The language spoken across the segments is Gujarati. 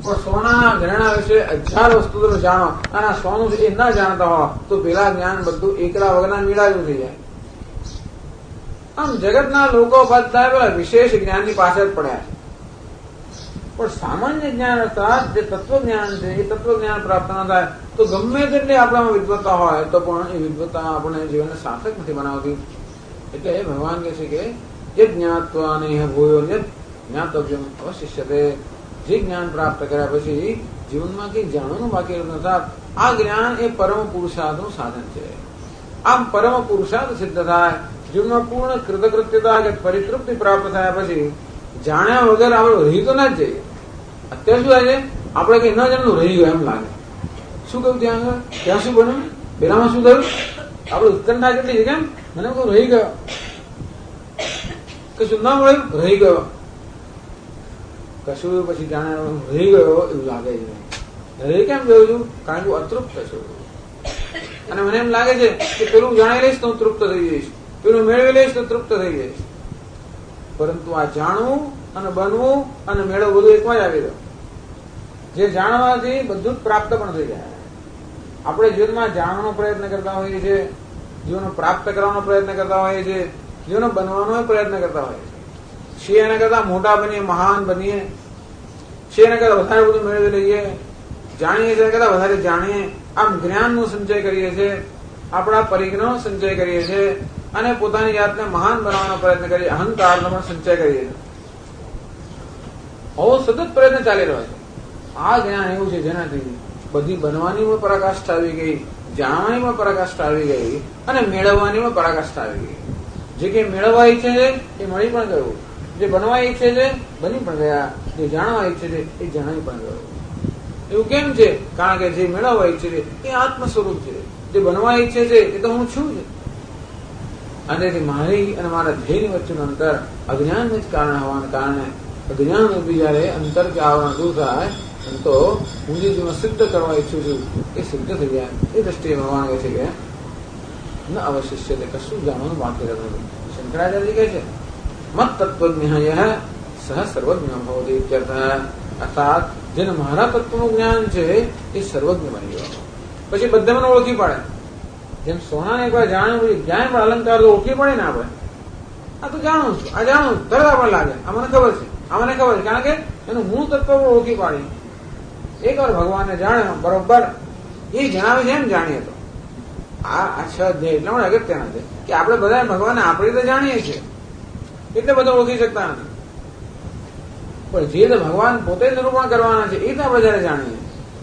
પણ સોના ઘરેણા વિશે 1000 વસ્તુ તમે જાણો અને આ સોનું એ ના જાણતા હો તો પેલા જ્ઞાન બધું એકલા વગરના મીડાયું થઈ જાય. આમ જગતના લોકો બધા પેલા વિશેષ જ્ઞાનની પાછળ પડ્યા છે. પણ સામાન્ય જ્ઞાન અર્થાત જે તત્વજ્ઞાન છે એ તત્વજ્ઞાન પ્રાપ્ત ન થાય તો ગમે તેટલી આપણામાં વિદ્વત્તા હોય તો પણ એ વિદ્વત્તા આપણે જીવનને સાર્થક નથી બનાવતી. એટલે ભગવાન કહે છે કે જે જ્ઞાત્વા નહીં ભૂયો જ્ઞાતવ્યમ અવશિષ્યતે. જે જ્ઞાન પ્રાપ્ત કર્યા પછી જીવનમાં કંઈક જાણવાનું બાકી નથી. આ જ્ઞાન એ પરમ પુરુષાર્થનું સાધન છે. આમ પરમ પુરુષાર્થ સિદ્ધ થાય, જીવનમાં પૂર્ણ કૃતકૃત્યતા કે પરિતૃપ્તિ પ્રાપ્ત થયા પછી જાણ્યા વગર આપણે રહી તો ના જ જઈએ. અત્યારે શું થાય છે, આપણે કઈ ન જાણવું રહી ગયું એમ લાગે. શું કહ્યું ત્યાં આગળ, ત્યાં શું બન્યું, પેલામાં શું થયું, આપણે ઉત્કંઠા કેટલી છે, કેમ મને કહું રહી ગયો, કશું ના મળ્યું રહી ગયો, કશું પછી જાણે રહી ગયો એવું લાગે છે. રહી કેમ ગયું છું, કારણ કે અતૃપ્ત છું. અને મને એમ લાગે છે કે પેલું જાણી લઈશ તો હું તૃપ્ત થઈ જઈશ, પેલું મેળવી લઈશ તો તૃપ્ત થઈ જઈશ. પરંતુ આ જાણવું અને બનવું અને મેળવવું બધું એકમાં જ આવી રહ્યું. જે જાણવાથી બધું જ પ્રાપ્ત પણ થઈ જાય. આપણે જીવનમાં જાણવાનો પ્રયત્ન કરતા હોઈએ છીએ, જીવન પ્રાપ્ત કરવાનો પ્રયત્ન કરતા હોઈએ છીએ, જીવન બનવાનો પ્રયત્ન કરતા હોઈએ છીએ. છીએ એના કરતા મોટા બનીએ, મહાન બનીએ, છીએ એના કરતા વધારે બધું મેળવી લઈએ, જાણીએ છીએ કરતા વધારે જાણીએ. આમ જ્ઞાનનો સંચય કરીએ છીએ, આપણા પરિજ્ઞાનો સંચય કરીએ છીએ અને પોતાની જાતને મહાન બનાવવાનો પ્રયત્ન કરીએ, અહંકારનો પણ સંચય કરીએ છીએ. આવો સતત પ્રયત્ન ચાલી રહ્યો છે. આ જ્ઞાન એવું છે જેનાથી બધી બનવાની પણ પરાકાષ્ઠા આવી ગઈ, જાણવાની પણ પરાકાષ્ઠા આવી ગઈ અને મેળવવાની પણ પરાકાષ્ઠા આવી ગઈ. જે કંઈ મેળવવા ઈચ્છે છે એ મળી પણ ગયું, જે બનવા ઈચ્છે છે બની પણ ગયા, જે જાણવા ઈચ્છે છે એ જણાવી પણ ગયું. એવું કેમ છે, કારણ કે જે મેળવવા ઈચ્છે છે એ આત્મ સ્વરૂપ છે, જે બનવા ઈચ્છે છે એ તો હું છું જ. અને મારી અને મારા ધ્યેયની વચ્ચેનું અંતર અજ્ઞાનને જ કારણે હોવાના કારણે અજ્ઞાન ઉભી જયારે અંતર કે આવરણ દૂર થાય તો હું જે જીવન સિદ્ધ કરવા ઈચ્છું છું એ સિદ્ધ થઈ જાય. એ દ્રષ્ટિએ ભગવાન કહે છે કે ન અવશિષ્ય તે કશું જાણવાનું બાકી રહેતું. શંકરાચાર્ય કહે છે મત તત્વજ્ઞ સહ સર્વજ્ઞ ભવતિ ઇત્યર્થ. અર્થાત જેને મારા તત્વનું જ્ઞાન છે એ સર્વજ્ઞ બની ગયો. પછી બધા મને ઓળખી પાડે. જેમ સોનાને એકવાર જાણ્યું પછી જ્ઞાન પણ અલંકાર તો ઓળખી પડે ને આપણે. આ તો જાણું છું, આ જાણું તરત આપણને લાગે આ મને ખબર છે, આ મને ખબર છે, કારણ કે એનું મૂળ તત્વ પણ ઓળખી પાડી. એકવાર ભગવાનને જાણ્યો બરોબર એ જણાવે છે એમ જાણીએ તો આ 6 અધ્યાય એટલા માટે અગત્યના છે કે આપણે બધા ભગવાનને આપણે રીતે જાણીએ છીએ એટલે બધા ઓળખી શકતા નથી. પણ જે ભગવાન પોતે નિરૂપણ કરવાના છે એ તો આપણે જયારે જાણીએ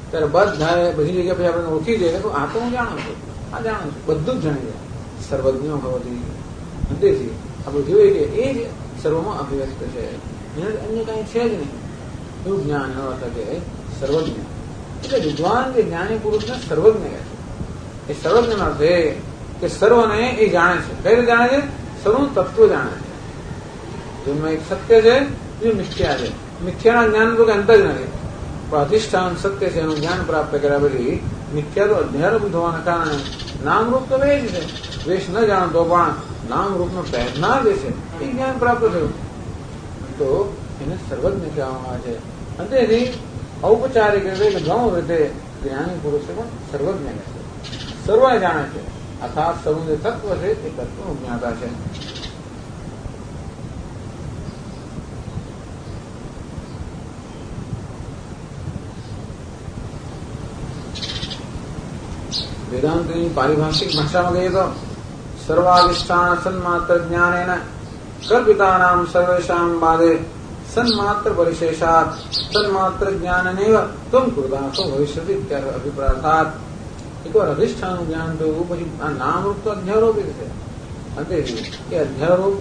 ત્યારે બધા બધી જગ્યા પછી આપણે ઓળખી જઈએ તો આ તો હું જાણું છું, આ જાણું છું, બધું જ જાણી જાય. સર્વજ્ઞ ભવતી અંતેથી આપણે જોઈએ કે એ જ સર્વમાં અભિવ્યક્ત છે, અન્ય કઈ છે જ નહીં એવું જ્ઞાન એનો અર્થ કે સર્વજ્ઞ. એટલે વિદ્વાન કે જ્ઞાની પુરુષને સર્વજ્ઞ કહે છે. એ સર્વજ્ઞ નો અર્થ એ કે સર્વને એ જાણે છે. કઈ રીતે જાણે છે? સર્વનું તત્વ જાણે છે. જેમાં એક સત્ય છે, બીજું મિથ્યા છે. મિથ્યાના જ્ઞાન તો કઈ અંત જ નથી, પણ અધિષ્ઠાન સત્ય છે એનું જ્ઞાન પ્રાપ્ત કર્યા પછી મિથ્યા તો અધ્યારોપિત હોવાના કારણે નામરૂપ તો વેશ છે. વેશ ન જાણતો પણ નામરૂપનો પહેરનાર જે છે એ જ્ઞાન પ્રાપ્ત થયું તો એને સર્વજ્ઞ કહેવામાં આવે છે. અને તેથી ઔપચારિક રીતે કે ગૌણ રીતે જ્ઞાની પુરુષે પણ સર્વજ્ઞ કહે છે. સર્વને જાણે છે, અર્થાત સર્વનું જે તત્વ છે એ તત્વનું જ્ઞાતા છે. વેદાંતની પારિભાષિક ભાષામાં કહીએ તો સર્વાધિષ્ઠાન સન્માત્ર જ્ઞાનેન કલ્પિતાનામ સર્વેષામ બાધે સન્માત્ર પરિશેષાત સન્માત્ર જ્ઞાનનેવ ત્વમ કૃતાર્થો ભવિષ્યતિ ઇત્યાર્થ અભિપ્રાયાર્થાત. એકવાર અધિષ્ઠાનનું જ્ઞાન થયું પછી આ નામરૂપ તો અધ્યારોપિત છે. અંતે એ અધ્યારોપ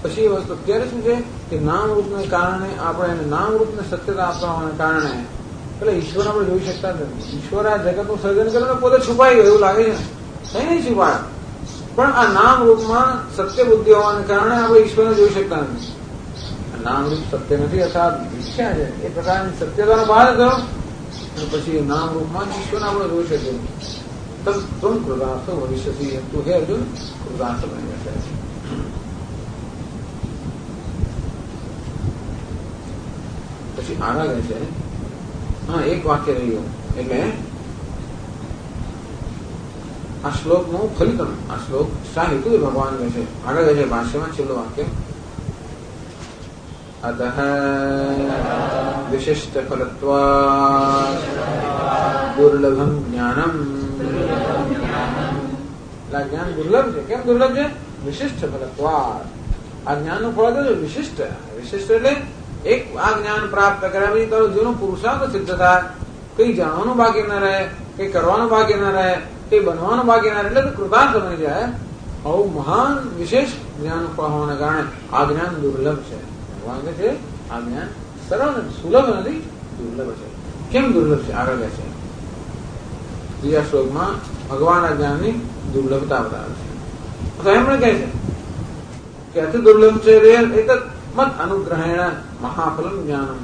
પછી એ વસ્તુ અત્યારે શું છે કે નામરૂપને કારણે આપણે એને નામરૂપને સત્યતા આપવા હોવાને કારણે એટલે ઈશ્વર આપણે જોઈ શકતા નથી. ઈશ્વર આ જગતનું સર્જન કર્યું પોતે છુપાઈ ગયું એવું લાગે છે, કઈ નહીં છુપાય. પણ આ નામ રૂપમાં સત્ય બુદ્ધિ હોવાને કારણે આપણે ઈશ્વરને જોઈ શકતા નથી. નામરૂપ સત્ય નથી, અર્થાત મિથ્યા છે. એ પ્રકારની સત્યતાનો બહાર થયો અને પછી નામ રૂપમાં ઈશ્વરને આપણે જોઈ શકીએ. ત્વમ કૃતાર્થો ભવિષ્યથી, તું હે અર્જુન કૃતાર્થ બની જશે. પછી આગળ છે હા, એક વાક્ય રહ્યું. એટલે આ શ્લોકનું ફલિતમ, આ શ્લોક શા હેતુ ભગવાન કહે છે. આગળ કહે છે ભાષ્યમાં છેલ્લું વાક્ય, અતઃ વિશિષ્ટ ફલત્વાત્ દુર્લભમ જ્ઞાનમ. જ્ઞાન દુર્લભ છે. કેમ દુર્લભ છે? વિશિષ્ટ ફલત્વાત્. આ જ્ઞાનનું ફળ તો વિશિષ્ટ. વિશિષ્ટ એટલે એક આ જ્ઞાન પ્રાપ્ત કર્યા પછી તારો જેનો પુરુષાર્થ સિદ્ધ થાય, કઈ જાણવાનું બાકી ન રહે, કઈ કરવાનું બાકી ન રહે, કઈ બનવાનું બાકી ન રહે, એટલે તો કૃતાર્થ બની જાય. આવું મહાન વિશેષ જ્ઞાન ફળ હોવાને કારણે આ જ્ઞાન દુર્લભ છે. ભગવાન કહે છે આ જ્ઞાન સરળ નથી, સુલભ નથી, દુર્લભ છે. કેમ દુર્લભ છે? આગળ કહે છે ત્રીજા શ્લોકમાં ભગવાન આ જ્ઞાનની દુર્લભતા બતાવે છે. તો એમણે કહે છે કે અતિ દુર્લભ છે એક મત અનુગ્રહેણ મહાફલમ જ્ઞાનમ.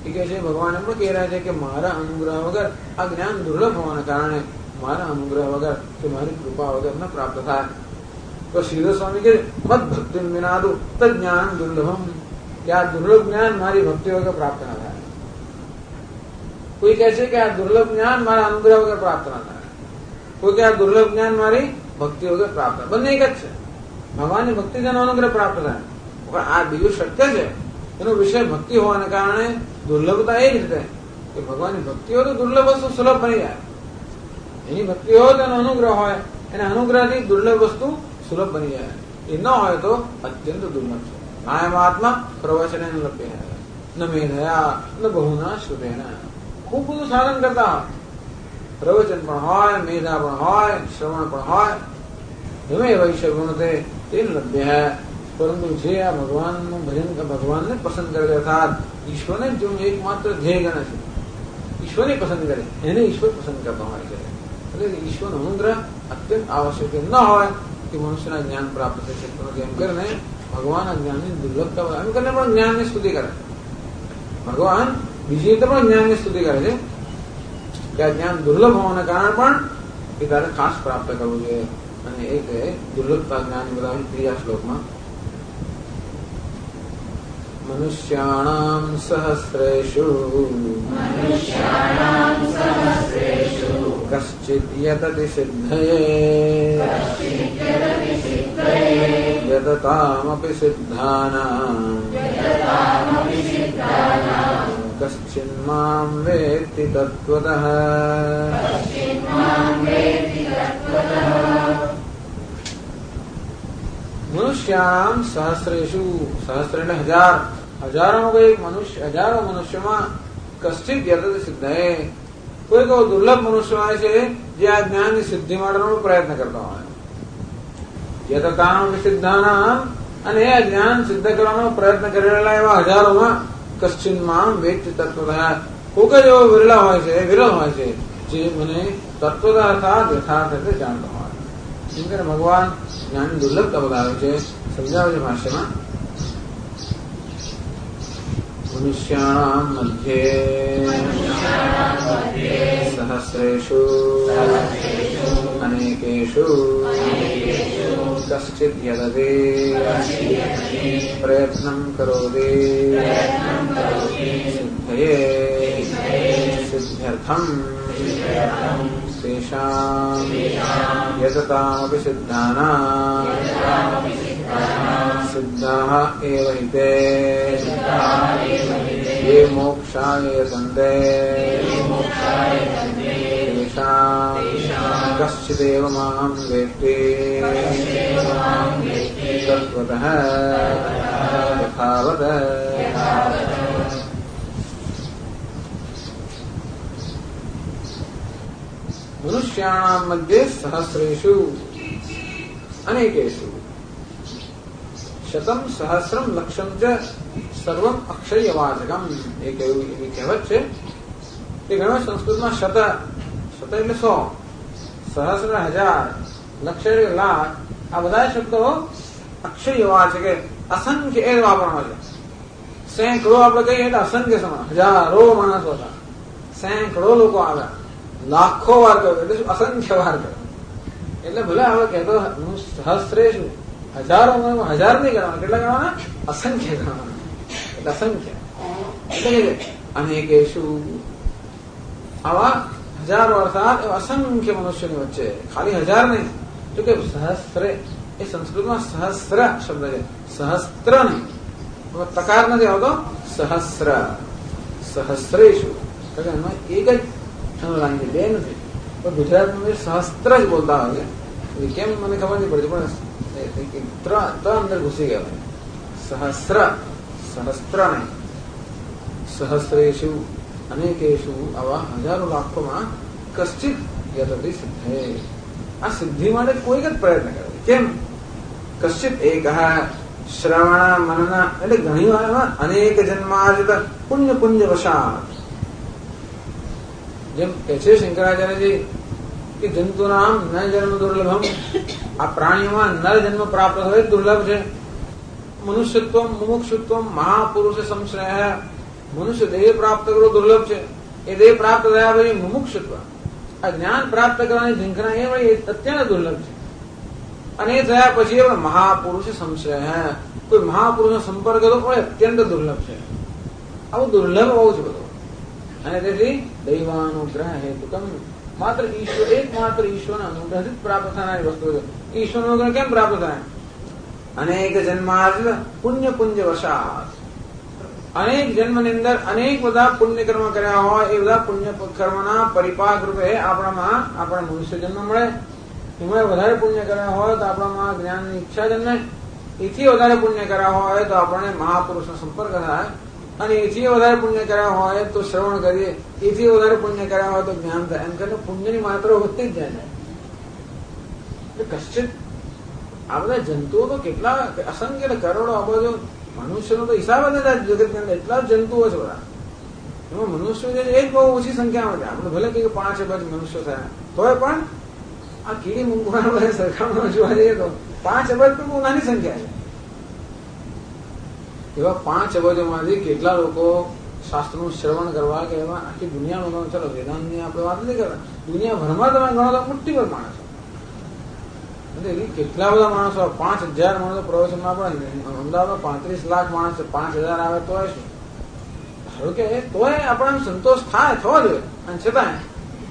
એ કહે છે ભગવાન એમ પણ કહી રહ્યા છે કે મારા અનુગ્રહ વગર આ જ્ઞાન દુર્લભ હોવાને કારણે મારા અનુગ્રહ વગર કે મારી કૃપા વગર ન પ્રાપ્ત થાય. તો શ્રીધર સ્વામી કે મત ભક્તિ વિનાદુ તજ્ઞાન દુર્લભમ, કે આ દુર્લભ જ્ઞાન મારી ભક્તિ વગર પ્રાપ્ત ન થાય. કોઈ કહે છે કે આ દુર્લભ જ્ઞાન મારા અનુગ્રહ વગર પ્રાપ્ત ન થાય, કોઈ કે આ દુર્લભ જ્ઞાન મારી ભક્તિ વગર પ્રાપ્ત થાય. બંને એક જ છે. ભગવાનની ભક્તિ જેનો અનુગ્રહ પ્રાપ્ત થાય, પણ આ બીજું શક્ય છે. એનો વિષય ભક્તિ હોવાને કારણે દુર્લભતા એ રીતે કે ભગવાનની ભક્તિ હોય તો દુર્લભ વસ્તુ સુલભ બની જાય. એની ભક્તિ હોય તો એનો અનુગ્રહ હોય, એના અનુગ્રહથી દુર્લભ વસ્તુ સુલભ બની જાય. એ ન હોય તો અત્યંત દુર્લભ છે. આયમ આત્મા પ્રવચન લભ્ય ન મેધયા ન બહુના શ્રુતેના. ખૂબ બધું સાધન કરતા હોય, પ્રવચન પણ હોય, મેધા પણ હોય, શ્રવણ પણ હોય, ગમે વૈશ્ય ગુણ તે લભ્ય. પરંતુ જે આ ભગવાનનું ભજન, ભગવાનને પસંદ કરે, અર્થાત ઈશ્વરને જો એકમાત્ર ધ્યેય ગણે છે, ઈશ્વરને પસંદ કરે, એને ઈશ્વર પસંદ કરતો હોય છે. એટલે ઈશ્વરનો અનુગ્રહ અત્યંત આવશ્યક ન હોય કે મનુષ્યના જ્ઞાન પ્રાપ્ત થશે. પરંતુ એમ કરીને ભગવાન જ્ઞાનની દુર્લભતા એમ કરીને પણ જ્ઞાનની સ્તુતિ કરે. ભગવાન બીજી રીતે પણ જ્ઞાનની સ્તુતિ કરે છે કે આ જ્ઞાન દુર્લભ હોવાને કારણે પણ એ તારે ખાસ પ્રાપ્ત કરવું જોઈએ. અને એક દુર્લભતા જ્ઞાન બધા ત્રીજા શ્લોકમાં મનુષ્યાણામ સહસ્રેષુ કશ્ચિદ યતતિ સિદ્ધયે યતતામપિ સિદ્ધાનાં કશ્ચિન મામ વેત્તિ તત્વતઃ. મનુષ્યાણામ સહસ્રેષુ, સહસ્ર એટલે હજાર, હજારોમાં કોઈ એક મનુષ્ય, હજારો મનુષ્યમાં કશ્ચિત યતતિ સિદ્ધયે, કોઈ દુર્લભ મનુષ્ય હોય છે જે આ જ્ઞાનની સિદ્ધિ માટેનો પ્રયત્ન કરતા હોય. યતતામ સિદ્ધાનામ, અને એ જ્ઞાન સિદ્ધ કરવાનો પ્રયત્ન કરી રહેલા એવા હજારોમાં કશ્ચિન મામ વેત્તિ તત્વતઃ, કોક જ એવો વિરલા હોય છે, વિરલ હોય છે જે મને તત્વતઃ અર્થાત યથાર્થ રીતે જાણતો હોય. એમ કરીને ભગવાન જ્ઞાનની દુર્લભતા બતાવે છે, સમજાવે છે ભાષ્યમાં. મનુષ્યાણામ મધ્યે સહસ્રેષુ અનેકેષુ કશ્ચિદ યદતે પ્રયત્નં કરોતિ સિદ્ધયે સિદ્ધ્યર્થં તેષાં યતતામપિ સિદ્ધાનાં સિદ્ધાઃ એવ હિતે ये मोक्षाय यतन्ते तेषां कश्चिदेव मां वेत्ति तत्त्वतः यथावत्. मनुष्याणां मध्ये सहस्रेषु अनेकेषु शतम सहस्रम लक्षम च સર્વમ અક્ષયવાચકમ. એક એવી કહેવત છે કે ઘણા સંસ્કૃતમાં શત, શત એટલે 100, સહસ્ર 1000, લક્ષ એટલે લાખ, આ બધા શબ્દો અક્ષયવાચક કે અસંખ્ય એ વાપરવાનો છે. સેંકડો આપણે કહીએ એટલે અસંખ્ય સમાન, હજારો માણસો હતા, સેંકડો લોકો આવ્યા, લાખો વાર કર્યો એટલે અસંખ્ય વાર કર્યો. એટલે ભલે આપણે કહેતો સહસ્રે શું, હજારો, 1000 નહીં ગણવાના, કેટલા ગણવાના? અસંખ્ય ગણવાના. એટલે અસંખ્ય એટલે અનેકેષુ, આવા હજારો અર્થાત એવા અસંખ્ય મનુષ્યોની વચ્ચે, ખાલી હજાર નહીં, તો કે સહસ્ત્રે, એ સંસ્કૃતમાં સહસ્ત્ર શબ્દ છે, સહસ્ત્ર નહીં, તકાર નથી આવતો, સહસ્ર, સહસ્રેશુ, એમાં એક જ અનુલાંગ છે, બે નથી. પણ ગુજરાતમાં સહસ્ત્ર જ બોલતા હોય છે, કેમ મને ખબર નહીં પડતી, પણ અંદર ઘૂસી ગયા. સહસ્ર, સહસ્ત્ર નહીં, સહસ્રેશુ અનેકેશુ, આવા હજારો લાખોમાં કશ્ચિત યતતિ સિદ્ધે, આ સિદ્ધિ માટે કોઈક જ પ્રયત્ન કરે. કેમ? કશ્ચિત એક શ્રવણ મનન, એટલે ઘણી વાર અનેક જન્માર્જિત પુણ્ય પુંજ વશાત, જેમ કે છે શંકરાચાર્યજી કે જંતુનામ ન જન્મ દુર્લભમ, આ પ્રાણીઓમાં નર જન્મ પ્રાપ્ત હોય દુર્લભ છે. મનુષ્યત્વ મુમુક્ષુત્વ મહાપુરુષ સંશ્રય, મનુષ્ય દેહ પ્રાપ્ત કરવો દુર્લભ છે. એ દેહ પ્રાપ્ત થયા પછી મુમુક્ષુત્વ, આ જ્ઞાન પ્રાપ્ત કરવાની ઝંખના એ અત્યંત દુર્લભ છે. અને એ થયા પછી પણ મહાપુરુષ સંશ્રય, કોઈ મહાપુરુષનો સંપર્ક તો પણ અત્યંત દુર્લભ છે. આવું દુર્લભ હોવું છે બધું. અને તેથી દૈવાનુગ્રહ હેતુકમ, માત્ર ઈશ્વર, એકમાત્ર ઈશ્વરના અનુગ્રહથી પ્રાપ્ત થનારી વસ્તુ છે. ઈશ્વરનો અનુગ્રહ કેમ પ્રાપ્ત થાય? અનેક જન્માર્જિત પુણ્ય પુંજ વશાત, અનેક જન્મની અંદર અનેક બધા પુણ્ય કર્મ કર્યા હોય, એ બધા પુણ્ય કર્મના પરિપાક રૂપે આપણા મનુષ્ય જન્મ મળે. એમાં વધારે પુણ્ય કર્યા હોય તો આપણામાં જ્ઞાનની ઈચ્છા જન્મે, એથી વધારે પુણ્ય કર્યા હોય તો આપણને મહાપુરુષનો સંપર્ક થાય, અને એથી વધારે પુણ્ય કર્યા હોય તો શ્રવણ કરીએ, એથી વધારે પુણ્ય કર્યા હોય તો જ્ઞાન થાય. એમ કરીને પુણ્યની માત્રા વધતી જ જાય છે. કશ્ચિત, આ બધા જંતુઓ તો કેટલા અસંખ્ય કરોડો અબજો મનુષ્યનો તો હિસાબ જ નથી જગતની અંદર, એટલા જંતુઓ છે બધા. એમાં મનુષ્યો જે એ જ બહુ ઓછી સંખ્યામાં છે. આપણે ભલે કે 5 અબજ મનુષ્યો થયા, તોય પણ આ કીડી મૂંગવાના બધા સરખામણીમાં જોવા જઈએ તો 5 અબજ તો બહુ નાની સંખ્યા છે. એવા 5 અબજોમાંથી કેટલા લોકો શાસ્ત્રનું શ્રવણ કરવા કે એવા આખી દુનિયામાં, ચલો વેદાંતની આપણે વાત નથી કરતા, દુનિયાભરમાં તમે ગણો તો મુઠ્ઠીભર માણસો, કેટલા બધા માણસો, 5000 માણસો પ્રવચનમાં પડે. અમદાવાદમાં 35 લાખ માણસ, 5000 આવે તો શું? ધારો કે તોય આપણને સંતોષ થાય, થવો જોઈએ. અને છતાં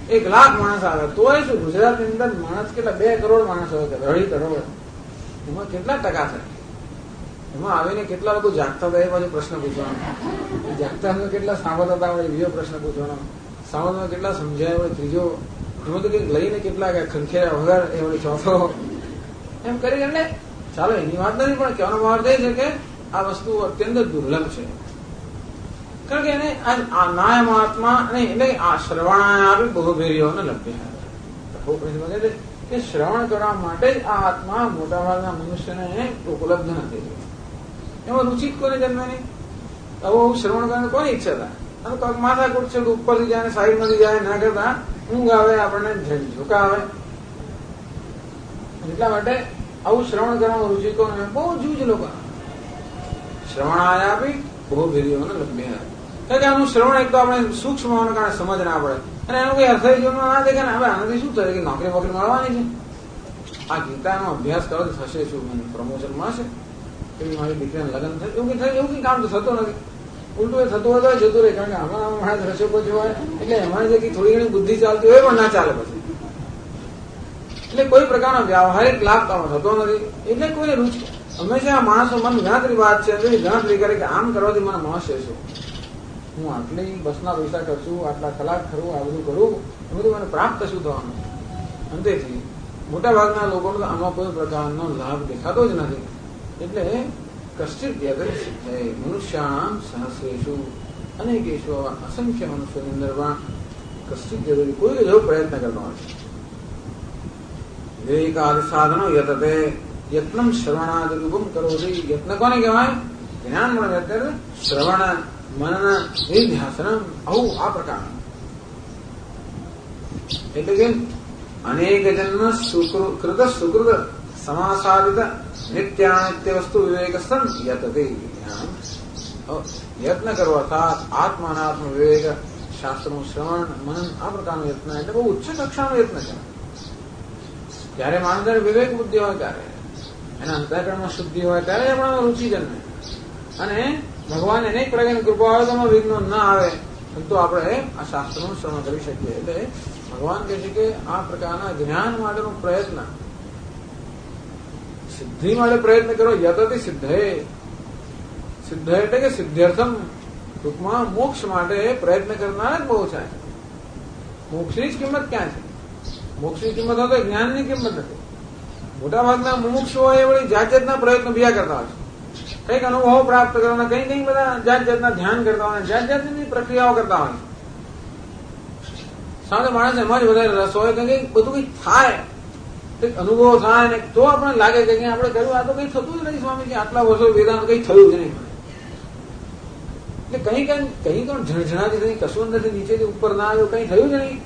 1 લાખ માણસ આવે તોય શું? ગુજરાતની અંદર માણસ કેટલા? 2 કરોડ માણસ હોય, 2.5 કરોડ. એમાં કેટલા ટકા થાય? એમાં આવીને કેટલા લોકો જાગતા હતા એ બાજુ પ્રશ્ન પૂછવાનો, જાગતા કેટલા સાંભળતા હતા હોય બીજો પ્રશ્ન પૂછવાનો, સાંભળતા કેટલા સમજાય હોય ત્રીજો, એમાં તો કંઈક લઈને કેટલા ખંખેર્યા વગર એ વળી ચોથો, એમ કરી. એટલે ચાલો એની વાત નથી, પણ કહેવાનો ભાવ એ છે કે આ વસ્તુ અત્યંત દુર્લભ છે. કારણ કે એને આ નાયમાત્મા નહીં, એટલે આ શ્રવણાયા બી બહુભેરીઓને લભ્ય કે શ્રવણ કરવા માટે જ આ આત્મા મોટાભાગના મનુષ્યને ઉપલબ્ધ નથી. એમાં રુચિ કોને જન્મે નહીં? આવું શ્રવણ કરવાની કોની ઈચ્છા થાય? માથા કૂટ છે, ઉપરથી જાય સાઈડમાંથી જાય, ના કરતા ઊંઘ આવે, આપણને ઝુકા આવે. એટલા માટે આવું શ્રવણ કરવામાં રુચિ કોને? બહુ જૂજ લોકો. શ્રવણાયા બી બહુભેરીઓને લભ્ય. કારણ કે આનું શ્રવણ એક તો આપણે સૂક્ષ્મ હોવાના કારણે સમજ ના પડે, અને એનું કઈ અર્થ જીવનમાં ના દેખાય ને. હવે આનાથી શું થશે કે નોકરી વોકરી મળવાની છે? આ ગીતાનો અભ્યાસ કરો થશે શું? મને પ્રમોશન મળશે, એવી મારી દીકરીને લગ્ન થશે, એવું કઈ કામ તો થતું નથી. ઉલટું એ થતું હોય તો જતું રહે. કારણ કે આમાં માણસ રસોકો જોવાય, એટલે એમાં જે થોડી ઘણી બુદ્ધિ ચાલતી હોય પણ ના ચાલે પછી. એટલે કોઈ પ્રકારનો વ્યવહારિક લાભ થતો નથી. એટલે કોઈ રુચિ હંમેશા માણસો મન ગણતરી વાત છે, ગણતરી કરે કે આમ કરવાથી મને મળશે શું? હું આટલી બસના પૈસા કરશું, આટલા કલાક ખરું, આ બધું કરું, એ બધું મને પ્રાપ્ત શું થવાનું? અંતેથી મોટા ભાગના લોકોને આમાં કોઈ પ્રકારનો લાભ દેખાતો જ નથી. એટલે કશ્ચિત મનુષ્યાણામ સહસ્રેષુ અનેકેષુ, અસંખ્ય મનુષ્યોની અંદર પણ કશ્ચિત કોઈ એવો પ્રયત્ન કરતો નથી. વિવેકાદિ સાધનો યતતે યત્નમ શ્રવણાદિ રૂપમ કરોતિ. યત્ન કોને કહેવાય? જ્ઞાન મળે અત્યારે શ્રવણ મનન નિધ્યાસનમ, આવું આ પ્રકાર. એટલે કે અનેક જન્મ કૃત સુકૃત સમાસાદિત નિત્યાનિત્ય વસ્તુ વિવેક સન યતતે. યત્ન કરવો અર્થાત આત્માનાત્મ વિવેક, શાસ્ત્રનું શ્રવણ મનન, આ પ્રકારનું યત્ન એટલે બહુ ઉચ્ચ કક્ષાનો યત્ન છે. જયારે માણસ વિવેક બુદ્ધિ હોય ત્યારે, એના અંતઃકરણમાં શુદ્ધિ હોય ત્યારે આપણામાં રુચિ જન્મે. અને ભગવાન અનેક પ્રકારની કૃપા હોય તો વિઘ્નો ના આવે, તો આપણે આ શાસ્ત્રનું શ્રવણ કરી શકીએ. એટલે ભગવાન કહે છે કે આ પ્રકારના જ્ઞાન માટેનો પ્રયત્ન, સિદ્ધિ માટે પ્રયત્ન કરો. યતતિ સિદ્ધે, સિદ્ધ એટલે કે સિદ્ધ્યર્થમ, ટૂંકમાં મોક્ષ માટે પ્રયત્ન કરનાર જ બહુ છે. મોક્ષની જ કિંમત ક્યાં છે? મોક્ષની કિંમત હોય તો જ્ઞાનની કિંમત નથી. મોટાભાગના મુમુક્ષુઓ એ વળી જાત જાતના પ્રયત્નો બીજા કરતા હોય છે. કંઈક અનુભવ પ્રાપ્ત કરવાના, કંઈક બધા જાત જાતના ધ્યાન કરતા હોય, જાત જાતની પ્રક્રિયાઓ કરતા હોય. સામે માણસ એમાં જ વધારે રસ હોય કે બધું કંઈક થાય, કંઈક અનુભવ થાય ને તો આપણને લાગે કે આપણે કર્યું આ તો કંઈ થતું જ નહીં સ્વામીજી, આટલા વર્ષો વેદાંત કંઈ થયું જ નહીં. એટલે કઈ તો ઝણઝણાથી થઈ, કશું નથી, નીચેથી ઉપર ના આવ્યું, કઈ થયું જ નહીં.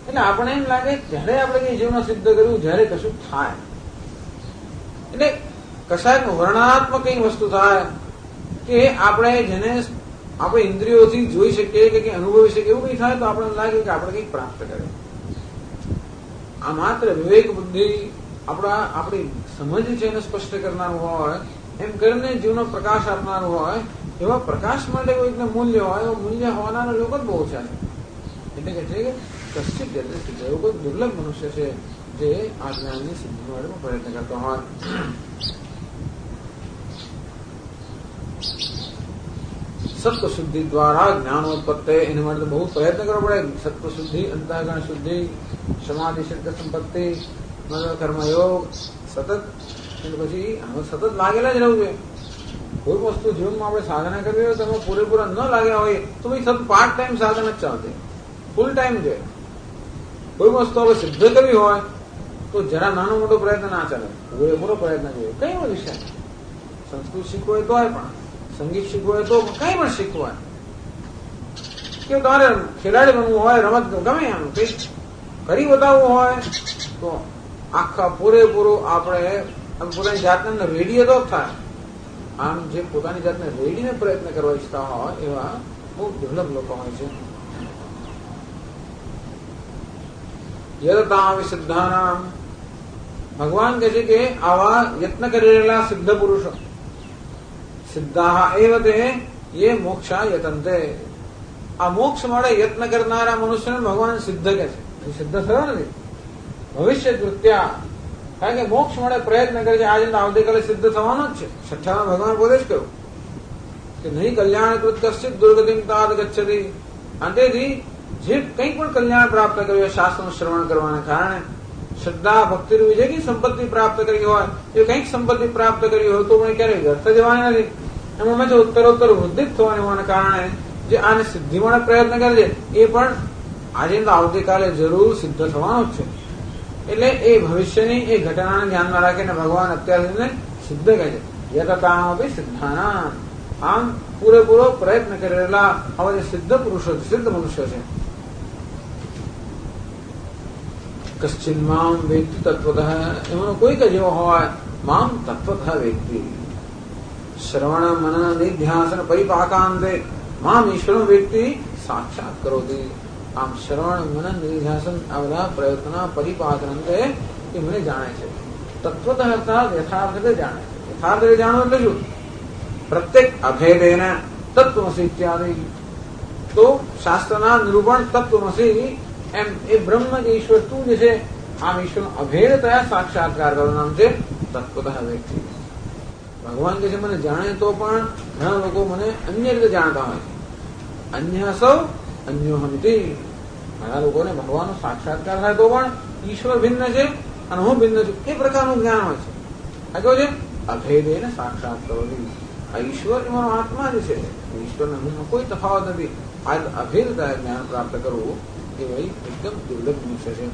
એટલે આપણે એમ લાગે જયારે આપણે કઈ જીવન સિદ્ધ કર્યું, જયારે કશું થાય, એટલે કશાક વર્ણનાત્મક કઈ વસ્તુ થાય કે આપણે જેને આપણે ઇન્દ્રિયોથી જોઈ શકીએ કે અનુભવી શકીએ, એવું કઈ થાય તો આપણે લાગે કે આપણે કંઈક પ્રાપ્ત કર્યું. આ માત્ર વિવેક બુદ્ધિ આપણી સમજ છે એને સ્પષ્ટ કરનારું હોય, એમ કરીને જીવનો પ્રકાશ આપનારું હોય, એવા પ્રકાશ માટે કોઈકને મૂલ્ય હોય, એવો મૂલ્ય હોવાના લોકો જ બહુ ઓછા છે. એટલે કે છે કે કશ્ચિત સિદ્ધ, એવું કોઈ દુર્લભ મનુષ્ય છે જે આ જ્ઞાનની સિદ્ધિ માટે પ્રયત્ન કરતો હોય. સત્વ શુદ્ધિ દ્વારા જ્ઞાનોત્પત્તિ, એના માટે બહુ પ્રયત્ન કરવો પડે. સત્વ શુદ્ધિ, અંતઃકરણ શુદ્ધિ, સમાધિ, સિદ્ધ સંપત્તિ, કર્મયોગ, સતત એટલે પછી સતત લાગેલા જ રહેવું જોઈએ. કોઈ વસ્તુ જીવનમાં આપણે સાધના કરવી હોય, તમે પૂરેપૂરા ન લાગ્યા હોય તો ભાઈ સતત પાર્ટ ટાઈમ સાધન જ ચાલતી, ફૂલ ટાઈમ છે. કોઈ વસ્તુ આપણે સિદ્ધ કરવી હોય તો જરા નાનો મોટો પ્રયત્ન ના ચાલે, પૂરેપૂરો પ્રયત્ન જોઈએ. કઈ પણ વિષય, સંસ્કૃત શીખવું હોય તો પણ, સંગીત શીખવું હોય તો કઈ પણ શીખવું હોય, કે તમારે ખેલાડી બનવું હોય, રમત ગમે એમ કઈ કરી બતાવવું હોય તો આખા પૂરેપૂરું આપણે પોતાની જાતને રેડીએ તો થાય. આમ જે પોતાની જાતને રેડીને પ્રયત્ન કરવા ઈચ્છતા હોય એવા બહુ દુર્લભ લોકો હોય છે. યતતા વિશુદ્ધાનામ, ભગવાન કહે છે કે આવા યત્ન કરી રહેલા સિદ્ધ પુરુષો, સિદ્ધાહ એવ તે યે મોક્ષા યતંતે, આ મોક્ષ માટે યત્ન કરનારા મનુષ્યને ભગવાન સિદ્ધ કહે છે. સિદ્ધ થયો નથી, ભવિષ્ય કૃત્યા, કારણ કે મોક્ષ માટે પ્રયત્ન કરે છે. આજે આવતીકાલે સિદ્ધ થવાનો જ છે. છઠ્ઠામાં ભગવાન બોલે જ કહ્યું કે નહીં કલ્યાણ કૃત કશ્ચિત દુર્ગતિમ તાદ ગચ્છતિ. તેથી જે કંઈ પણ કલ્યાણ પ્રાપ્ત કર્યું શાસ્ત્રનું શ્રવણ કરવાના કારણે, શ્રદ્ધા ભક્તિ વિજયની સંપત્તિ પ્રાપ્ત કરી હોય, એ કંઈક સંપત્તિ પ્રાપ્ત કરી હોય તો પણ ક્યારેય વ્યર્થ જવાની નથી. એમાં જો ઉત્તરોત્તર વૃદ્ધિ થવાની હોવાના કારણે જે આને સિદ્ધિ માટે પ્રયત્ન કરે છે એ પણ આજે તો આવતીકાલે જરૂર સિદ્ધ થવાનો જ છે. એટલે એ ભવિષ્યની એ ઘટનાને ધ્યાનમાં રાખીને ભગવાન અત્યાર સિદ્ધ કહે છે. યતતામપી સિદ્ધાનામ, આમ પૂરેપૂરો પ્રયત્ન કરેલા આવા જે સિદ્ધ પુરુષો, સિદ્ધ મનુષ્ય છે. કશ્ચિન મામ વેત્તિ તત્વતઃ, એમનો કોઈક જેવો હોય મામ તત્વતઃ વેત્તિ. શ્રવણ મનન નિધ્યાસન પરિપાકાંતે મામ ઈશ્વરમ વેત્તિ સાક્ષાત કરોતિ. આમ શ્રવણ મનન નિધ્યાસન આ બધા પ્રયત્નના પરિપાકન અંતે એ મને જાણે છે. તત્વતઃ અર્થાત યથાર્થ રીતે જાણે છે. યથાર્થ રીતે જાણવું એટલે શું? પ્રત્યેક અભેદેન તત્વમસી ઇત્યાદિ. તો શાસ્ત્રના નિરૂપણ તત્વમસી એમ એ બ્રહ્મ જે ઈશ્વર તું જે છે, આમ ઈશ્વરનો અભેદતયા સાક્ષાત્કાર કરવાનું નામ છે તત્વતઃ વ્યક્તિ. ભગવાન કે છે મને જાણે તો પણ ઘણા લોકો મને અન્ય રીતે જાણતા હોય છે. અન્ય સૌ અન્યોહમિતિ. ઘણા લોકોને ભગવાનનો સાક્ષાત્કાર થાય તો પણ ઈશ્વર ભિન્ન છે અને હું ભિન્ન છું એ પ્રકારનું જ્ઞાન હોય છે. આ કેવું છે? અભેદેન સાક્ષાત કરોતિ. આ ઈશ્વર એનો આત્મા જ છે, ઈશ્વરને હું કોઈ તફાવત નથી. આ અભેદતા જ્ઞાન પ્રાપ્ત કરવું એ ભાઈ એકદમ દુર્લભ મનુષ્ય છે.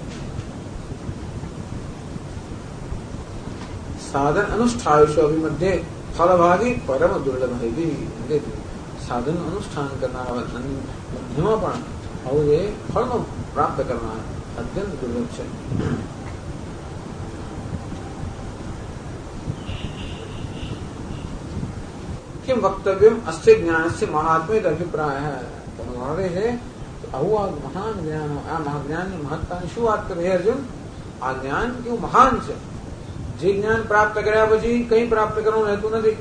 સાધન અનુષ્ઠાયુષો અભિમધ્યે ફલભાગી પરમ દુર્લભ હતી. સાધન અનુષ્ઠાન કરનારા મધ્યમાં પણ આવું એ ફળનો પ્રાપ્ત કરનાર અત્યંત દુર્લભ છે. કેમ વક્તવ્યમ અસ્ય જ્ઞાનસ્ય મહાત્મ્ય અભિપ્રાય છે. આવું આ મહાન જ્ઞાન, આ મહાજ્ઞાનની મહત્તાની શું વાત કરે અર્જુન? આ જ્ઞાન કેવું મહાન છે. જે જ્ઞાન પ્રાપ્ત કર્યા પછી કંઈ પ્રાપ્ત કરવાનું રહેતું નથી.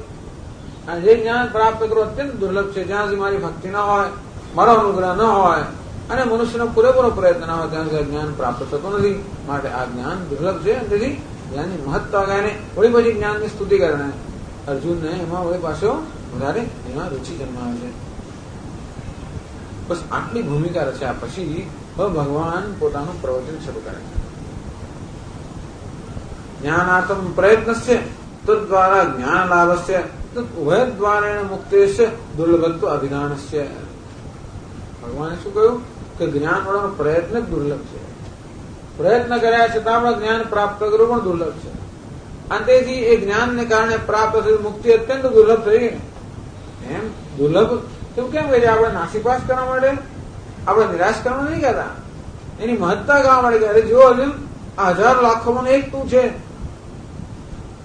અને જે જ્ઞાન પ્રાપ્ત કરવું અત્યંત દુર્લભ છે. જ્યાં સુધી મારી ભક્તિ ના હોય મારો અનુગ્રહ ન હોય અને મનુષ્યનો પૂરેપૂરો પ્રયત્ન ના હોય ત્યાં સુધી જ્ઞાન પ્રાપ્ત થતું નથી. માટે આ જ્ઞાન દુર્લભ છે. તેથી જ્ઞાનની મહત્તા ગાયને વળી પછી જ્ઞાનની સ્તુતિ કરે. અર્જુનને એમાં વળી પાછો વધારે એમાં રુચિ જન્માવે છે. બસ આટલી ભૂમિકા રચ્યા પછી હવે ભગવાન પોતાનું પ્રવચન શરૂ કરે છે. જ્ઞાનાર્થમ પ્રયત્નસ્ય તદ્વારા જ્ઞાન લાભસ્ય ઉભય દ્વારેણ મુક્તેશ્ય દુર્લભત્વ અભિધાનસ્ય. ભગવાને શું કહ્યું કે જ્ઞાન વાળાનો પ્રયત્ન જ દુર્લભ છે. પ્રયત્ન કર્યા છતાં પણ જ્ઞાન પ્રાપ્ત કરવું પણ દુર્લભ છે. અને તેથી એ જ્ઞાનને કારણે પ્રાપ્ત થતી મુક્તિ અત્યંત દુર્લભ થઈ ગઈ. એમ દુર્લભ કેમ કેમ કહે છે? આપણે નાસીપાસ કરવા માટે, આપણે નિરાશ કરવા નહીં કહેતા, એની મહત્તા ગાવા માટે કહે જો અર્જુન આ હજાર લાખોમાં એક તું છે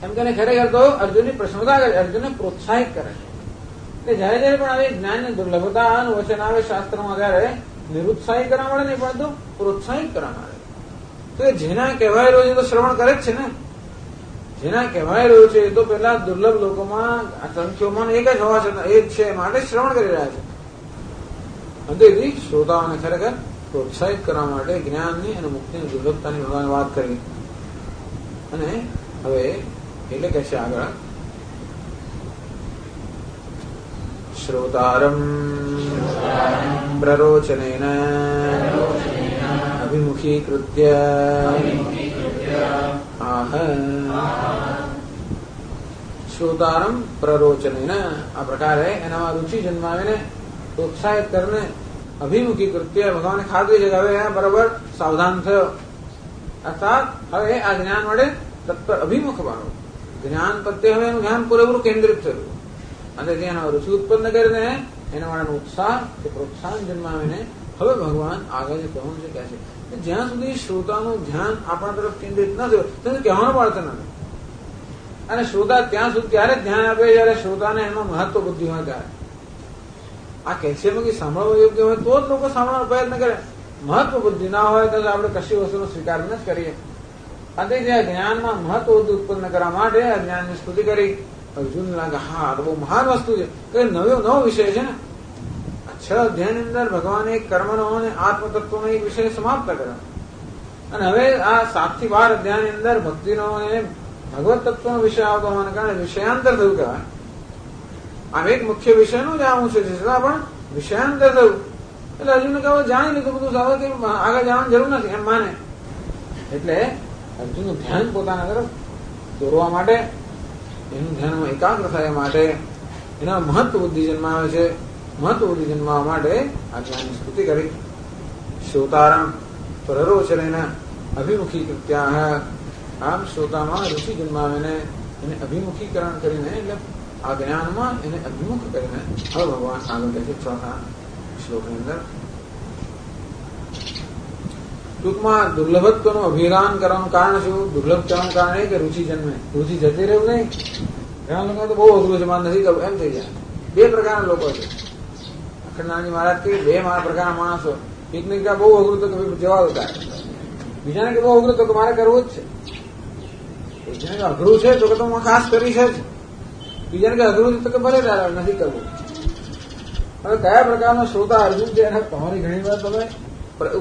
એમ કે ખરેખર તો અર્જુનની પ્રશંસા કરે, અર્જુનને પ્રોત્સાહિત કરે છે. જયારે જયારે પણ આવી જ્ઞાનની દુર્લભતા વચન આવે શાસ્ત્રમાં ત્યારે નિરુત્સાહિત કરવા મળે નહીં પરંતુ પ્રોત્સાહિત કરવા મળે. તો જેના કહેવાય રહ્યો છે તો શ્રવણ કરે જ છે ને. જેના કહેવાય રહ્યું છે એ તો પેલા દુર્લભ લોકોમાં સંખ્યોમાં એક જ હોવા છતાં એ જ છે માટે શ્રવણ કરી રહ્યા છે. તેથી શ્રોતાઓને ખરેખર પ્રોત્સાહિત કરવા માટે જ્ઞાનની અને મુક્તિની દુર્લભતાની ભગવાને વાત કરી. અને હવે એટલે કહેશે આગળ શ્રોતારમ પ્રરોચનેન અભિમુખીકૃત્ય આહ. શ્રોતારમ પ્રરોચનેન આ પ્રકારે એનામાં રુચિ જન્માવીને પ્રોત્સાહિત કરીને અભિમુખીકૃત્ય ભગવાને ખાતરી છે કે હવે બરાબર સાવધાન થયો. અર્થાત હવે આ જ્ઞાન વડે તત્પર અભિમુખ બનો. જ્ઞાન પ્રત્યે હવે એનું ધ્યાન પૂરેપૂરું કેન્દ્રિત થયું અને ત્યાં રુચિ ઉત્પન્ન કરીને એના માટેનો ઉત્સાહ કે પ્રોત્સાહન જન્માવીને હવે ભગવાન આગળ કહેવાનું છે કહે છે જ્યાં સુધી શ્રોતાનું ધ્યાન આપણા તરફ કેન્દ્રિત ન થયું ત્યાં કહેવાનું પડતું નથી. અને શ્રોતા ત્યાં સુધી ત્યારે ધ્યાન આપે જયારે શ્રોતાને એમાં મહત્વ બુદ્ધિ હોય ત્યારે. આ કેલ્શિયમ કે સાંભળવા યોગ્ય હોય તો જ લોકો સાંભળવાનો પ્રયત્ન કરે. મહત્વ બુદ્ધિ ના હોય તો આપણે કશી વસ્તુનો સ્વીકાર ન જ કરીએ. અને જે જ્ઞાનમાં મહત્વ ઉત્પન્ન કરવા માટે આ જ્ઞાનની સ્તુતિ કરી. અર્જુન લાગે હા તો બહુ મહાન વસ્તુ છે કે નવો વિષય છે ને. 6 અધ્યાયની અંદર ભગવાને કર્મનો અને આત્મતત્વનો એક વિષય સમાપ્ત કર્યો અને હવે આ 7 થી 12 અધ્યાયની અંદર ભક્તિનો અને ભગવત તત્વનો વિષય આવતો હોવાને કારણે વિષયાંતર થયું કહેવાય. આમ એક મુખ્ય વિષયનું જાણવું છે છતાં પણ વિષયાંતર થયું એટલે અર્જુનને કહો જાણી લીધું બધું સારું કે આગળ જવાની જરૂર નથી એમ માને. એટલે અર્જુનનું ધ્યાન પોતાના તરફ દોરવા માટે એનું ધ્યાનમાં એકાગ્ર થાય માટે એના મહત્વ બુદ્ધિ જન્માવે છે. મહત્વ બુદ્ધિ જન્માવા માટે આ જ્ઞાનની સ્તુતિ કરી. શ્રોતારામ પ્રરોચનેન અભિમુખીકૃત્યા. આમ શ્રોતામાં રુચિ જન્માવીને એને અભિમુખીકરણ કરીને એટલે આ જ્ઞાનમાં એને અભિમુખ કરીને હવે ભગવાન આગળ કહે છે 4થા શ્લોકની અંદર ટૂંકમાં દુર્લભત્વનું અભિરાન કરવાનું કારણ શું? દુર્લભ કરવાનું કારણ એ કે રુચિ જન્મે. રુચિ જતી રહેવું નહીં. ઘણા લોકો તો બહુ અઘરું છે મારે નથી કરવું એમ થઈ જાય. 2 પ્રકારના લોકો છે. અખંડાનંદજી મહારાજ કે 2 પ્રકારના માણસો. એકને બહુ અઘરું તો કે જવા દો થાય, બીજાને કે બહુ અઘરું તો કે મારે કરવું જ છે. એકને અઘરું છે તો કે તો હું ખાસ કરી છે જ, બીજાને કે અઘરું છે તો કે ભલે તારે નથી કરવું. હવે કયા પ્રકારનો શ્રોતા અર્જુન છે એને તમારી ઘણી વાર તમે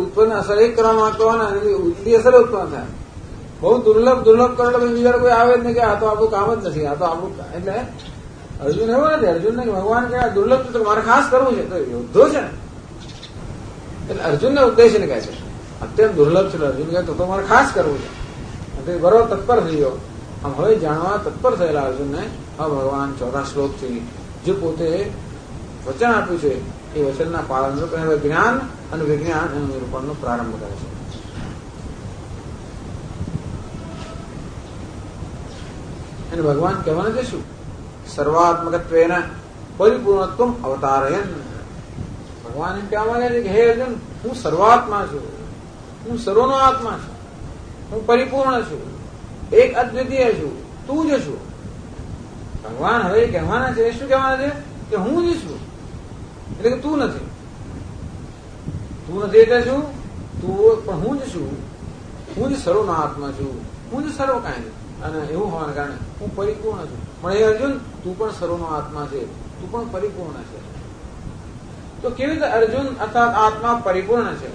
ઉત્પન્ન અસર એક કરવા માંગતો હોય ને એટલી અસર ઉત્પન્ન થાય. બહુ દુર્લભ કરો એટલે બીજા કોઈ આવે જ નહીં કે આ તો આપણું કામ જ નથી, આ તો આપણું. એટલે અર્જુન એવું નથી. અર્જુનને ભગવાન કે દુર્લભ તો મારે ખાસ કરવું છે તો યોદ્ધો છે ને. એટલે અર્જુનને ઉદ્દેશને કહે છે અત્યંત દુર્લભ છે. અર્જુન કહે તો મારે ખાસ કરવું છે. બરોબર તત્પર થઈ ગયો. આમ હવે જાણવા તત્પર થયેલા અર્જુનને હવે ભગવાન 4થા શ્લોકથી જે પોતે વચન આપ્યું છે એ વચનના પાલન રૂપે હવે જ્ઞાન અને વિજ્ઞાન એનું નિરૂપણનો પ્રારંભ કરે છે. અને ભગવાન કહેવાને છે શું? સર્વાત્મકત્વેન પરિપૂર્ણત્વમ અવતારયન. ભગવાન એમ કહેવા માંગે છે કે હે અર્જુન, હું સર્વાત્મા છું, હું સર્વનો આત્મા છું, હું પરિપૂર્ણ છું, એક અદ્વિતીય છું, તું જ છું. ભગવાન હવે કહેવાના છે શું કહેવાના છે કે હું જ છું, એટલે કે તું નથી. તું નથી એટલે શું? તું પણ હું જ છું. હું જ સર્વનો આત્મા છું, હું જ સર્વ કાંઈ. અને એવું હોવાને કારણે હું પરિપૂર્ણ છું. પણ હે અર્જુન, તું પણ સર્વનો આત્મા છે, તું પણ પરિપૂર્ણ છે. તો કેવી રીતે અર્જુન અર્થાત આત્મા પરિપૂર્ણ છે,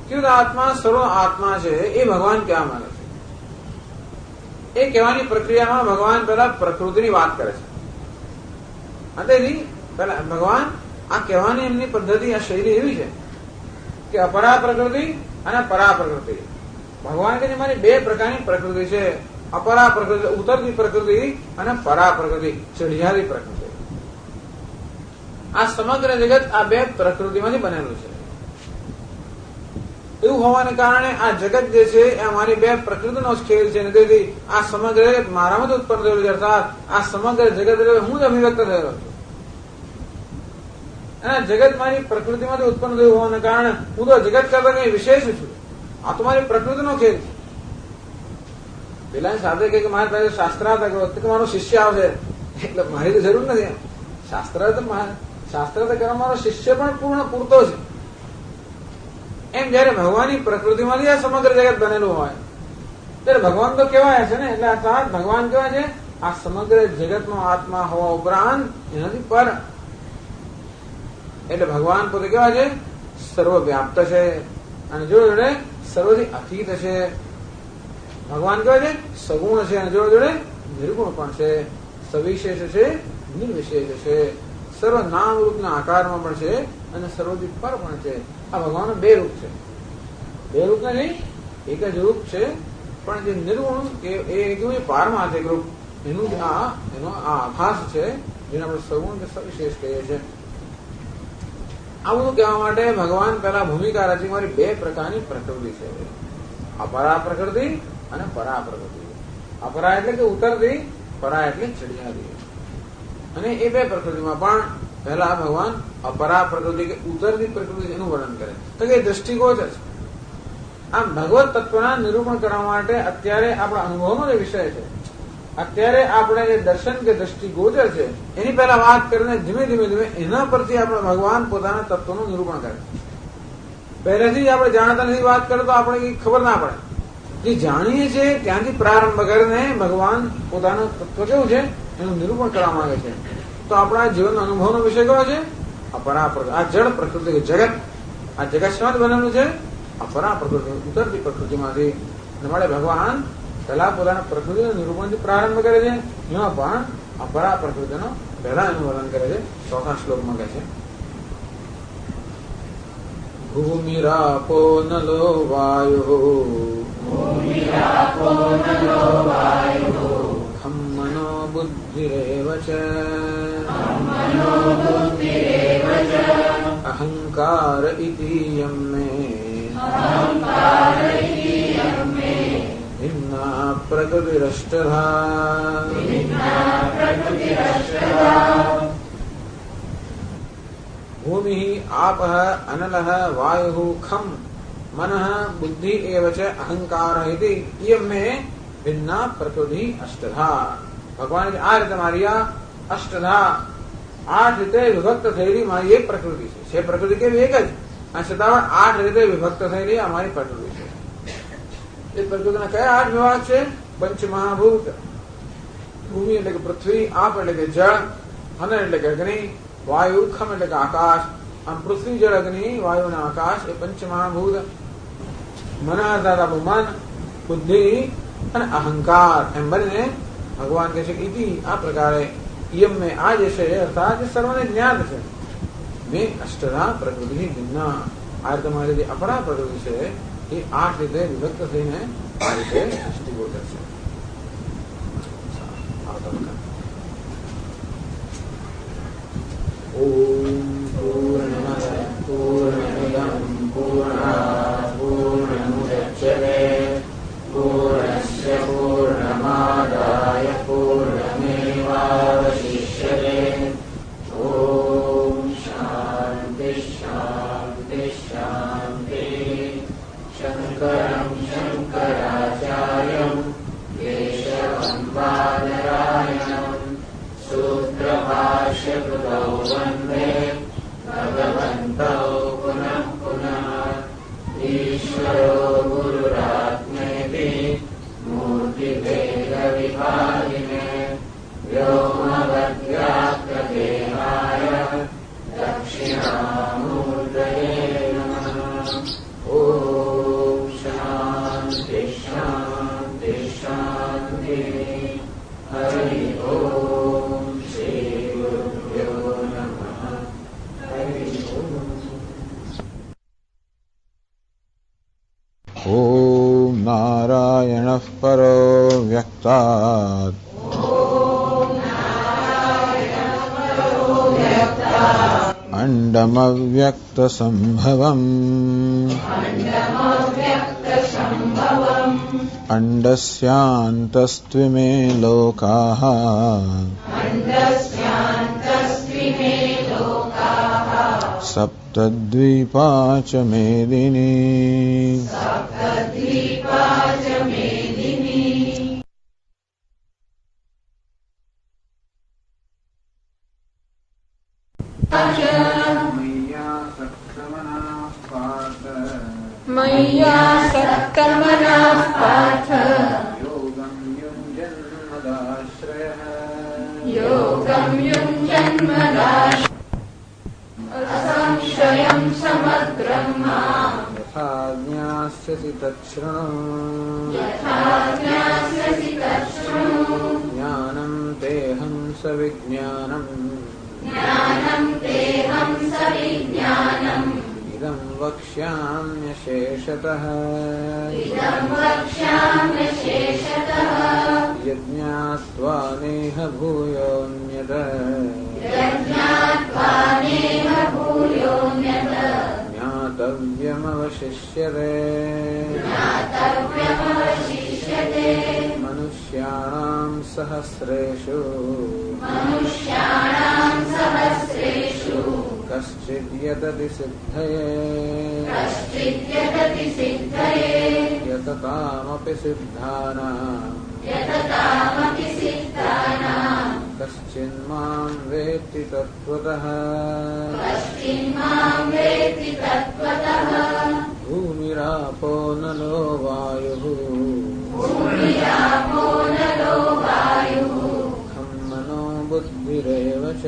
કેવી રીતે આત્મા સર્વ આત્મા છે એ ભગવાન કહેવા માંગે છે. એ કહેવાની પ્રક્રિયામાં ભગવાન પેલા પ્રકૃતિની વાત કરે છે. અંતેથી પેલા ભગવાન આ કહેવાની એમની પદ્ધતિ, આ શૈલી એવી છે કે અપરા પ્રકૃતિ અને પરા પ્રકૃતિ. ભગવાન કે જે મારી બે પ્રકારની પ્રકૃતિ છે, અપરા પ્રકૃતિ ઉતરતી પ્રકૃતિ અને પરા પ્રકૃતિ ચઢિયાતી પ્રકૃતિ. આ સમગ્ર જગત આ બે પ્રકૃતિમાંથી બનેલું છે. એવું હોવાને કારણે આ જગત જે છે એ અમારી બે પ્રકૃતિનો ખેલ છે. તેથી આ સમગ્ર જગત મારામાંથી ઉત્પન્ન થયેલું છે, અર્થાત આ સમગ્ર જગત હું જ અભિવ્યક્ત થયેલો છું. અને જગત મારી પ્રકૃતિમાંથી ઉત્પન્ન થયું હોવાને કારણે હું તો જગત કરતા કઈ વિશેષ છું. આ તો મારી પ્રકૃતિનો ખેલ છે. પેલા સાથે કે મારે પાસે શાસ્ત્રાર્થ કરો, મારો શિષ્ય આવશે એટલે મારી તો જરૂર નથી. શાસ્ત્રાર્થ કરવા મારો શિષ્ય પણ પૂરતો છે. એમ જયારે ભગવાનની પ્રકૃતિમાંથી આ સમગ્ર જગત બનેલું હોય ત્યારે ભગવાન તો કહેવાય છે ને. એટલે અર્થાત ભગવાન કેવા છે, આ સમગ્ર જગતનો આત્મા હોવા ઉપરાંત એનાથી પર. એટલે ભગવાન પોતે કેવા છે, સર્વવ્યાપ્ત છે અને જોડે જોડે સર્વથી અતીત છે. ભગવાન કેવા છે, સગુણ છે અને જોડે જોડે નિર્ગુણ પણ છે. સવિશેષ છે, નિર્વિશેષ છે. સર્વ નામ રૂપના આકારમાં પણ છે અને સર્વથી પર પણ છે. આ ભગવાનનું બે રૂપ છે. બે રૂપ નથી, એક જ રૂપ છે. પણ જે નિર્ગુણ એ કેવું પારમાર્થિક રૂપ, એનો આ આભાસ છે, જેને આપણે સગુણ કે સવિશેષ કહીએ છીએ. આ બધું કહેવા માટે ભગવાન પેલા ભૂમિકા રચી મારી બે પ્રકારની પ્રકૃતિ છે, અપરા પ્રકૃતિ અને પરા પ્રકૃતિ. અપરા એટલે કે ઉતરતી, પરા એટલે ચડિયાતી. અને એ બે પ્રકૃતિમાં પણ પહેલા ભગવાન અપરા પ્રકૃતિ કે ઉતરતી પ્રકૃતિ એનું વર્ણન કરે તો કે દ્રષ્ટિગોચર છે. આમ ભગવત તત્વના નિરૂપણ કરવા માટે અત્યારે આપણા અનુભવનો જે વિષય છે, અત્યારે આપણે જે દર્શન કે દ્રષ્ટિગોચર છે એની પહેલા વાત કરીને ધીમે ધીમે એના પરથી આપણે ભગવાન પોતાના તત્વનું નિરૂપણ કરે. પહેલેથી જ આપણે જાણતા નથી વાત કરે તો આપણે કઈ ખબર ના પડે. જે જાણીએ છીએ ત્યાંથી પ્રારંભ કરીને ભગવાન પોતાનું તત્વ કેવું છે એનું નિરૂપણ કરવા માંગે છે. તો આપણા જીવન અનુભવનો વિષય કયો છે, અપરા પ્રકૃતિ. આ જળ પ્રકૃતિ જગત, આ જગત શામાંથી બનેલું છે, અપરા પ્રકૃતિ ઉતરતી પ્રકૃતિમાંથી. માટે ભગવાન પહેલા પોતાના પ્રકૃતિનું નિરૂપણથી પ્રારંભ કરે છે. એમાં પણ અપરા પ્રકૃતિનો પહેલા એનું વર્ણન કરે છે. ચોથા શ્લોકમાં કહે છે, ભૂમિરાપો નલો વાયુ ખમ મનો બુદ્ધિરેવ ચ અહંકાર ઇતિયમ મે ભિન્ના પ્રકૃતિરષ્ટધા. ભૂમિ આપઃ અનલઃ વાયુ ખમ મનઃ બુદ્ધિ એવ ચ અહંકાર ઇતિ ઇયમ મે ભિન્ના પ્રકૃતિ અષ્ટધા. ભગવાન આ રીતે મારી આ અષ્ટધા 8 રીતે વિભક્ત થયેલી મારી એક પ્રકૃતિ છે. પ્રકૃતિ કેવી એક જ, આ છતાં 8 રીતે વિભક્ત થયેલી અમારી પ્રકૃતિ છે. એ પ્રકૃતિના કયા 8 વિભાગ છે, પંચમહાભૂત, ભૂમિ એટલે કે પૃથ્વી, આપ એટલે કે જળ, અનલ એટલે કે અગ્નિ, વાયુ ખમ એટલે કે આકાશ. આમ પૃથ્વી, જળ, અગ્નિ, વાયુ અને આકાશ એ પંચમહાભૂત. મન અર્થાત આપણું મન, બુદ્ધિ અને અહંકાર એમ બનીને ભગવાન કહે છે ઇતિ આ પ્રકારે યમ મેં આ જે છે અર્થાત સર્વને જ્ઞાત છે. મેં અષ્ટધા પ્રકૃતિ ભિન્ના. આ રીતે મારી જે અપરા પ્રકૃતિ છે એ 8 રીતે વિભક્ત થઈને આ રીતે દૃષ્ટિગોચર છે. ઓમ પૂર્ણમદ પૂર્ણમિદં પૂર્ણાત પૂર્ણમુદચ્યતે પૂર્ણસ્ય પૂર્ણમાદાય પૂર્ણમેવાવશિષ્યતે. ઓમ શાંતિ શાંતિ શાંતિ. શંકરં શંકરાચાર્યં કેશવં બાદરાયણં સૂત્રભાષ્યકૃતૌ વંદે ભગવन्तौ પુનઃ પુનઃ. ઈશ્વરો ગુરુરાત્મેતિ મૂર્તિભેદવિભાગિને વ્યોમવદ્વ્યાપ્તદેહાય દક્ષિણા ઓમ નારાયણઃ પરો વ્યક્તાત અંડમવ્યક્તસંભવમ અંડસ્યાંતસ્ત્વિમે લોકાઃ સપ્તદ્વીપા ચ મેદિની મય્યા સક્તમનાઃ પાર્થ યોગમ યુഞ്જન્મદાશ્રયઃ અસંશયં સમગ્રં માં યથા જ્ઞાસ્યસि તચ્છૃણુ જ્ઞાનં તેહં સવિજ્ઞાનં ઇદં વક્ષ્યામ્યશેષતઃ યજ્ઞાત્વા નેહ ભૂયોન્યત જ્ઞાતવ્યમવશિષ્યતે મનુષ્યાણાં સહસ્રેષુ કશ્ચિદ યતતિ સિદ્ધયે યતતામપિ સિદ્ધાનાં કશ્ચિન્માં વેત્તિ તત્વતઃ ભૂમિરાપો નલો વાયુઃ ખં મનો બુદ્ધિરેવ ચ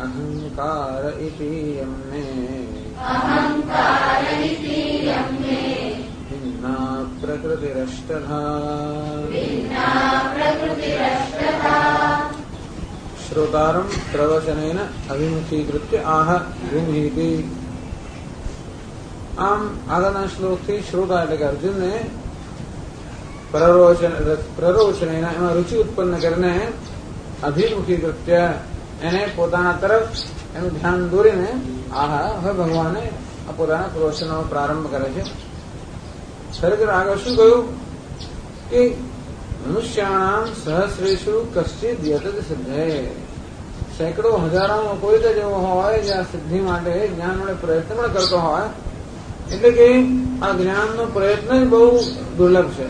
અહંકાર ઇતિયં મે ભિન્ના પ્રકૃતિરષ્ટધા શ્રોતારમ પ્રવચનેન અભિમુખીકૃત્ય આહ ભૂમિહિતિ. આમ આગળના શ્લોકથી શ્રોતા એટલે કે અર્જુનને પ્રરોચનેન એમાં રુચિ ઉત્પન્ન કરીને અભિમુખીકૃત્ય એને પોતાના તરફ એનું ધ્યાન દોરીને આહા હવે ભગવાને આ પોતાના પ્રવચનનો પ્રારંભ કરે છે. ખરેખર આગળ શું કહ્યું કે મનુષ્યાણામ સહસ્રેષુ કશ્ચિદ યતતિ સિદ્ધયે, સેંકડો હજારોમાં કોઈ જ એવો હોય જે આ સિદ્ધિ માટે જ્ઞાન વડે પ્રયત્ન પણ કરતો હોય. એટલે કે આ જ્ઞાનનો પ્રયત્ન જ બહુ દુર્લભ છે.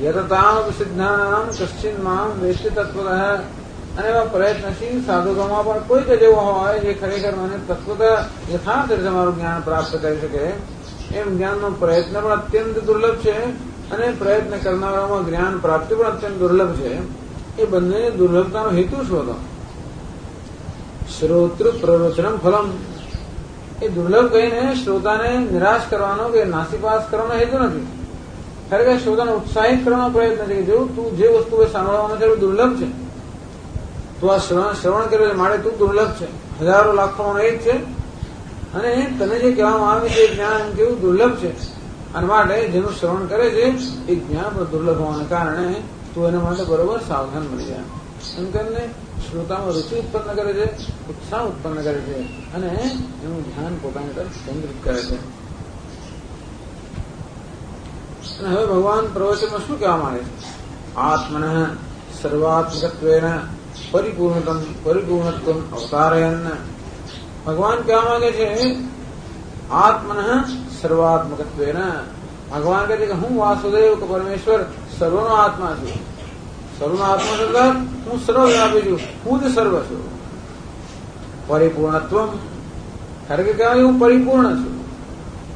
યતતામ સિદ્ધાનામ કશ્ચિન મામ વેત્તિ તત્વતઃ, અને એવા પ્રયત્નશીલ સાધકોમાં પણ કોઈ જ એવો હોય જે ખરેખર મને તત્વતઃ યથાર્થ રીતે મારું જ્ઞાન પ્રાપ્ત કરી શકે. એમ જ્ઞાનનો પ્રયત્ન પણ અત્યંત દુર્લભ છે અને પ્રયત્ન કરનારામાં જ્ઞાન પ્રાપ્તિ પણ અત્યંત દુર્લભ છે. એ બંનેની દુર્લભતાનો હેતુ શું હતો? શ્રોતૃ પ્રવચનમ ફલમ. એ દુર્લભ કહીને શ્રોતાને નિરાશ કરવાનો કે નાસીપાસ કરવાનો હેતુ નથી. ખરેખર શ્રોતાને ઉત્સાહિત કરવાનો પ્રયત્ન છે કે જેવું તું જે વસ્તુ સાંભળવાનો છે એવું દુર્લભ છે, તું આ શ્રવણ કરે છે માટે તું દુર્લભ છે. હજારો લાખોમાં એક છે અને તને જે કહેવામાં આવે છે એ જ્ઞાન કેવું દુર્લભ છે. અને માટે જેનું શ્રવણ કરે છે એ જ્ઞાન પણ દુર્લભ હોવાને કારણે તું એના માટે બરોબર સાવધાન બની જાય. એમ કરીને શ્રોતામાં રુચિ ઉત્પન્ન કરે છે, ઉત્સાહ ઉત્પન્ન કરે છે અને એનું ધ્યાન પોતાની તરફ કેન્દ્રિત કરે છે. અને હવે ભગવાન પ્રવચનમાં શું કહેવા માંગે છે? આત્મન સર્વાત્મકત્વેન પરિપૂર્ણત્વમ અવતારયન. ભગવાન કહેવા માંગે છે આત્મન સર્વાત્મકત્વેન. ભગવાન કહે છે કે હું વાસુદેવ કે પરમેશ્વર સર્વનો આત્મા છું. સર્વનો આત્મા એટલે હું સર્વવ્યાપી છું, હું જ સર્વ છું. પરિપૂર્ણત્વમ, ખરેખર કહેવાય હું પરિપૂર્ણ છું.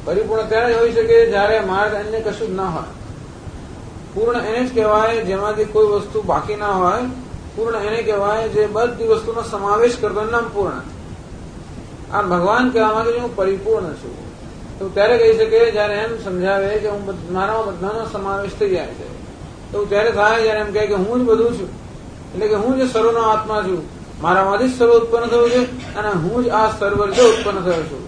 પરિપૂર્ણ ત્યારે જ હોઈ શકે જયારે મારે અન્ય કશું જ ના હોય. પૂર્ણ એને જ કહેવાય જેમાંથી કોઈ વસ્તુ બાકી ના હોય. પૂર્ણ એને કહેવાય જે બધી વસ્તુનો સમાવેશ કરતો નામ પૂર્ણ. આ ભગવાન કહેવા માંગે છે હું પરિપૂર્ણ છું. તો ત્યારે કહી શકે જયારે એમ સમજાવે કે હું મારામાં બધાનો સમાવેશ થઈ જાય છે. તો ત્યારે થાય જયારે એમ કહે કે હું જ બધું છું, એટલે કે હું જ સર્વનો આત્મા છું, મારામાંથી જ સર્વ ઉત્પન્ન થયું છે અને હું જ આ સર્વ રીતે ઉત્પન્ન થયો છું.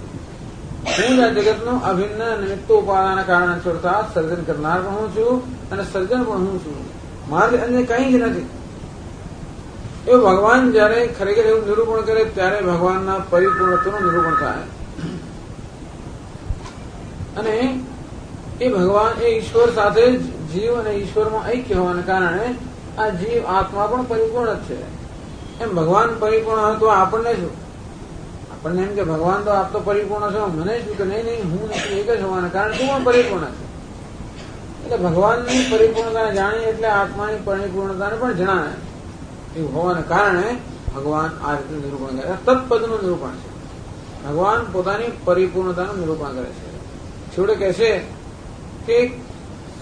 હું જ આ જગતનો અભિન્ન નિમિત્તો ઉપાદાન કારણ છું, અર્થાત સર્જન કરનાર પણ હું છું અને સર્જન પણ હું છું. મારે અન્ય કંઈ જ નથી. એવું ભગવાન જયારે ખરેખર એવું નિરૂપણ કરે ત્યારે ભગવાનના પરિપૂર્ણત્વનું નિરૂપણ થાય. અને એ ભગવાન એ ઈશ્વર સાથે જીવ અને ઈશ્વરમાં ઐક્ય હોવાને કારણે આ જીવ આત્મા પણ પરિપૂર્ણ જ છે. એમ ભગવાન પરિપૂર્ણ હોય તો આપણને શું? આપણને એમ કે ભગવાન તો આપ તો પરિપૂર્ણ છો, મને શું? કે નહીં હું નથી, એક જ હોવાને કારણે તું પણ પરિપૂર્ણ છે. એટલે ભગવાનની પરિપૂર્ણતાને જાણીએ એટલે આત્માની પરિપૂર્ણતાને પણ જણાય. એવું હોવાને કારણે ભગવાન આ રીતે નિરૂપણ કરે. તત્પદનું નિરૂપણ છે. ભગવાન પોતાની પરિપૂર્ણતાનું નિરૂપણ કરે છે. છેવટે કહે છે કે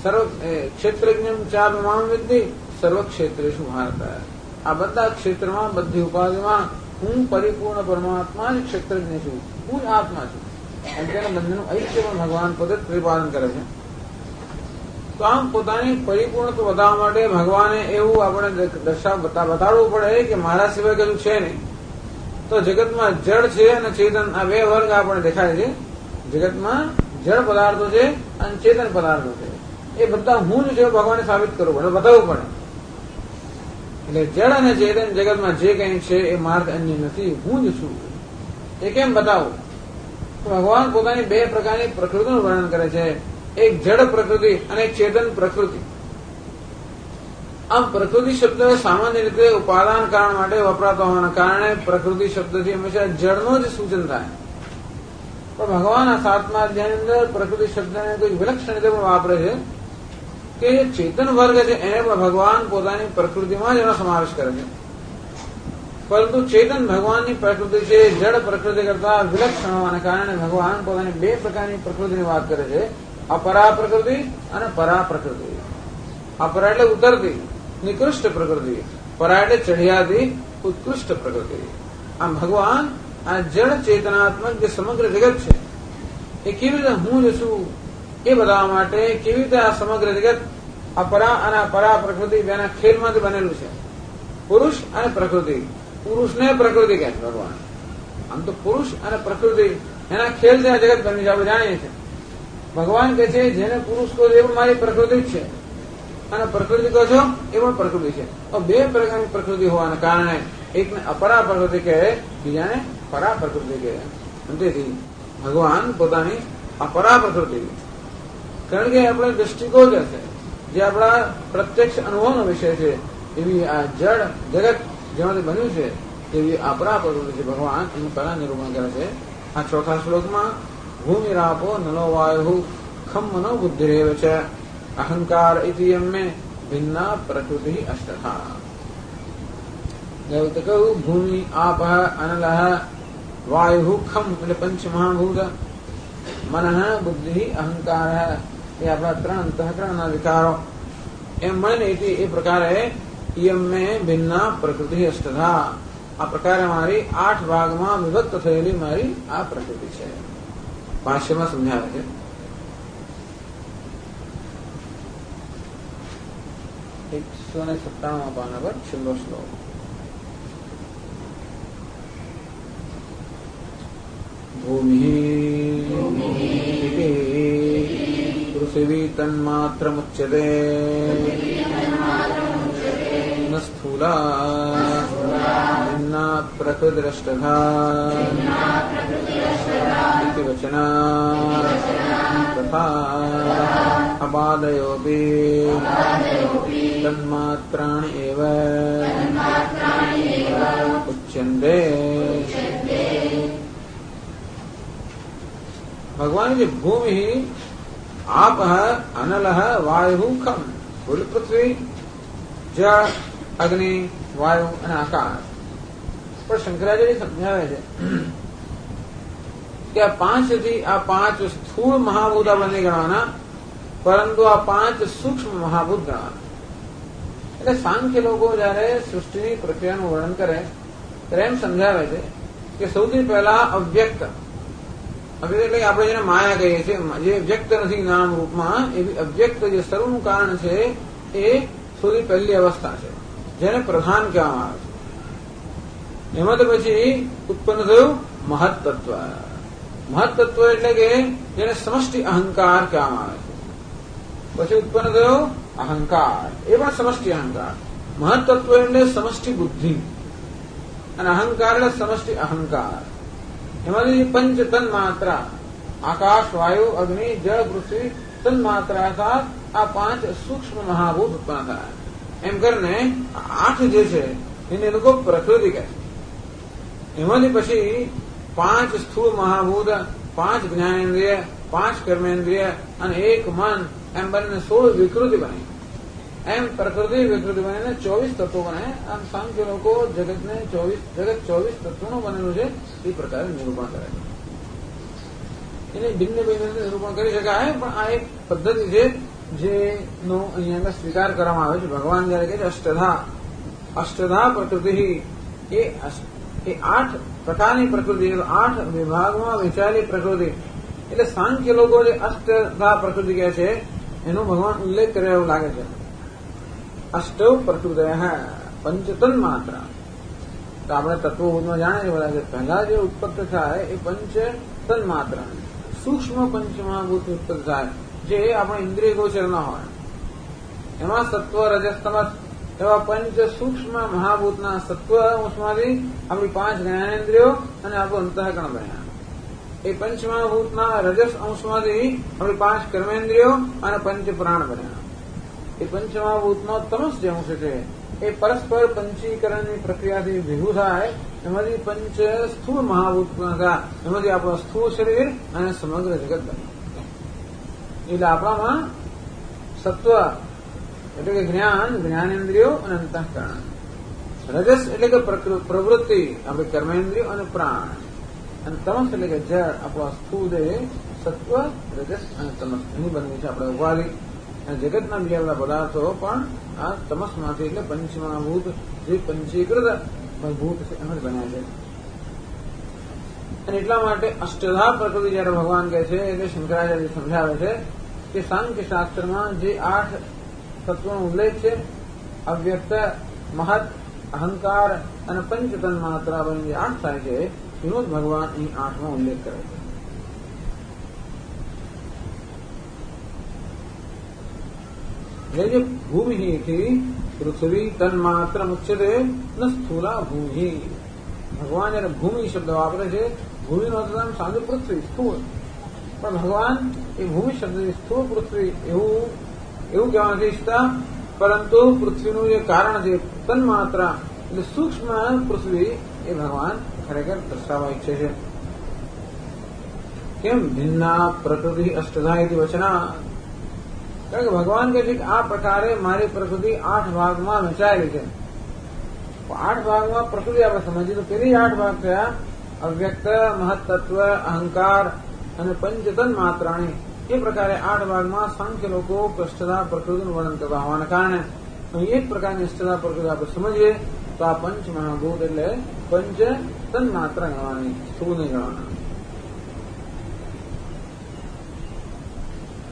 સર્વ ક્ષેત્રજ્ઞ ચાપમામ વિદ્ધિ સર્વ ક્ષેત્રેષુ ભારત. આ બધા ક્ષેત્રમાં બધી ઉપાધિમાં હું પરિપૂર્ણ પરમાત્મા જ ક્ષેત્રજ્ઞ છું, હું જ આત્મા છું. એમ તેના બંધનું ઐક્ય પણ ભગવાન પોતે પ્રતિપાદન કરે છે. તો આમ પોતાની પરિપૂર્ણતા બતાવવા માટે ભગવાને એવું આપણે બતાડવું પડે કે મારા સિવાય કશું છે નહીં. તો જગતમાં જળ છે અને ચેતન, આ બે વર્ગ આપણે દેખાય છે. જગતમાં જળ પદાર્થો છે અને ચેતન પદાર્થો છે. એ બધા હું જ છે ભગવાને સાબિત કરવું પડે, બતાવવું પડે. એટલે જળ અને ચેતન જગતમાં જે કંઈ છે એ માર્ગ અન્ય નથી, હું જ છું. એ કેમ બતાવું? ભગવાન પોતાની બે પ્રકારની પ્રકૃતિનું વર્ણન કરે છે. એક જડ પ્રકૃતિ અને એક ચેતન પ્રકૃતિ. આમ પ્રકૃતિ શબ્દ સામાન્ય રીતે ઉપાદાન કારણ માટે વપરાતો હોવાના કારણે પ્રકૃતિ શબ્દથી હંમેશા જળનું જ સૂચન થાય. પણ ભગવાન આ 7મા અધ્યાયની અંદર પ્રકૃતિ શબ્દને કોઈ વિલક્ષણ રીતે પણ વાપરે છે કે જે ચેતન વર્ગ છે એને પણ ભગવાન પોતાની પ્રકૃતિમાં જ એનો સમાવેશ કરે છે. પરંતુ ચેતન ભગવાનની પ્રકૃતિ છે, જડ પ્રકૃતિ કરતા વિલક્ષણ હોવાને કારણે ભગવાન પોતાની બે પ્રકારની પ્રકૃતિની વાત કરે છે. અપરા પ્રકૃતિ અને પરા પ્રકૃતિ. અપરા એટલે ઉતરતી નિકૃષ્ટ પ્રકૃતિ, પરા એટલે ચઢિયાતી ઉત્કૃષ્ટ પ્રકૃતિ. આમ ભગવાન આ જડ ચેતનાત્મક જે સમગ્ર જગત છે એ કેવી રીતે હું જ છું એ બતાવવા માટે કેવી રીતે આ સમગ્ર જગત અપરા અને પરા પ્રકૃતિ બેના ખેલમાંથી બનેલું છે. પુરુષ અને પ્રકૃતિ, પુરુષને પ્રકૃતિ કહે છે ભગવાન. આમ તો પુરુષ અને પ્રકૃતિ એના ખેલથી આ જગત બન્યું છે, આપણે જાણીએ છીએ. ભગવાન કહે છે જેને પુરુષ કહો એ પણ મારી પ્રકૃતિ જ છે અને પ્રકૃતિ કહો છો એ પણ પ્રકૃતિ છે. તો બે પ્રકારની પ્રકૃતિ હોવાના કારણે એકને અપરા પ્રકૃતિ કહે, બીજાને પરા પ્રકૃતિ કહે. તેથી ભગવાન પોતાની અપરા પ્રકૃતિ, કારણ કે આપણે દ્રષ્ટિકોણ છે જે આપણા પ્રત્યક્ષ અનુભવનો વિષય છે, એવી આ જડ જગત જેમાંથી બન્યું છે એવી અપરા પ્રકૃતિ છે. ભગવાન એનું પહેલા નિરૂપણ કરે છે આ 4થા શ્લોકમાં. ભૂમિરાપો નલો વાયુ ખમ મનો બુદ્ધિરેવ છે અહંકાર ઇતિયમ મે ભિન્ના પ્રકૃતિ અષ્ટથા. તો કહ્યું ભૂમિ, આપ, અનલ, વાયુ, ખમ એટલે પંચમહાભૂત, મન, બુદ્ધિ, અહંકાર એ આપણા 3 અંતઃકરણના વિકારો. એમ મળીને એ પ્રકારે ઇયમ મે ભિન્ના પ્રકૃતિ અષ્ટથા. આ પ્રકારે મારી 8 ભાગમાં વિભક્ત થયેલી મારી આ પ્રકૃતિ છે. ભાષ્યમાં સમજાવે છે. ₹197 પાના પર છેલ્લો શ્લોક. ભૂમિ પૃથિવી તન્માત્રમુચ્યતે ન સ્થૂલા ભિન્ના પ્રકૃતિરષ્ટધા ઇતિ વચના તથા અપાદયોપી તન્માત્રાણિ એવ ઉચ્યન્તે. ભગવાન જે ભૂમિ, આપ, અનલ, વાયુ, ખમ, ભૂલ પૃથ્વી, જળ, અગ્નિ, વાયુ અને આકાશ. પણ શંકરાચાર્ય સમજાવે છે કે આ 5 થી આ 5 સ્થૂળ મહાભૂત આપણને ગણવાના, પરંતુ આ 5 સૂક્ષ્મ મહાભૂત ગણવાના. એટલે સાંખ્ય લોકો જયારે સૃષ્ટિની પ્રક્રિયાનું વર્ણન કરે ત્યારે એમ સમજાવે છે કે સૌથી પહેલા અવ્યક્ત એટલે આપણે જેને માયા કહીએ છીએ, જે વ્યક્ત નથી નામ રૂપમાં, એવી અવ્યક્ત જે સર્વનું કારણ છે એ સૌથી પહેલી અવસ્થા છે જેને પ્રધાન કહેવામાં આવે છે. એમાં તો પછી ઉત્પન્ન થયું મહત્તત્વ. મહત્તત્વ એટલે કે જેને સમષ્ટિ અહંકાર કહેવામાં આવે છે. પછી ઉત્પન્ન થયો અહંકાર, એ પણ સમષ્ટિ અહંકાર. મહત્તત્વ એટલે સમષ્ટિ બુદ્ધિ અને અહંકાર એટલે સમષ્ટિ અહંકાર. એમાંથી પંચ તન માત્રા આકાશ, વાયુ, અગ્નિ, જળ, પૃથ્વી તન માત્રા સાથ આ 5 સૂક્ષ્મ મહાભૂત ઉત્પન્ન થાય. એમ કરીને 8 જે છે એને લોકો પ્રકૃતિ કહે છે. એમાંથી પછી 5 સ્થૂળ મહાભૂત, 5 જ્ઞાનેન્દ્રિય, 5 કર્મેન્દ્રિય અને 1 મન એમ બનીને 16 વિકૃતિ બની. એમ પ્રકૃતિ વિકૃતિ બનીને 24 તત્વો બને. આમ સાંખ્ય લોકો જગત 24 તત્વોનું બનેલું છે એ પ્રકારે નિરૂપણ કરે છે. એને ભિન્ન ભિન્ન નિરૂપણ કરી શકાય, પણ આ એક પદ્ધતિ છે જેનો અહીંયા સ્વીકાર કરવામાં આવે છે. ભગવાન જયારે કહે છે અષ્ટધા પ્રકૃતિ, એ 8 પ્રકારની પ્રકૃતિ, 8 વિભાગમાં વહેંચાયેલી પ્રકૃતિ. એટલે સાંખ્ય લોકો જે અષ્ટધા પ્રકૃતિ કહે છે એનો ભગવાન ઉલ્લેખ કર્યો એવું લાગે છે. અષ્ટવ પ્રકૃતય પંચતન માત્રા. તો આપણે તત્વબોધમાં જાણીએ બધા કે પહેલા જે ઉત્પત્તિ થાય એ પંચ તન માત્રા, સૂક્ષ્મ પંચમહાભૂત ઉત્પત્તિ થાય, જે આપણે ઇન્દ્રિય ગોચર ન હોય. એમાં સત્વ, રજસ, તમસ એવા પંચ સૂક્ષ્મ મહાભૂતના સત્વ અંશમાંથી આપણી 5 જ્ઞાનેન્દ્રિયો અને આપણું અંતઃકરણ બન્યા. એ પંચમહાભૂતના રજસ અંશમાંથી આપણી 5 કર્મેન્દ્રિયો અને પંચ પ્રાણ બન્યા. એ પંચમહાભૂતનો તમસ જે અંશ છે એ પરસ્પર પંચીકરણની પ્રક્રિયાથી ભેગું થાય. એમાંથી 5 સ્થૂળ મહાભૂત થયા. એમાંથી આપણું સ્થૂળ શરીર અને સમગ્ર જગત બન્યું. એટલે આપણામાં સત્વ એટલે કે જ્ઞાન, જ્ઞાનેન્દ્રિયો અને અંતઃકરણ. રજસ એટલે કે પ્રવૃત્તિ, આપણે કર્મેન્દ્રિયો અને પ્રાણ. અને તમસ એટલે કે જળ, આપણો સ્થૂળ દેહ, સત્વ, રજસ અને તમસ એની બનવી છે આપણે ઉપાધિ. અને જગતના બીજા બધા પદાર્થો પણ આ તમસમાંથી એટલે પંચમહાભૂત જે પંચીકૃત ભૂત છે એમ જ બન્યા છે. અને એટલા માટે અષ્ટધા પ્રકૃતિ જયારે ભગવાન કહે છે એટલે શંકરાચાર્ય સમજાવે છે કે સાંખ્ય શાસ્ત્રમાં જે 8 તત્વોનો ઉલ્લેખ છે, અવ્યક્ત, મહત, અહંકાર અને પંચતન માત્રા બની જે 8 થાય છે એનો જ ભગવાન અહીં 8માં ઉલ્લેખ કરે છે. એટલે જે ભૂમિથી પૃથ્વી તન્માત્ર મુચ્યતે ન સ્થૂલા ભૂમિ. ભગવાન જયારે ભૂમિ શબ્દ વાપરે છે, ભૂમિનો અર્થ સાદું પૃથ્વી, સ્થૂળ. પણ ભગવાન એ ભૂમિ શબ્દ સ્થૂળ પૃથ્વી એવું કહેવા નથી ઈચ્છતા, પરંતુ પૃથ્વીનું જે કારણ છે તન્માત્રા એટલે સૂક્ષ્મ પૃથ્વી એ ભગવાન ખરેખર દર્શાવવા ઈચ્છે છે. કેમ ભિન્ના પ્રકૃતિ અષ્ટધા ઇતિ વચના. કારણ કે ભગવાન કહે છે કે આ પ્રકારે મારી પ્રકૃતિ 8 ભાગમાં વહેંચાયેલી છે. 8 ભાગમાં પ્રકૃતિ આપણે સમજીએ તો પેલી 8 ભાગ થયા અવ્યક્ત, મહત્તત્વ, અહંકાર અને પંચતન માત્રાણી. એ પ્રકારે 8 ભાગમાં સાંખ્ય લોકો અષ્ટધા પ્રકૃતિનું વર્ણન કરવા હોવાના કારણે અહીં એક પ્રકારની અષ્ટધા પ્રકૃતિ આપણે સમજીએ તો આ પંચ મહાભૂત એટલે પંચ તન માત્રા ગણવાની, સ્થૂળ નહીં ગણવાના.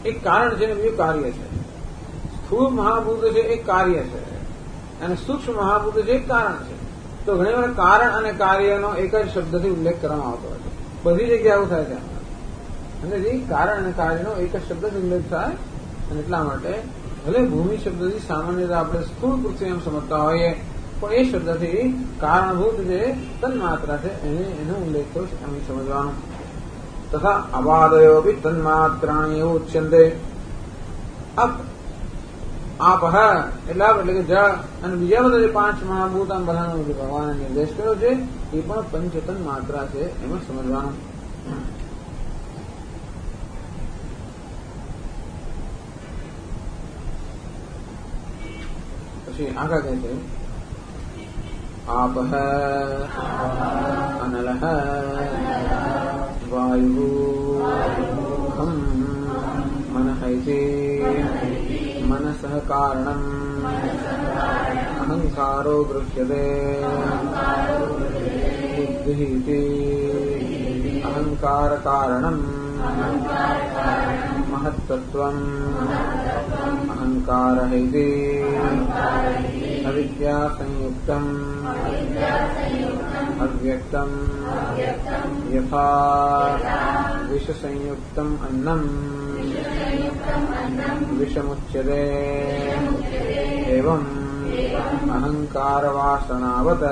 એક કારણ છે ને બીજું કાર્ય છે. સ્થૂળ મહાભૂત છે એક કાર્ય છે અને સૂક્ષ્મ મહાભૂત છે એક કારણ છે. તો ઘણી વાર કારણ અને કાર્યનો એક જ શબ્દથી ઉલ્લેખ કરવામાં આવતો હોય છે. બધી જગ્યાએ આવું થાય છે. અને કારણ અને કાર્યનો એક જ શબ્દથી ઉલ્લેખ થાય. અને એટલા માટે ભલે ભૂમિ શબ્દથી સામાન્ય રીતે આપણે સ્થૂળ પૃથ્વી એમ સમજતા હોઈએ, પણ એ શબ્દથી કારણભૂત જે તન્માત્રા છે એનો ઉલ્લેખ થયો છે એમ સમજવાનું. તથા અવાદયો બી તન્માત્રાણી એવું ઉચ્યંતે. આપ એટલે કે જળ અને બીજા બધા જે 5 મહાભૂત આમ બધાનો ભગવાને નિર્દેશ કર્યો છે એ પણ પંચતન માત્રા છે એમાં સમજવાનું. પછી આગળ કહે છે આપ અનલ વાયુ ખમ મન મનસ કારણમ અહંકારો ગૃહ્યતે બુદ્ધિ અહંકાર કારણમ મહત્તત્વમ અહંકાર अविद्या संयुक्तम अव्यक्तम यथा विष संयुक्तम अन्नम विषमुच्यते एवं अहंकार वासनावत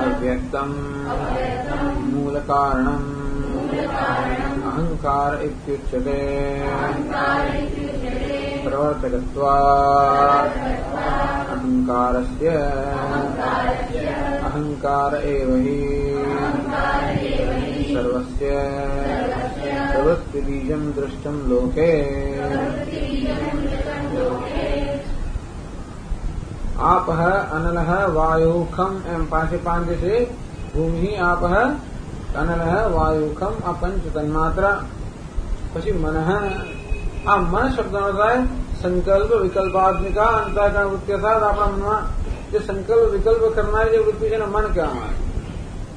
अव्यक्तम मूल कारणम अहंकार इत्युच्यते प्रवर्तकत्वात् अहंकारस्य अहंकार एव हि सर्वस्य प्रवृत्तिबीजं दृष्टं लोके आपः अनलः वायुखम एवं पाठे पांच से भूमि आपः अनलः वायुखम आ पंच तन्मात्रा પછી મનઃ આ મન શબ્દનો થાય સંકલ્પ વિકલ્પાત્મિકા અંતઃકરણ વૃત્તિ અર્થાત આપણા મનમાં જે સંકલ્પ વિકલ્પ કરનારી જે વૃત્તિ છે એને મન કહેવામાં આવે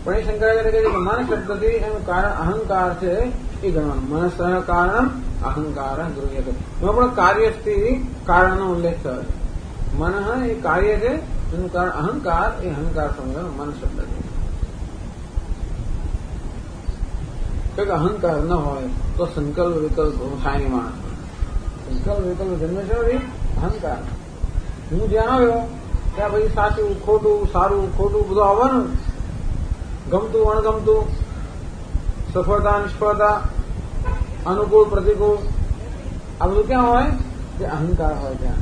પણ એ શંકરાચાર્ય કહે છે કે મન શબ્દથી એનું કારણ અહંકાર છે એ ગણવાનું મનસઃ કારણ અહંકાર ગૃહ્યતે એમાં પણ કાર્યથી કારણનો ઉલ્લેખ થયો છે મન એ કાર્ય છે એનું કારણ અહંકાર એ અહંકાર સમજવાનો મન શબ્દ છે કે અહંકાર ન હોય તો સંકલ્પ વિકલ્પ થાય નહીં માણસ સંકલ્પ વિકલ્પ જન્મે છે નથી અહંકાર હું જ્યાં આવ્યો ત્યાં પછી સાચું ખોટું સારું ખોટું બધું આવવાનું ગમતું અણગમતું સફળતા નિષ્ફળતા અનુકૂળ પ્રતિકૂળ આ બધું ક્યાં હોય જે અહંકાર હોય ત્યાં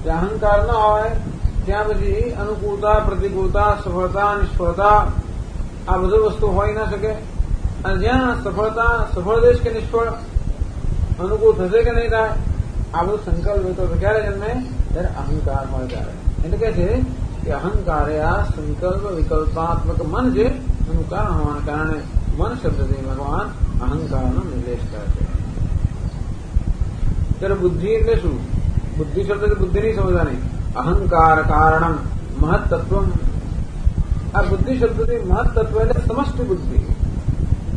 જે અહંકાર ન હોય ત્યાં પછી અનુકૂળતા પ્રતિકૂળતા સફળતા નિષ્ફળતા આ બધું વસ્તુ હોય ન શકે અને જ્યાં સફળતા સફળ દેશ કે નિષ્ફળ અનુકૂળ થશે કે નહીં થાય આ બધું સંકલ્પ તો ક્યારે જન્મે ત્યારે અહંકાર હોય ત્યારે એટલે કે છે કે અહંકાર એ આ સંકલ્પ વિકલ્પાત્મક મન છે એનું કારણ હોવાના કારણે મન શબ્દથી ભગવાન અહંકારનો નિર્દેશ કરે છે ત્યારે બુદ્ધિ એટલે શું બુદ્ધિ શબ્દથી બુદ્ધિ નહીં સમજવાની અહંકાર કારણમ મહત્તત્વ આ બુદ્ધિ શબ્દથી મહત્તત્વ એટલે સમષ્ટિ બુદ્ધિ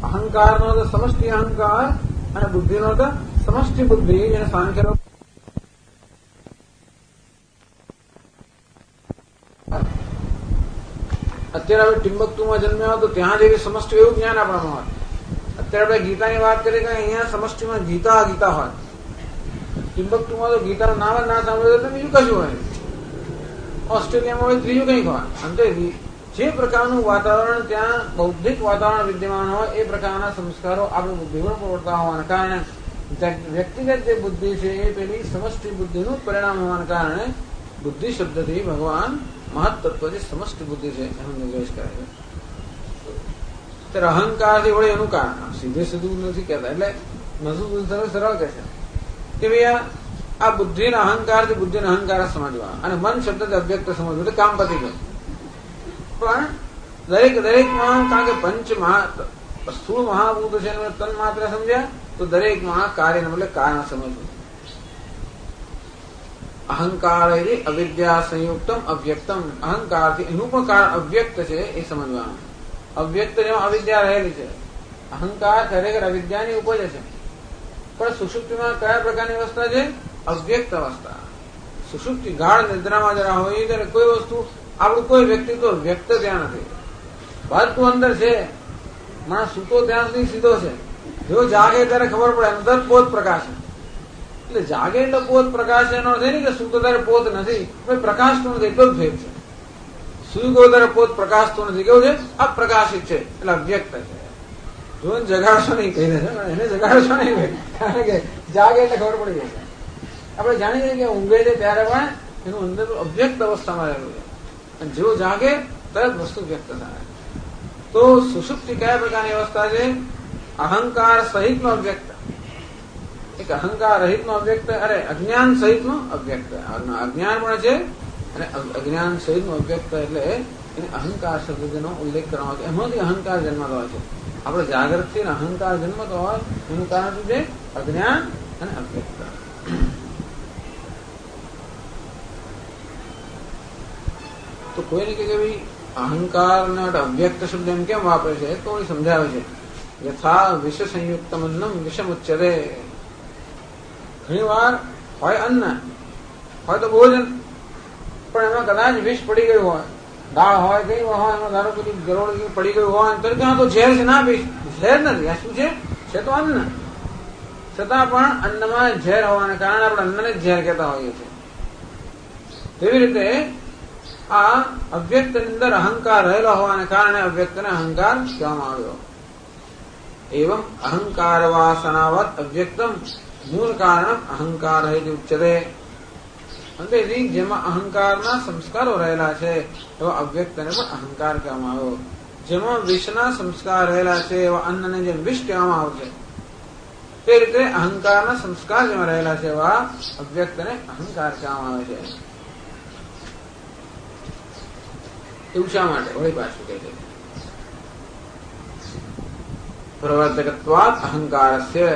અહંકારનો તો સમષ્ટિ અહંકાર અને બુદ્ધિનો તો સમષ્ટિ બુદ્ધિ જેને સાંખ્ય અત્યારે આપણે ટિમ્બકતુમાં જન્મ્યા હોય તો ત્યાં જેવી સમષ્ટિ એવું જ્ઞાન આપણામાં હોય અત્યારે આપણે ગીતાની વાત કરીએ કે અહીંયા સમષ્ટિમાં ગીતા ગીતા હોય ટિમ્બકતુમાં તો ગીતાનું નામ જ ના સાંભળે તો બીજું કશું હોય ઓસ્ટ્રેલિયામાં હોય ત્રીજું કંઈક હોય સમજે જે પ્રકારનું વાતાવરણ ત્યાં બૌદ્ધિક વાતાવરણ વિદ્યમાન હોય એ પ્રકારના સંસ્કારો આપણે બુદ્ધિગુણ પ્રવર્તતા હોવાના કારણે વ્યક્તિગત જે બુદ્ધિ છે એ પેલી સમષ્ટિ બુદ્ધિનું પરિણામ હોવાના કારણે બુદ્ધિ શબ્દથી ભગવાન મહત્તત્વ જે સમષ્ટિ બુદ્ધિ છે એનો નિર્દેશ કરે છે ત્યારે અહંકારથી વળે એનું કારણ સીધે સીધું નથી કહેતા એટલે નજુ સરળ કહે છે કે ભાઈ આ બુદ્ધિના અહંકારથી બુદ્ધિના અહંકાર સમજવા અને મન શબ્દ અવ્યક્ત સમજવું એટલે કામ પતી ગયું પણ દરેકમાં કારણ કે પંચ સ્થૂળ મહાભૂત છે તન માત્ર સમજ્યા તો દરેકમાં કાર્ય એટલે કારણ સમજવું અહંકાર અવિદ્યા સંયુક્તમ અવ્યક્તમ અહંકારથી એનું પણ કારણ અવ્યક્ત છે એ સમજવાનું અવ્યક્ત જેમાં અવિદ્યા રહેલી છે અહંકાર ખરેખર અવિદ્યાની ઉપજ છે પણ સુષુપ્તિમાં કયા પ્રકારની અવસ્થા છે અવ્યક્ત અવસ્થા સુષુપ્તિ ગાઢ નિદ્રામાં જરા હોય ત્યારે કોઈ વસ્તુ આપણું કોઈ વ્યક્તિત્વ વ્યક્ત ત્યાં નથી વાતું અંદર છે માણસ સૂતો ત્યાં સુધી સીધો છે જો જાગે ત્યારે ખબર પડે અંદર પોત પ્રકાશ એટલે જાગે એટલે પોત પ્રકાશ એનો છે ને કે સૂતો ત્યારે પોત નથી પ્રકાશતું નથી એટલો જ ભેદ છે સુઈ ગયો ત્યારે પોત પ્રકાશતું નથી કેવું છે અપ્રકાશિત છે એટલે અવ્યક્ત છે જો જગાડશો નહીં કહી દે એને જગાડશો નહીં કારણ કે જાગે એટલે ખબર પડી જશે આપણે જાણીએ કે ઊંઘે છે ત્યારે પણ એનું અંદર અવ્યક્ત અવસ્થામાં રહેલું છે અને જેવો જાગે તરત વસ્તુ વ્યક્ત થાય તો સુષુપ્તિ કયા પ્રકારની અવસ્થા છે અહંકાર સહિત નો અવ્યક્ત એક અહંકાર રહિત નો અવ્યક્ત અરે અજ્ઞાન સહિત નો અવ્યક્ત અજ્ઞાન પણ છે અને અજ્ઞાન સહિત નું અવ્યક્ત એટલે એને અહંકાર શબ્દનો ઉલ્લેખ કરવામાં આવે એમાંથી અહંકાર જન્મતો હોય છે આપણે જાગૃતિ અહંકાર જન્મતો હોય એનું કારણ શું છે અજ્ઞાન અને અવ્યક્ત તો કોઈને કે ભાઈ અહંકાર ને અવ્યક્ત શબ્દ એમ કેમ વાપરે છે તો એ સમજાવે છે યથા વિષ સંયુક્ત અન્નમ વિષમ ઉચ્ચરે ઘણી વાર હોય અન્ન હોય તો ભોજન, પણ એમાં કદાચ વિષ પડી ગયું હોય, દાળ હોય કઈ હોય, એમાં ધારો કે ગરોળ પડી ગયું હોય તો ત્યાં તો ઝેર છે. ના ભાઈ, ઝેર નથી. આ શું છે તો અન્ન. છતાં પણ અન્નમાં ઝેર હોવાને કારણે આપણે અન્નને જ ઝેર કહેતા હોઈએ છીએ. તેવી રીતે આ અવ્યક્ત ની અંદર અહંકાર રહેલો હોવાને કારણે અવ્યક્તને અહંકાર કહેવામાં આવ્યો. એવમ અહંકાર વાસનાવત અવ્યક્તમ મૂળ કારણ અહંકાર ઉચ્ચતે. અંતેથી જેમાં અહંકારના સંસ્કારો રહેલા છે એવા અવ્યક્તને પણ અહંકાર કહેવામાં આવ્યો. જેમાં વિષના સંસ્કાર રહેલા છે એવા અન્નને જેમ વિષ કહેવામાં આવશે, તે રીતે અહંકારના સંસ્કાર જેમાં રહેલા છે એવા અવ્યક્તને અહંકાર કહેવામાં આવે છે. એવું શા માટે? વળી પાછું કહે છે પ્રવર્તકત્વાત અહંકારસ્ય.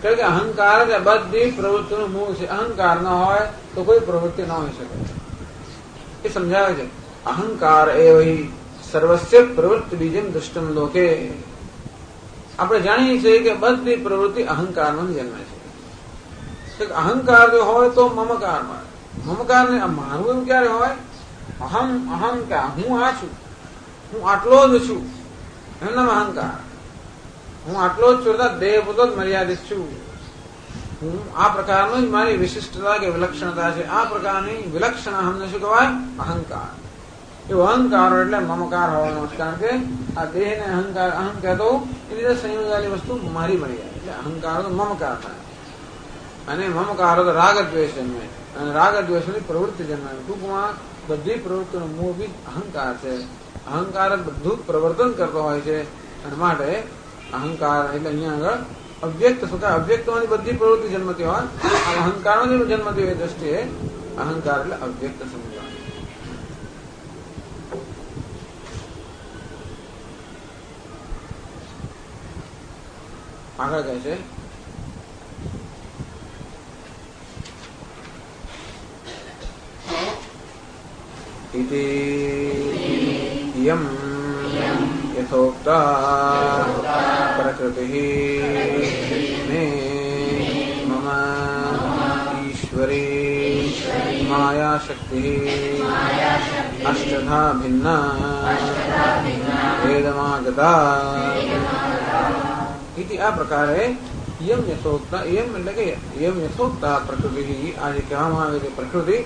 કારણ કે અહંકાર જ બધી પ્રવૃત્તિનું મૂળ છે. અહંકાર ન હોય તો કોઈ પ્રવૃત્તિ ન હોઈ શકે. એ સમજાવે છે. અહંકાર એ સર્વસ્ય પ્રવૃત્તિ બીજમ દુષ્ટમ લોકે. આપણે જાણીએ છીએ કે બધી પ્રવૃત્તિ અહંકારમાં જન્મે છે. અહંકાર જો હોય તો મમકાર મળે. મમકાર ને મારું એવું ક્યારે હોય? અહમ ક્યાં? હું આ છું, હું આટલો જ છું, એનું નામ અહંકાર. હું આટલો જ છું, દેહ પૂરતો જ મર્યાદિત છું. હું આ પ્રકારનું જ મારી વિશિષ્ટતા કે વિલક્ષણતા છે. આ પ્રકારની વિલક્ષણ અહમને શું કહેવાય? અહંકાર. એવો અહંકાર એટલે મમકાર હોવાનો. કારણ કે આ દેહને અહંકાર અહમ કહેતો એની રીતે સંયોજાયેલી વસ્તુ મારી મળી જાય એટલે અહંકાર તો મમકાર થાય. અને મમકાર તો રાગ દ્વેષ જન્મે, અને રાગ દ્વેષની પ્રવૃત્તિ જન્મે. ટૂંકમાં બધી પ્રવૃત્તિનો મૂળ બીજ અહંકાર છે. અહંકાર બધું પ્રવર્તન કરતો હોય છે. અને માટે અહંકાર એટલે અહીંયા આગળ અવ્યક્ત શું અવ્યક્તવાની બધી પ્રવૃત્તિ જન્મતી હોય, અહંકારમાં જે જન્મતી હોય દ્રષ્ટિએ અહંકાર એટલે અવ્યક્ત સમજવાનું. આગળ કહે છે इति यम यथोक्ता प्रकृतिः मे मम ईश्वरी माया शक्तिः अष्टधा भिन्ना वेदमागता इति આ પ્રકારે યમ યથોક્તા. યમ એટલે કે યમ યથોક્તા પ્રકૃતિ. આજે કહેવામાં આવે છે પ્રકૃતિ.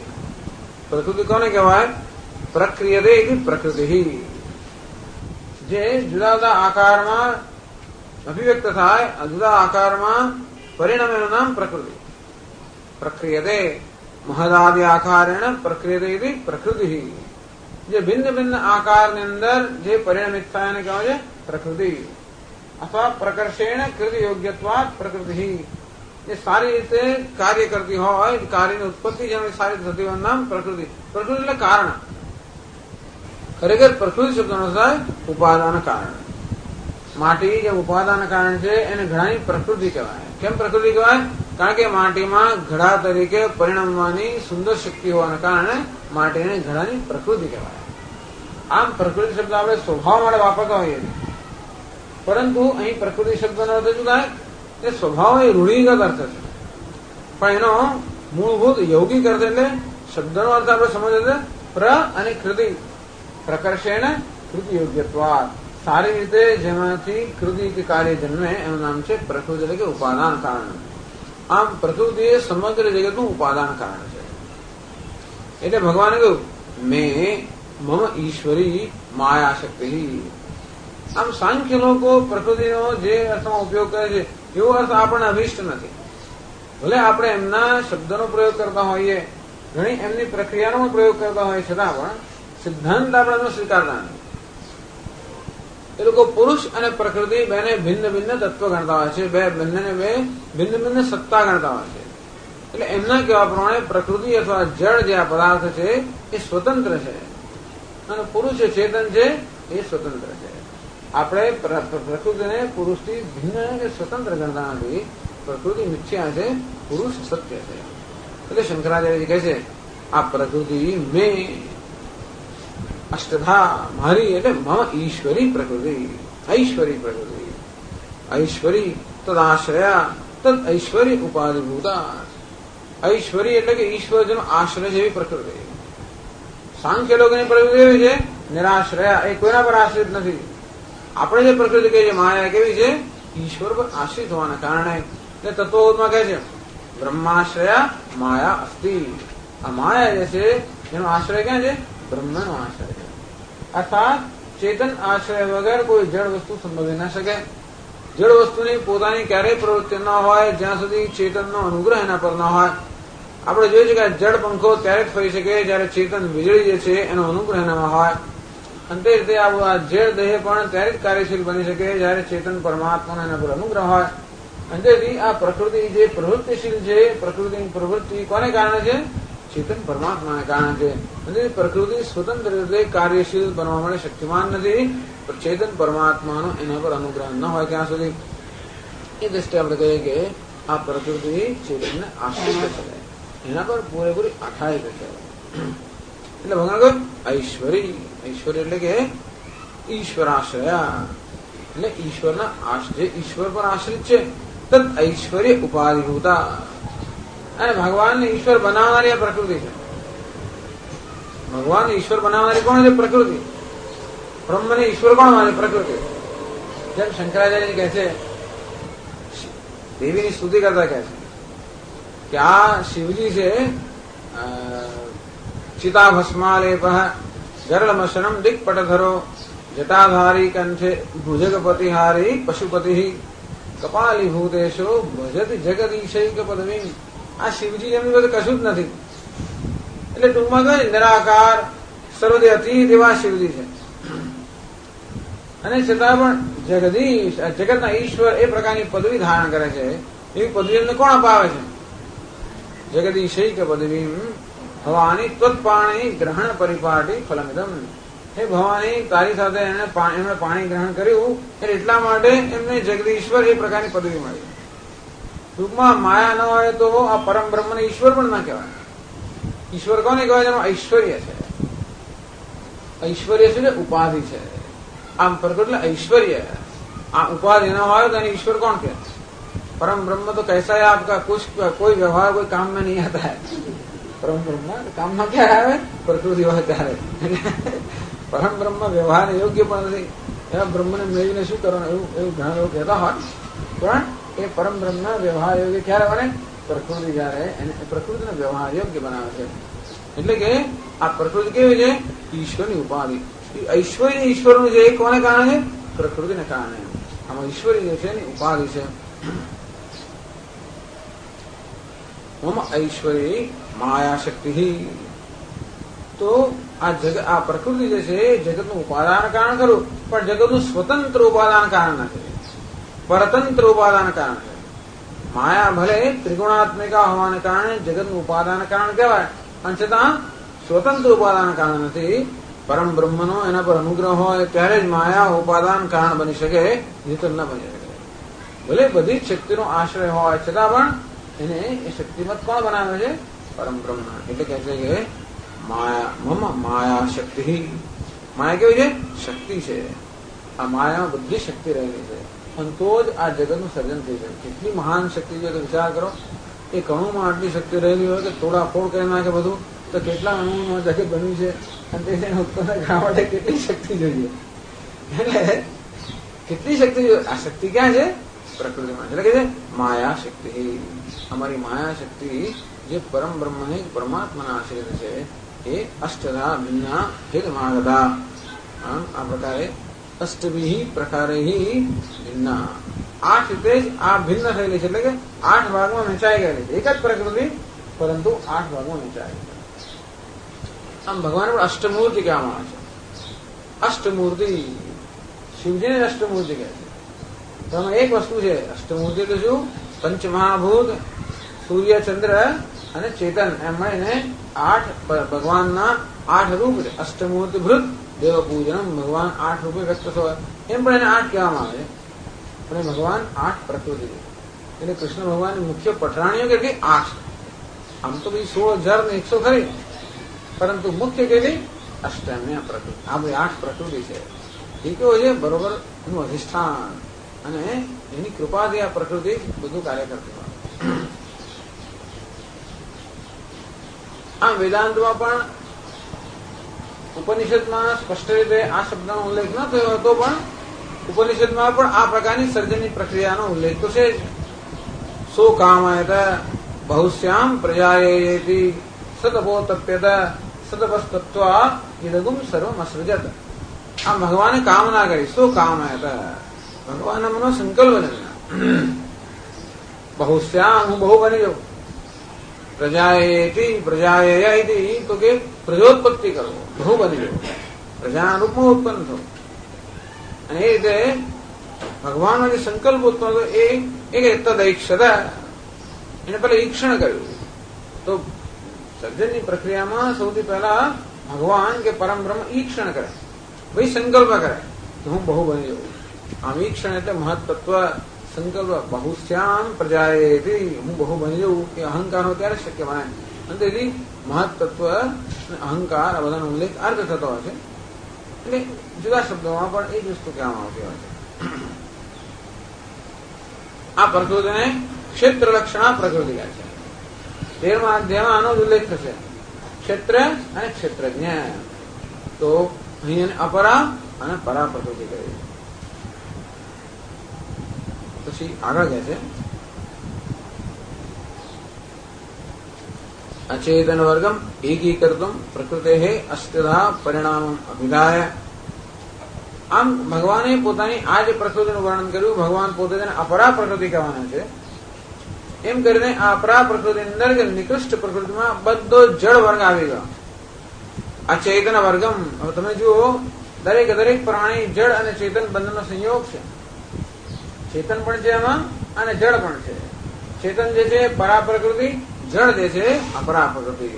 પ્રકૃતિ કોને કહેવાય? પ્રક્રિયતે પ્રકૃતિ. જે જુદા જુદા આકારમાં અભિવ્યક્ત થાય, જુદા આકારમાં પરિણમે એનું નામ પ્રકૃતિ. પ્રક્રિયતે મહદાદિ આકારેણ પ્રક્રિયતે પ્રકૃતિ. જે ભિન્ન ભિન્ન આકારની અંદર જે પરિણમિત થાય એને કહેવાય છે પ્રકૃતિ. અથવા પ્રકર્ષેણ કૃતિ યોગ્યત્વાત પ્રકૃતિ. જે સારી રીતે કાર્ય કરતી હોય, કાર્યની ઉત્પત્તિ જેની સારી રીતે થતી હોય નામ પ્રકૃતિ. પ્રકૃતિ એટલે કારણ. ખરેખર પ્રકૃતિ શબ્દનો થાય ઉપાદાન કારણ. માટી જે ઉપાદાન કારણ છે એને ઘડાની પ્રકૃતિ કહેવાય. કેમ પ્રકૃતિ કહેવાય? કારણ કે માટીમાં ઘડા તરીકે પરિણમવાની સુંદર શક્તિ હોવાના કારણે માટીને ઘડાની પ્રકૃતિ કહેવાય. આમ પ્રકૃતિ શબ્દ આપણે સ્વભાવ માટે વાપરતા હોઈએ છીએ, પરંતુ અહીં પ્રકૃતિ શબ્દનો અર્થ શું થાય? એ સ્વભાવ એ રૂઢિગત અર્થ છે, પણ એનો મૂળભૂત યૌગિક અર્થ એટલે શબ્દનો અર્થ આપણે સમજે છે પ્ર અને કૃતિ. પ્રકર્ષેણ કૃતિ યોગ્યત્વાત. સારી રીતે જેમાંથી કૃતિ કે કાર્ય જન્મે એનું નામ છે પ્રકૃતિ એટલે કે ઉપાદાન કારણ. આમ પ્રકૃતિ એ સમગ્ર જગતનું ઉપાદાન કારણ છે. એટલે ભગવાને કહ્યું મેં મમ ઈશ્વરી માયા શક્તિ. આમ સાંખ્ય લોકો પ્રકૃતિનો જે અર્થમાં ઉપયોગ કરે છે એવો અર્થ આપણને અભિષ્ટ નથી. ભલે આપણે એમના શબ્દનો પ્રયોગ કરતા હોઈએ, ઘણી એમની પ્રક્રિયાનો પ્રયોગ કરતા હોઈએ, છતાં પણ સિદ્ધાંત આપણે સ્વીકારતા નથી. એ લોકો પુરુષ અને પ્રકૃતિ બેને ભિન્ન ભિન્ન તત્વ ગણતા હોય છે, બંનેને ભિન્ન ભિન્ન સત્તા ગણતા હોય છે. એટલે એમના કહેવા પ્રમાણે પ્રકૃતિ અથવા જળ જે આ પદાર્થ છે એ સ્વતંત્ર છે, અને પુરુષ જે ચેતન છે એ સ્વતંત્ર છે. આપણે પ્રકૃતિને પુરુષથી ભિન્ન કે સ્વતંત્ર ગણતા નથી. પ્રકૃતિ મિથ્યા છે, પુરુષ સત્ય છે. એટલે શંકરાચાર્યજી કહે છે આ પ્રકૃતિ મેં અષ્ટધા મારી એટલે મમ ઈશ્વરી પ્રકૃતિ. ઐશ્વરી પ્રકૃતિ. ઐશ્વરી તદાશ્રયા તદ ઐશ્વર્ય ઉપાધિભૂતા. ઐશ્વરી એટલે કે ઈશ્વર જેનો આશ્રય છે એવી પ્રકૃતિ. સાંખ્ય લોકોની પ્રકૃતિ એવી છે નિરાશ્રયા, એ કોઈના પર આશ્રિત નથી. આપણે જે પ્રકૃતિ કહીએ માયા કેવી છે? ઈશ્વર પર આશ્રિત હોવાના કારણે. એટલે તત્વબોધમાં કહે છે બ્રહ્માશ્રયા માયા અસ્તિ. આ માયા જે છે એનો આશ્રય ક્યાં છે? બ્રહ્મનો આશ્રય છે. અર્થાત ચેતન આશ્રય વગર કોઈ જળ વસ્તુ સંભવી ન શકે. જળ વસ્તુની પોતાની ક્યારેય પ્રવૃત્તિ ન હોય જ્યાં સુધી ચેતનનો અનુગ્રહ એના પર ન હોય. આપણે જોઈએ છીએ કે જળ પંખો ત્યારે જ ફરી શકે જયારે ચેતન વીજળી જે છે એનો અનુગ્રહ એનામાં હોય. અને તે રીતે આ જળ દેહ પણ ત્યારે જ કાર્યશીલ બની શકે જયારે ચેતન પરમાત્માનો એના પર અનુગ્રહ હોય. અને તેથી આ પ્રકૃતિ જે પ્રવૃત્તિશીલ છે, પ્રકૃતિની પ્રવૃત્તિ કોને કારણે છે? ચેતન પરમાત્માને કારણે છે. અને પ્રકૃતિ સ્વતંત્ર રીતે કાર્યશીલ બનવા માટે શક્તિમાન નથી. ચેતન પરમાત્માનો એના પર અનુગ્રહ ન હોય ત્યાં સુધી. એ દ્રષ્ટિએ આપણે કહીએ કે આ પ્રકૃતિ ચેતનને આશ્રિત છે, એના પર પૂરેપૂરી આધારિત છે. એટલે ભગવાન કહ્યું ઐશ્વરી. ઐશ્વર્ય એટલે કે ઈશ્વરાશ્રયા, એટલે ઈશ્વરના જે ઈશ્વર પર આશ્રિત છે તદ ઐશ્વર્ય ઉપાધિભૂતા. અને ભગવાનને ઈશ્વર બનાવનારી આ પ્રકૃતિ છે. ભગવાન ઈશ્વર બનાવનારી કોણ છે? પ્રકૃતિ. બ્રહ્મને ઈશ્વર કોણ માને? પ્રકૃતિ. જેમ શંકરાચાર્ય કહે છે, દેવીની સ્તુતિ કરતા કહે છે કે આ શિવજી છે ચિતા ભસ્માલેપ ગરળમશનમ દિક્પટધરો જટાધારી કંઠે ભુજગપતિહારી પશુપતિ કપાલીભૂતેશો ભજતી જગદીશૈક પદવી. આ શિવજી એમની બધું કશું જ નથી. એટલે ટૂંકમાં કહે નિરાકાર સર્વદે અતીત એવા શિવજી છે. અને છતાં પણ જગદીશ જગતના ઈશ્વર એ પ્રકારની પદવી ધારણ કરે છે. એવી પદવી એમને કોણ અપાવે છે? જગદીશૈક પદવી ભવાની ત્વત્પાણી ગ્રહણ પરિપાટી ફલમિદમ. હે ભવાની, તારી સાથે એમણે પાણી ગ્રહણ કર્યું એટલે એટલા માટે એમને જગદીશ્વર એ પ્રકારની પદવી મળી. ટૂંકમાં માયા ન હોય તો આ પરમ બ્રહ્મને ઈશ્વર પણ ના કહેવાય. ઈશ્વર કોને કહેવાય? જેનું ઐશ્વર્ય છે. ઐશ્વર્ય છે ઉપાધિ છે. આમ પ્રકૃતિ એટલે ઐશ્વર્ય. આ ઉપાધિ ન હોય તો એને ઈશ્વર કોણ કહે? परम ब्रह्म तो कैसा है आपका? कुछ कोई व्यवहार कोई काम में नहीं आता है. परम ब्रह्म काम में क्या है? प्रकृति હોય ત્યારે. પરમ બ્રહ્મ વ્યવહાર યોગ્ય પણ નથી. એવા બ્રહ્મને મેળવીને શું કરવાનું એવું ઘણા લોકો કહેતા હોય. પણ એ પરમ બ્રહ્મ વ્યવહાર યોગ્ય ક્યારે બને? પ્રકૃતિ જયારે એને પ્રકૃતિનો વ્યવહાર યોગ્ય બનાવે છે. એટલે કે આ પ્રકૃતિ કેવી છે? ઈશ્વરની ઉપાધિ. ઐશ્વર્ય ઈશ્વરનું છે એ કોને કારણે છે? પ્રકૃતિને કારણે. આમાં ઈશ્વરી જે છે એની ઉપાધિ છે. મમ ઐશ્વર્ય માયા શક્તિ. તો આ પ્રકૃતિ જે છે જગતનું ઉપાદાન કારણ ખરું, પણ જગતનું સ્વતંત્ર ઉપાદાન કારણ નથી, પરતંત્ર ઉપાદાન કારણ છે. માયા ભલે ત્રિગુણાત્મિકા હોવાને કારણે જગતનું ઉપાદાન કારણ કહેવાય, અને છતાં સ્વતંત્ર ઉપાદાન કારણ નથી. પરમ બ્રહ્મનો એના પર અનુગ્રહ હોય ત્યારે જ માયા ઉપાદાન કારણ બની શકે, નહીં તો ન બની શકે. ભલે બધી જ શક્તિનો આશ્રય હોય છતાં પણ એને એ શક્તિમત કોણ બનાવે છે? પરમ બ્રહ્મ. એટલે કહે છે કે માયા મમ માયા શક્તિ. માયા કેવી છે? શક્તિ છે. આ માયામાં બધી શક્તિ રહેલી છે, અને તો જ આ જગતનું સર્જન થઈ શકે. કેટલી મહાન શક્તિ છે તો વિચાર કરો. એ કણુમાં આટલી શક્તિ રહેલી હોય કે તોડાફોડ કરી નાખે બધું, તો કેટલા અણુમાં જગત બન્યું છે, અને તેને ઉત્પન્ન કરવા માટે કેટલી શક્તિ જોઈએ. એટલે કેટલી શક્તિ જોઈએ. આ શક્તિ ક્યાં છે? પ્રકૃતિમાં. એટલે કે છે માયા શક્તિ. અમારી માયા શક્તિ જે પરમ બ્રહ્મને પરમાત્માના આશ્રિત છે એ અષ્ટધા ભિન્ના ભેદમાગતા. આ પ્રકારે અષ્ટભી પ્રકારે ભિન્ના 8 રીતે જ આ ભિન્ન થયેલી છે. એટલે કે 8 ભાગમાં વહેંચાઈ ગયેલી છે. એક જ પ્રકૃતિ પરંતુ 8 ભાગમાં વહેંચાઈ. આમ ભગવાન પણ અષ્ટમૂર્તિ કહેવામાં આવે છે. અષ્ટમૂર્તિ શિવજીને અષ્ટમૂર્તિ કહે છે. તો આમાં એક વસ્તુ છે અષ્ટમૂર્તિ એટલે શું? પંચમહાભૂત, સૂર્ય, ચંદ્ર અને ચેતન એમ મળીને 8 ભગવાનના 8 રૂપ છે. અષ્ટમૂર્તિ ભૃત દેવ પૂજનમ. ભગવાન 8 રૂપે વ્યક્ત હોય એમ પણ એને 8 કહેવામાં આવે. પણ ભગવાન 8 પ્રકૃતિ છે. એટલે કૃષ્ણ ભગવાનની મુખ્ય પઠરાણીઓ કેટલી? 8. આમ તો બધી 16,100 ખરી, પરંતુ મુખ્ય કેટલી? અષ્ટમ્ય પ્રકૃતિ. આ બધી 8 પ્રકૃતિ છે. એ કેવું છે? બરોબર એનું અધિષ્ઠાન અને એની કૃપાથી આ પ્રકૃતિ બધું કાર્ય કરતી હોય. આમ વેદાંતમાં પણ ઉપનિષદમાં સ્પષ્ટ રીતે આ શબ્દનો ઉલ્લેખ ન થયો હતો, પણ ઉપનિષદમાં પણ આ પ્રકારની સર્જનની પ્રક્રિયાનો ઉલ્લેખ તો છે જ. સો કામયત બહુશ્યામ પ્રજાયેતિ સતપોતપ્યત સતપસ્તત્વા ઇદગુમ સર્વમ અસૃજત. આ ભગવાને કામના કરી. સો કામયત, ભગવાનના મનો સંકલ્પ જન્મ્યા. બહુશ્યામ, હું બહુ બની જાઉં. પ્રજાયેતિ, પ્રજાયેતિ તો કે પ્રજોત્પત્તિ કરવો, બહુ બની જાઉં, પ્રજાના રૂપમાં ઉત્પન્ન થવું. અને એ રીતે ભગવાનનો જે સંકલ્પ ઉત્પન્ન થયો એ તદૈક્ષત, એને પહેલા ઈક્ષણ કર્યું. તો સર્જનની પ્રક્રિયામાં સૌથી પહેલા ભગવાન કે પરમ બ્રહ્મ ઈક્ષણ કરે, ભાઈ સંકલ્પ કરે કે હું બહુ બની જાઉં. આમ ઈક્ષણ એટલે મહત્તત્વ સંકલ્પ. બહુશ્યામ પ્રજાયેતિ, હું બહુ બની જવું એ અહંકાર હોય ત્યારે શક્ય બને. અને તેથી મહત્તત્વ અને અહંકાર આ બધાનો ઉલ્લેખ અર્થ થતો હોય છે. એટલે જુદા શબ્દોમાં પણ એ જ વસ્તુ કહેવામાં આવતી હોય છે. આ પ્રકૃતિને ક્ષેત્ર લક્ષણા પ્રકૃતિ કહે છે. 13મા અધ્યાયમાં આનો જ ઉલ્લેખ થશે, ક્ષેત્ર અને ક્ષેત્રજ્ઞ. તો અહીં અપરા અને પરા પ્રકૃતિ કહે. પછી આગળ કહે છે અચેતન વર્ગમ એકીકર્તુમ પ્રકૃતે અસ્તધા પરિણામ અભિધાય. આમ ભગવાને પોતાની આ જે પ્રકૃતિનું વર્ણન કર્યું, ભગવાન પોતે તેને અપરા પ્રકૃતિ કહેવાના છે. એમ કરીને આ અપરા પ્રકૃતિ અંદર કે નિકૃષ્ટ પ્રકૃતિમાં બધો જળ વર્ગ આવી ગયો. આ ચેતન વર્ગમ, હવે તમે જુઓ દરેક પ્રાણી જળ અને ચેતન બંનેનો સંયોગ છે. ચેતન પણ છે એમાં અને જળ પણ છે. ચેતન જે છે પરા પ્રકૃતિ, જળ જે છે અપરા પ્રકૃતિ.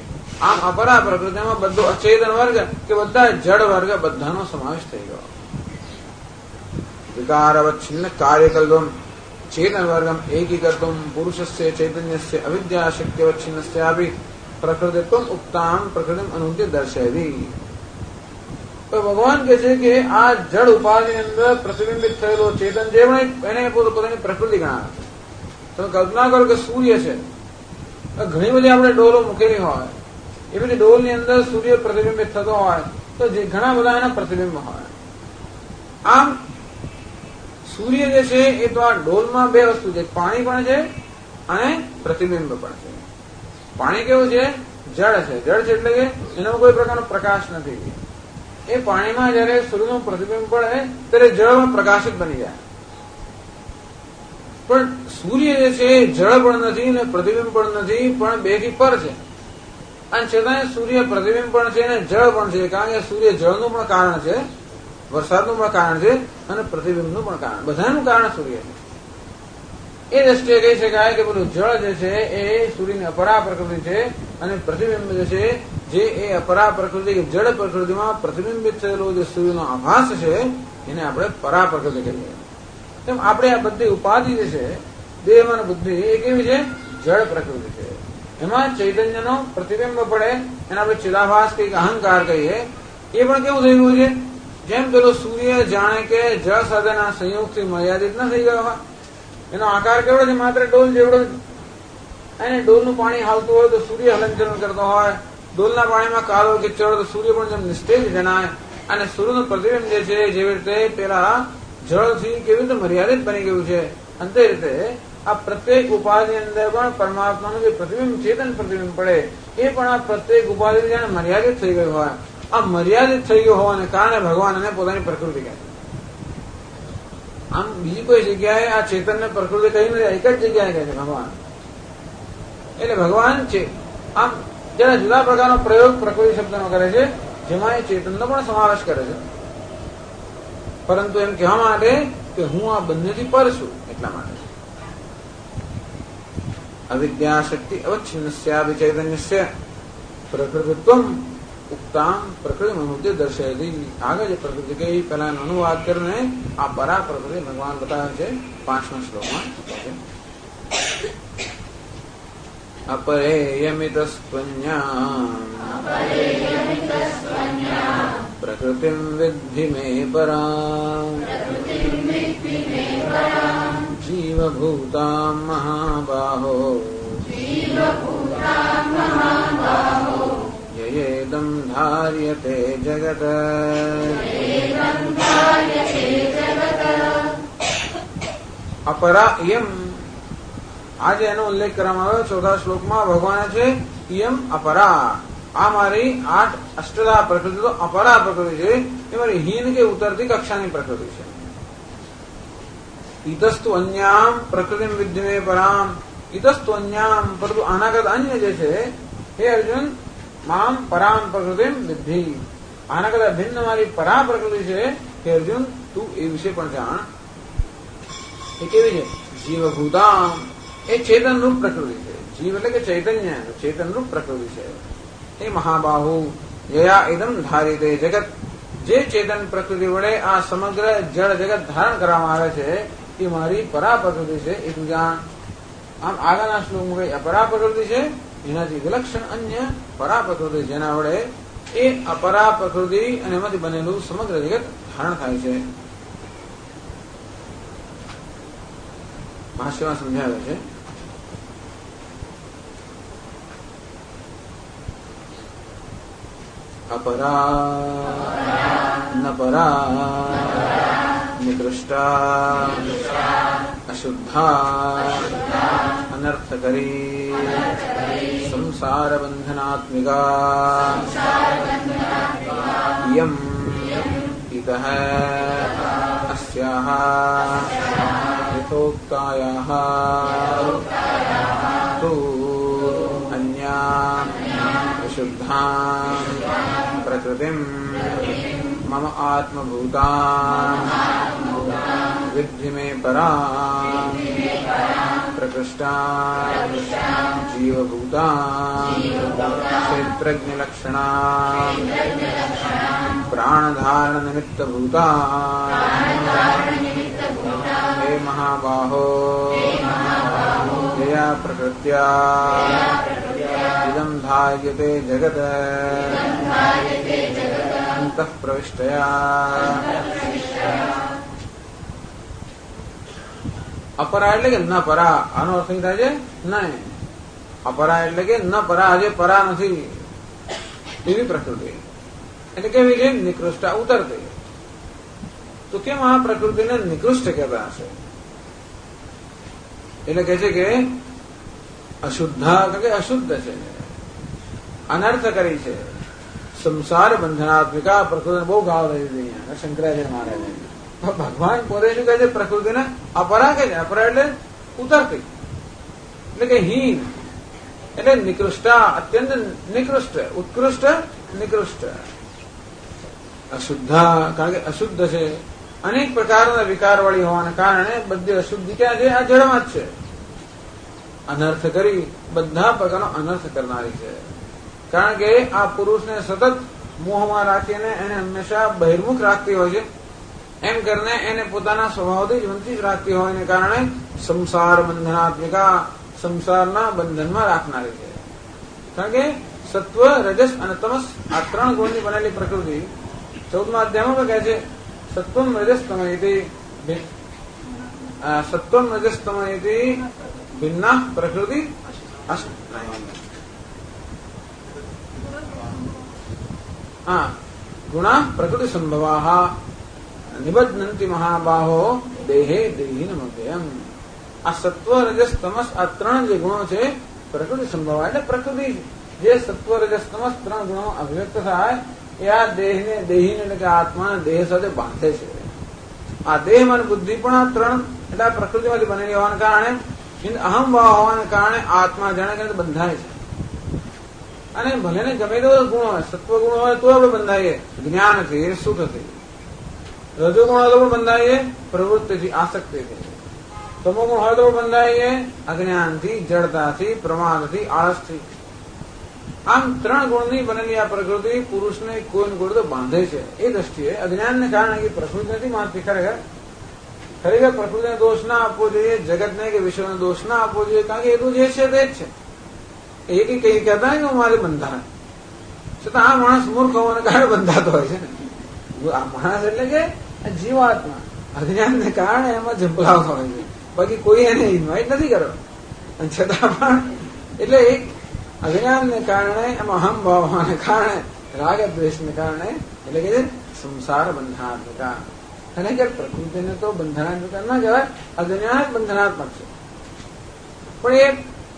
આમ અપરા પ્રકૃતિમાં બધો અચેતન વર્ગ કે બધા જળ વર્ગ બધાનો સમાવેશ થઈ ગયો. વિકારવચ્છિન્ન કાર્યકલ્પમ ચેતન વર્ગમ એકીકર્તુમ પુરુષસ્ય ચૈતન્યસ્ય અવિદ્યા શક્તિવચ્છિન્નસ્યાપી પ્રકૃતિત્વમ ઉક્તામ પ્રકૃતિમ અનુદ્ય દર્શયતિ. તો ભગવાન કહે છે કે આ જળ ઉપાધિની અંદર પ્રતિબિંબિત થયેલો ચેતન જે પણ એને પોતાની પ્રકૃતિ ગણાવે છે. તમે કલ્પના કરો કે સૂર્ય છે, ઘણી બધી આપણે ડોલો મૂકેલી હોય, એ બધી ડોલની અંદર સૂર્ય પ્રતિબિંબિત થતો હોય તો જે ઘણા બધા એના પ્રતિબિંબ હોય. આમ સૂર્ય જે છે એ તો આ ડોલમાં બે વસ્તુ છે, પાણી પણ છે અને પ્રતિબિંબ પણ છે. પાણી કેવું છે? જળ છે. જળ છે એટલે કે એનો કોઈ પ્રકારનો પ્રકાશ નથી. એ પાણીમાં જયારે સૂર્યનું પ્રતિબિંબ પડે ત્યારે જળમાં પ્રકાશિત બની જાય. પણ સૂર્ય જે છે જળ પણ નથી ને પ્રતિબિંબ પણ નથી, પણ બેથી પર છે. અને છતાં સૂર્ય પ્રતિબિંબ પણ છે અને જળ પણ છે. કારણ કે સૂર્ય જળનું પણ કારણ છે, વરસાદનું પણ કારણ છે અને પ્રતિબિંબનું પણ કારણ, બધાનું કારણ સૂર્ય છે. એ દ્રષ્ટિએ કહી શકાય કે પેલું જળ જે છે એ સૂર્યની અપરા પ્રકૃતિ છે અને પ્રતિબિંબ જે છે જે એ અપરા પ્રકૃતિ જળ પ્રકૃતિમાં પ્રતિબિંબિત થયેલો જે સૂર્યનો આભાસ છે એને આપણે પરા પ્રકૃતિ કહીએ. તેમ આપણે આ બધી ઉપાધિ જે છે દેહ અને બુદ્ધિ એ કેવી છે? જળ પ્રકૃતિ છે. એમાં ચૈતન્યનો પ્રતિબિંબ પડે એને આપણે ચિદાભાસ કહીએ, અહંકાર કહીએ. એ પણ કેવું થઈ ગયું છે? જેમ પેલો સૂર્ય જાણે કે જળ સાથેના સંયોગથી મર્યાદિત ન થઈ ગયો હોય. એનો આકાર કેવડો છે? માત્ર ડોલ જેવડો. અને ડોલનું પાણી હાલતું હોય તો સૂર્ય હલનચલન કરતો હોય. ડોલના પાણીમાં કાળો કે ચડ તો સૂર્ય પણ જેમ નિસ્તેજ જણાય. અને સૂર્યનું પ્રતિબિંબ જે છે જેવી રીતે પેલા જળથી કેવી રીતે મર્યાદિત બની ગયું છે, અને તે રીતે આ પ્રત્યેક ઉપાધિ અંદર પણ પરમાત્માનું જે પ્રતિબિંબ ચેતન પ્રતિબિંબ પડે એ પણ આ પ્રત્યેક ઉપાધિ જાણે મર્યાદિત થઈ ગયું હોય. આ મર્યાદિત થઈ ગયું હોવાને કારણે ભગવાન એને પોતાની પ્રકૃતિ કહે. આમ બીજી કોઈ જગ્યાએ આ ચેતનને પ્રકૃતિ કહી નથી, એક જ જગ્યાએ કહે છે ભગવાન. એટલે ભગવાન છે આમ જરા જુદા પ્રકારનો પ્રયોગ પ્રકૃતિ શબ્દનો કરે છે, જેમાં એ ચેતનનો પણ સમાવેશ કરે છે. પરંતુ એમ કહેવા માટે કે હું આ બંનેથી પર છું એટલા માટે. અવિદ્યા શક્તિ અવચ્છિન્નસ્યાપી ચૈતન્યસ્ય પ્રકૃતિત્વમ ઉક્તામ પ્રકૃતિ મનુદ્ય દર્શયતી. આગળ જે પ્રકૃતિ કહી પેલા અનુવાદ કરીને આ પરા પ્રકૃતિ ભગવાન બતાવે છે 5મા શ્લોકમાં. અપરેયમિતસ્ત્વન્યા પ્રકૃતિમ વિદ્ધિ મે પરામ જીવભૂતાં મહાબાહો येदं धार्यते जगत् अपरा इयम આજે એનો ઉલ્લેખ કરવામાં આવ્યો ચોથા શ્લોકમાં. ભગવાને છે ઇયમ અપરા, આ મારી અષ્ટધા પ્રકૃતિ તો અપરા પ્રકૃતિ છે, એ મારી હીન કે ઉતરતી કક્ષાની પ્રકૃતિ છે. ઇતસ્તુ અન્યામ પ્રકૃતિ વિદ્યમે પરામ, ઇતસ્તુ અન્યામ, પરંતુ આના કરતા અન્ય જે છે હે અર્જુન મામ પરામ પ્રકૃતિ વિદ્ધિ, આના કરતા ભિન્ન મારી પરા પ્રકૃતિ છે હે અર્જુન તું એ વિશે પણ જાણ. એ કેવી છે? જીવભૂતામ, એ ચેતનરૂપ પ્રકૃતિ છે. જીવ એટલે કે ચૈતન્ય, ચેતનરૂપ પ્રકૃતિ છે. એ મહાબાહુ યયા ઇદમ ધારિતે જગત, જે ચેતન પ્રકૃતિ વડે આ સમગ્ર જળ જગત ધારણ કરવામાં આવે છે એ મારી પરા પ્રકૃતિ છે, એ તું જાણ. આમ આગળના શ્લોકમાં કઈ અપરા પ્રકૃતિ છે, એનાથી વિલક્ષણ અન્ય પરા પ્રકૃતિ જેના વડે એ અપરા પ્રકૃતિ અને એમાંથી બનેલું સમગ્ર જગત ધારણ થાય છે. ભાષ્યમાં સમજાવે છે अपरा न परा निकृष्टा अशुद्धा अनर्थकरी संसार बंधनात्मिका यम इतः अस्याः यथोक्तायाः तु अन्यां विशुद्धां प्रकृतिं मम आत्मभूतां विद्धि मे परां प्रकृष्टां जीवभूतां क्षेत्रज्ञलक्षणां प्राणधारणनिमित्तभूतां हे महाबाहो यया प्रकृत्या इदं धार्यते जगत् अंतः प्रविष्टया. અપરા એટલે કે ન પરા, આનો અર્થ થાય છે નહીં. અપરા એટલે કે ન પરા, જે પરા નથી એવી પ્રકૃતિ, એટલે કેવી છે? નિકૃષ્ટ, ઉતરતી. તો કેમ આ પ્રકૃતિને નિકૃષ્ટ કહેતા હશે? એટલે કે છે કે અશુદ્ધા કે અશુદ્ધ છે, અનર્થ કરી છે, સંસાર બંધનાત્મિકા. પ્રકૃતિને બહુ ગાવ રહી હતી અહીંયા શંકરાચાર્ય મહારાજે. ભગવાન પોતે શું કહે છે? પ્રકૃતિને અપરા કહે છે. અપરા એટલે ઉતરતી, એટલે કે હીન, એટલે નિકૃષ્ટા, અત્યંત નિકૃષ્ટ, ઉત્કૃષ્ટ નિકૃષ્ટ. અશુદ્ધા કારણ કે અશુદ્ધ છે, અનેક પ્રકારના વિકાર વાળી હોવાને કારણે બધી અશુદ્ધિ ક્યાં છે? આ જળમાં જ છે. અનર્થ કરી, બધા પ્રકારનો અનર્થ કરનારી છે. કારણ કે આ પુરુષને સતત મોહમાં રાખીને એને હંમેશા બહિર્મુખ રાખતી હોય છે. એમ કરીને એને પોતાના સ્વભાવથી જ વંચિત રાખતી હોવાને કારણે સંસાર બંધનાત્મિકા, સંસારના બંધનમાં રાખનારી છે. કારણ કે સત્વ, રજસ અને તમસ આ ત્રણ ગુણની બનેલી પ્રકૃતિ 14મા અધ્યાયમાં કહે છે સત્વમ રજસ તમયતિ, સત્વમ રજસ તમયતિ ભિન્ના પ્રકૃતિ ગુણા પ્રકૃતિ સંભવા નિબધ્નંતિ મહાબાહો દેહે દેહીનમભ્યમ. આ સત્વ રજસ તમસ આ ત્રણ જે ગુણો છે પ્રકૃતિ સંભવા, એટલે પ્રકૃતિ જે સત્વ રજસ તમસ ત્રણ ગુણો અભિવ્યક્ત થાય એ આ દેહને, દેહીને એટલે કે આત્માને દેહ સાથે બાંધે છે. આ દેહ અને બુદ્ધિ પણ આ ત્રણ એટલે આ પ્રકૃતિમાંથી બનેલી હોવાને કારણે, અહમ ભાવ હોવાને કારણે આત્મા જાણે કે બંધાય છે. અને ભલે ને ગમે તેવો ગુણ હોય, સત્વ ગુણ હોય તો આપણે બંધાઈએ જ્ઞાનથી, સુખથી. રજોગુણ હોય તો પણ બંધાઈએ પ્રવૃત્તિથી, આસક્તિથી. તમોગુણ હોય તો પણ બંધાઈએ અજ્ઞાનથી, જડતાથી, પ્રમાદથી, આળસથી. આમ ત્રણ ગુણની બનેલી આ પ્રકૃતિ પુરુષને કોઈ કોઈ તો બાંધે છે. એ દ્રષ્ટિએ અજ્ઞાનને કારણે એ પ્રકૃતિ નથી માનતી. ખરેખર પ્રકૃતિને દોષ ના આપવો જોઈએ, જગતને કે વિશ્વને દોષ ના આપવો જોઈએ. કારણ કે એ તો જે છે તે જ છે. એ કઈ કહેતા ને હું મારે બંધાય છતાં આ માણસ મૂર્ખ હોવાને કારણે બંધાતો હોય છે ને. આ માણસ એટલે કે જીવાત્મા અજ્ઞાનને કારણે એમાં ઝંપલાવતો હોય છે. બાકી કોઈ એને ઇન્વાઇટ નથી કર્યો, છતાં પણ એટલે અજ્ઞાનને કારણે એમાં અહમ ભાવને કારણે રાગ દ્વેષને કારણે એટલે કે સંસાર બંધનાત્મકા. ખરેખર પ્રકૃતિને તો બંધનાત્મકા ના કહેવાય, અજ્ઞાન જ બંધનાત્મક છે. પણ એ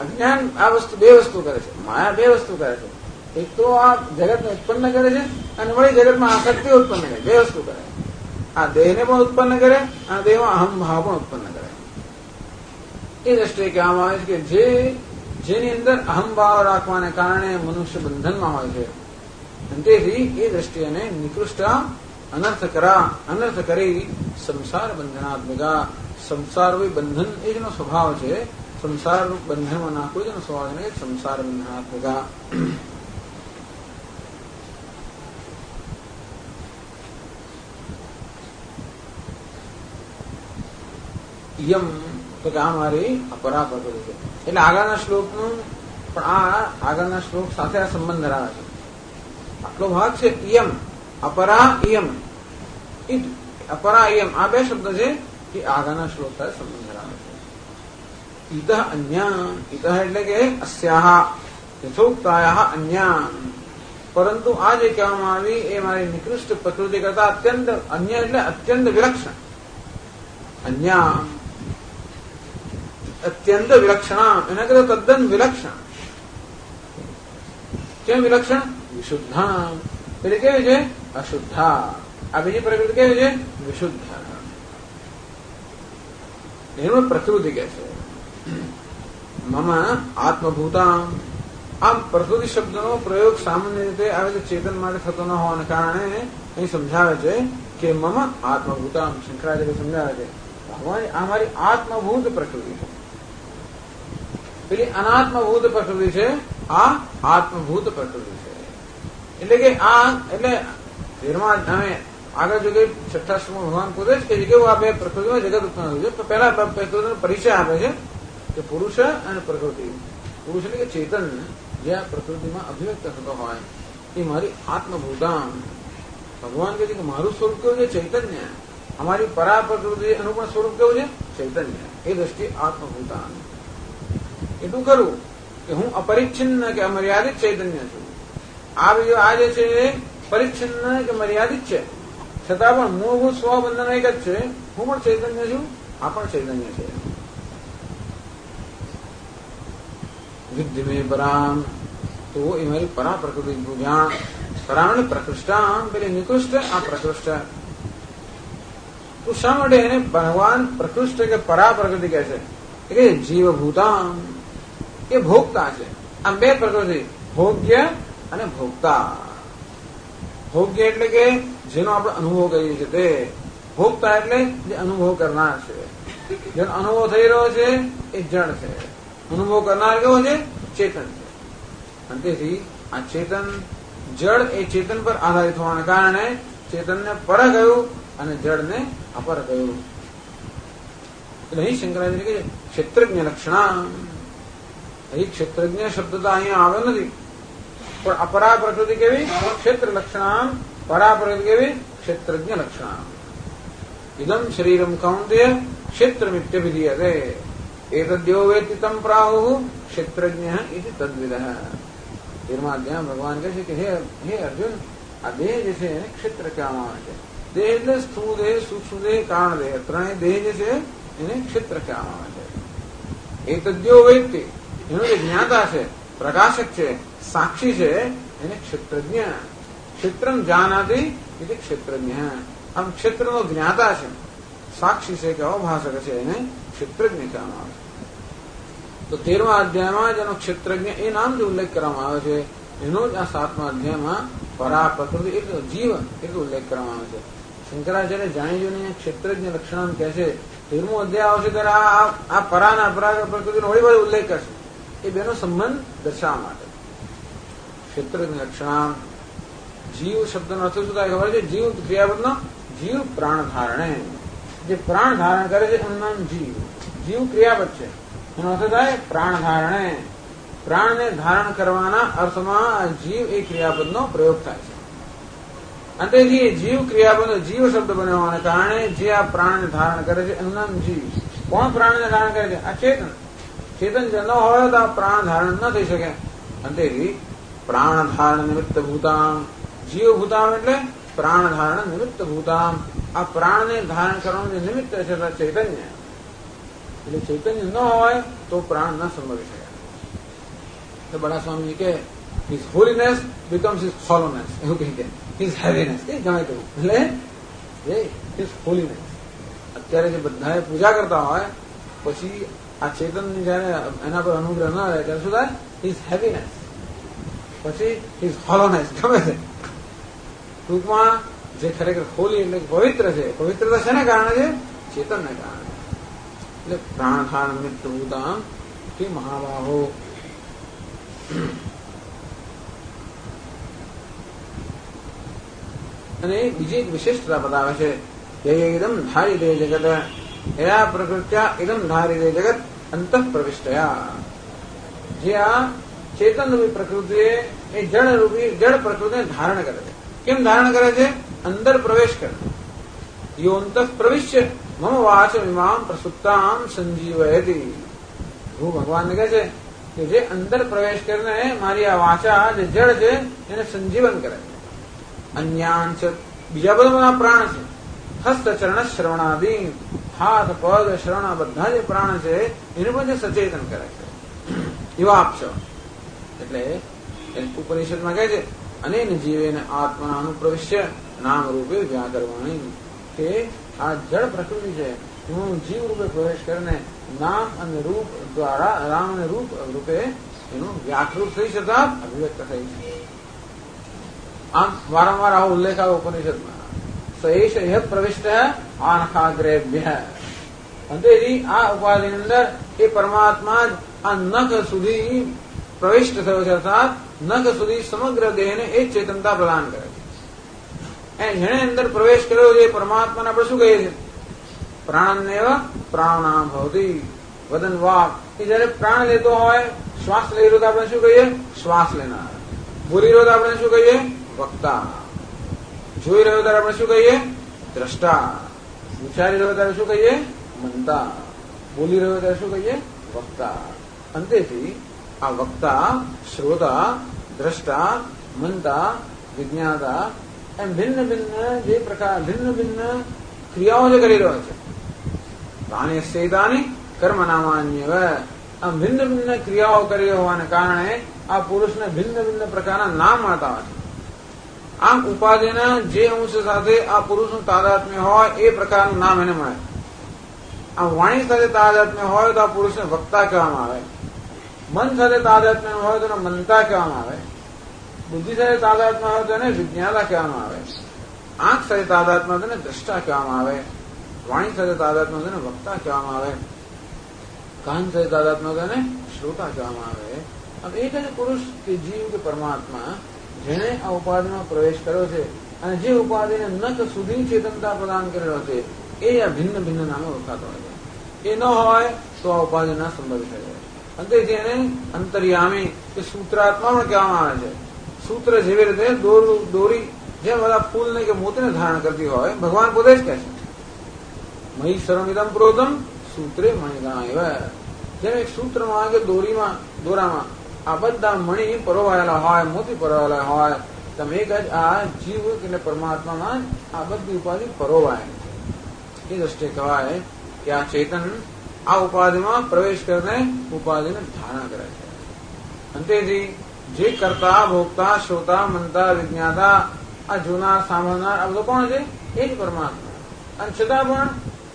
અજ્ઞાન આ વસ્તુ બે વસ્તુ કરે છે, માયા બે વસ્તુ કરે છે. એક તો આ જગતને ઉત્પન્ન કરે છે અને વળી જગતમાં આસક્તિ ઉત્પન્ન કરે, બે વસ્તુ કરે. આ દેહને પણ ઉત્પન્ન કરે અને દેહમાં અહમ ભાવ પણ ઉત્પન્ન કરે. એ દ્રષ્ટિએ કહેવામાં આવે છે કે જેની અંદર અહમ ભાવ રાખવાને કારણે મનુષ્ય બંધનમાં હોય છે, અને તેથી એ દ્રષ્ટિએ નિકૃષ્ટ અનર્થ કરી સંસાર બંધનાત્મિકા. સંસાર બંધન એ જેનો સ્વભાવ છે, સંસાર બંધનમાં નાખવું જેનો સ્વભાવ છે, સંસાર બંધનાત્મિકા. યમ તો કે આ મારી અપરા પ્રકૃતિ છે. એટલે આગળના શ્લોકનું પણ આ આગળના શ્લોક સાથે આ સંબંધ ધરાવે છે. આટલો ભાગ છે યમ, અપરા યમ, અપરા યમ, આ બે શબ્દ છે એ આગળના શ્લોક સાથે સંબંધ ધરાવે છે. ઇતઃ અન્યા, ઇતઃ એટલે કે અસ્યાહ યથોક્તાયાહ અન્યા. પરંતુ આ જે કહેવામાં આવી એ મારી નિકૃષ્ટ પ્રકૃતિ કરતા અત્યંત અન્ય એટલે અત્યંત વિલક્ષણ. અન્યા અત્યંત વિલક્ષણ, એના કરતા તદ્દન વિલક્ષણ. કેમ વિલક્ષણ? વિશુદ્ધા, એટલે કેવી છે? અશુદ્ધા. આ બીજી પ્રકૃતિ કેવી છે? વિશુદ્ધ. એનું પ્રકૃતિ કે છે. મમ આત્મભૂતા. આમ પ્રકૃતિ શબ્દનો પ્રયોગ સામાન્ય રીતે આવે છે ચેતન માટે થતો ન હોવાને કારણે અહીં સમજાવે છે કે મમ આત્મભૂતા. શંકરાચાર્ય સમજાવે છે આ મારી આત્મભૂત પ્રકૃતિ છે. પેલી અનાત્મભૂત પ્રકૃતિ છે, આ આત્મભૂત પ્રકૃતિ છે. એટલે કે આ એટલે ધીરમાં અમે આગળ જો કે છઠ્ઠા શ્લોકમાં ભગવાન પોતે જ કહે છે કે આ બે પ્રકૃતિમાં જગત ઉત્પન્ન થયું છે. પહેલા પ્રકૃતિનો પરિચય આપે છે કે પુરુષ અને પ્રકૃતિ. પુરુષ એટલે કે ચેતન જે આ પ્રકૃતિમાં અભિવ્યક્ત થતો હોય એ મારી આત્મભૂતા. ભગવાન કહે છે કે મારું સ્વરૂપ કેવું છે? ચૈતન્ય. અમારી પરા પ્રકૃતિ એનું પણ સ્વરૂપ કેવું છે? ચૈતન્ય. એ દ્રષ્ટિએ આત્મભૂતા. એટલું ખરું કે હું અપરિચ્છિન્ન કે અમર્યાદિત ચૈતન્ય છું. આ બીજો આ જે છે પરિચ્છિન્ન કે મર્યાદિત છે, છતાં પણ મૂળભૂત સ્વબંધન એક જ છે. હું પણ ચૈતન્ય છું, આ પણ ચૈતન્ય છે. વિદ્ધિ મે પરામ, તો એ મારી પરા પ્રકૃતિ જાણ. પરામ પ્રકૃષ્ટા, પેલી નિકૃષ્ટ, આ પ્રકૃષ્ટ. તો શા માટે એને ભગવાન પ્રકૃષ્ટ કે પરા પ્રકૃતિ કહે છે? કે જીવભૂતા, એ ભોગતા છે. આ બે પ્રકૃતિ, ભોગ્ય અને ભોગતા. ભોગ્ય એટલે કે જેનો આપણે અનુભવ કરીએ છીએ તે. ભોગતા એટલે જે અનુભવ કરનાર છે. જેનો અનુભવ થઈ રહ્યો છે એ જડ છે. અનુભવ કરનાર કેવો છે? ચેતન છે. અને તેથી આ ચેતન જડ એ ચેતન પર આધારિત હોવાને કારણે ચેતનને પર ગયું અને જડને અપર ગયું. એટલે અહીં શંકરાચાર્ય કહે છે ક્ષેત્રજ્ઞ લક્ષણા. અહીં ક્ષેત્રજ્ઞ શબ્દ તો અહીંયા આવ્યો નથી, પણ અપરા પ્રકૃતિ કેવી? ક્ષેત્ર લક્ષણા. પરા પ્રકૃતિ કેવી? ક્ષેત્રજ્ઞ લક્ષણા. ઇદમ શરીરમ કૌંતેય ક્ષેત્રમિત્યભિધીયતે એતદ્યો વેત્તિ તમ પ્રાહુઃ ક્ષેત્રજ્ઞ ઇતિ તદ્વિદઃ. 13મા અધ્યાયમાં ભગવાન કહે છે કે હે અર્જુન, આ દેહ જે છે એને ક્ષેત્ર કહેવામાં આવે છે. દેહ એટલે સ્થૂળ દેહ, સૂક્ષ્મ દેહ, કારણ દેહ, ત્રણેય દેહ જે છે એને ક્ષેત્ર કહેવામાં આવે છે. એતદ્યો વેત્તિ, એનો જે જ્ઞાતા છે, પ્રકાશક છે, સાક્ષી છે, એને ક્ષેત્રજ્ઞ. ક્ષેત્રમ જાનાતિ એટલે ક્ષેત્રજ્ઞ. આમ ક્ષેત્રનો જ્ઞાતા છે, સાક્ષી છે કે અવભાષક છે, એને ક્ષેત્રજ્ઞ કહેવામાં આવે છે. તો 13મા અધ્યાયમાં જેનો ક્ષેત્રજ્ઞ એ નામ જે ઉલ્લેખ કરવામાં આવે છે એનો જ આ 7મા અધ્યાયમાં પરા પ્રકૃતિ એટલે જીવ એટલે ઉલ્લેખ કરવામાં આવે છે. શંકરાચાર્ય જાણી જોઈને ક્ષેત્રજ્ઞ લક્ષણ કહે છે. 13મો અધ્યાય આવશે ત્યારે આ પરાના અપરા પ્રકૃતિનો વળી વળી ઉલ્લેખ કરશે. એ બેનો સંબંધ દર્શાવવા માટે. ક્ષેત્રજ્ઞ લક્ષણ. જીવ શબ્દનો અર્થ શું થાય ખબર છે? જીવ ક્રિયાપદનો જીવ પ્રાણ ધારણે. જે પ્રાણ ધારણ કરે છે એનું નામ જીવ. જીવ ક્રિયાપદ છે, એનો અર્થ થાય પ્રાણ ધારણે. પ્રાણને ધારણ કરવાના અર્થમાં જીવ એ ક્રિયાપદનો પ્રયોગ થાય છે. અને તેથી જીવ ક્રિયાપદ જીવ શબ્દ બન્યો હોવાને કારણે જે આ પ્રાણને ધારણ કરે છે એનું નામ જીવ. કોણ પ્રાણને ધારણ કરે છે? આ ચેતન. ચેતન જો ન હોય તો આ પ્રાણ ધારણ ન થઈ શકે. અંતેથી પ્રાણધારણ નિમિત્ત ભૂતામ, જીવભૂતામ એટલે પ્રાણધારણ નિમિત્ત ભૂતામ. આ પ્રાણને ધારણ કરવાનું જે નિમિત્ત છે ચૈતન્ય, એટલે ચૈતન્ય ન હોય તો પ્રાણ ન સંભવી શકે. તો બડા સ્વામી કે હિઝ હોલીનેસ બીકમ્સ હિઝ હોલોનેસ, એવું કહી કે હિઝ હેવીનેસ, એ ગમે તેવું, એટલે હિઝ હોલીનેસ. અત્યારે જે બધાએ પૂજા કરતા હોય પછી આ ચેતનની જયારે એના પર અનુગ્રહ ન રહે ત્યારે શું થાય? હિઝ હેવીનેસ, પછી હિઝ હોલોનેસ, ગમે છે. ટૂંકમાં જે ખરેખર હોલી એટલે પવિત્ર છે, પવિત્રતા શેને કારણે છે? ચેતનને કારણે. એટલે પ્રાણધારણ નિમિત્ત ભૂતામ કે મહાબાહો. અને બીજી એક વિશિષ્ટતા બતાવે છે, એકદમ ધારી દે જગત એયા પ્રકૃત્યા એકદમ ધારી દે જગત અંતઃ પ્રવિષ્ટયા. જે આ ચેતન રૂપી પ્રકૃતિ એ જળ પ્રકૃતિને ધારણ કરે છે. કેમ ધારણ કરે છે? અંદર પ્રવેશ કરે. યો અંતઃ પ્રવિશ્ય મમ વાચ ઇમામ પ્રસુપ્તામ સંજીવયતિ. હું ભગવાનને કહે છે કે જે અંદર પ્રવેશ કરીને મારી આ વાચા જે જળ છે એને સંજીવન કરે છે. અન્યાન છે બીજા બધા પ્રાણ છે, હસ્ત ચરણ શ્રવણાદિન, હાથ પગ શ્રવણ બધા જે પ્રાણ છે એનું પણ જે સચેતન કરે છે. એવા આપશો એટલે ઉપનિષદમાં કહે છે અનેન જીવેન આત્મના અનુપ્રવિશ્ય નામ રૂપે વ્યાકરવાણી, કે આ જળ પ્રકૃતિ છે હું જીવ રૂપે પ્રવેશ કરીને નામ અને રૂપ દ્વારા રામ અને રૂપ રૂપે એનું વ્યાકૃત થઈ છતાં અભિવ્યક્ત થઈ છે. આમ વારંવાર આવો ઉલ્લેખ આવે ઉપનિષદમાં. સએષ યહ પ્રવિષ્ટ આનખાગ્રેભ્ય. અંતેથી આ ઉપાધિની અંદર એ પરમાત્મા જ આ નખ સુધી પ્રવિષ્ટ થયો છે, અર્થાત નખ સુધી સમગ્ર દેહને એ ચેતનતા પ્રદાન કરે છે. જેને અંદર પ્રવેશ કર્યો છે પરમાત્માને આપણે શું કહીએ છીએ? પ્રાણનેવ પ્રાણનામ ભવતી. વદન વાક એ જયારે પ્રાણ લેતો હોય, શ્વાસ લઈ રહ્યો તો આપણે શું કહીએ? શ્વાસ લેનાર. બોલી રહ્યો તો આપણે શું કહીએ? વક્તા. જોઈ રહ્યો ત્યારે આપણે શું કહીએ? દ્રષ્ટા. વિચારી રહ્યો ત્યારે શું કહીએ? મંતા. બોલી રહ્યો ત્યારે શું કહીએ? વક્તા. અંતેથી આ વક્તા, શ્રોતા, દ્રષ્ટા, મંતા, વિજ્ઞાતા એમ ભિન્ન ભિન્ન જે પ્રકાર ભિન્ન ભિન્ન ક્રિયાઓ જે કરી રહ્યો છે. પ્રાણી સૈતાની કર્મ નામાન્યવ. આમ ભિન્ન ભિન્ન ક્રિયાઓ કરી હોવાને કારણે આ પુરુષને ભિન્ન ભિન્ન પ્રકારના નામ મળતા હોય છે. આમ ઉપાધિના જે અંશ સાથે આ પુરુષનું તાદાત્મ્ય હોય એ પ્રકારનું નામ એને મળે. આ વાણી સાથે તાદાત્મ્ય હોય તો આ પુરુષને વક્તા કહેવામાં આવે. મન સાથે તાદાત્મ્ય હોય તો એને મંતા કહેવામાં આવે. બુદ્ધિ સાથે તાદાત્મ્ય હોય તો એને વિજ્ઞાતા કહેવામાં આવે. આંખ સાથે તાદાત્મ્ય હોય તો એને દ્રષ્ટા કહેવામાં આવે. વાણી સાથે તાદાત્મ્ય હોય તો એને વક્તા કહેવામાં આવે. કાન સાથે તાદાત્મ્ય હોય તો એને શ્રોતા કહેવામાં આવે. હવે એક જ પુરુષ કે જીવ કે પરમાત્મા જેને આ ઉપાધિમાં પ્રવેશ કર્યો છે અને જે ઉપાધિને નખ સુધી ચેતનતા પ્રદાન કરેલો છે એ આ ભિન્ન ભિન્ન નામે ઓળખાતો હોય છે. એ ન હોય તો આ ઉપાધિ ના સંભવી શકે. અંતેથી એને અંતર્યામી કે સૂત્રાત્મા પણ કહેવામાં આવે છે. સૂત્ર જેવી રીતે દોરી જેમ બધા ફૂલને કે મોતીને ધારણ કરતી હોય, ભગવાન પોતે જ કહે છે મહી સર્વમિદમ પ્રોતમ સૂત્રે મણિગણાય. જેમ એક સૂત્રમાં કે દોરામાં આ બધા મણી પરોવાયેલા હોય, મોતી પરોવાયેલા હોય, તમે એક જ આ જીવ એટલે પરમાત્મામાં આ બધી ઉપાધિ પરોવાયેલી છે. એ દ્રષ્ટિએ કહેવાય કે આ ચેતન આ ઉપાધિમાં પ્રવેશ કરીને ઉપાધિને ધારણ કરે છે. અંતેથી જે કરતા, ભોગતા, શ્રોતા, મંતા, વિજ્ઞાતા, આ જોનાર, સાંભળનાર આ બધો કોણ છે? એ જ પરમાત્મા. અને છતાં પણ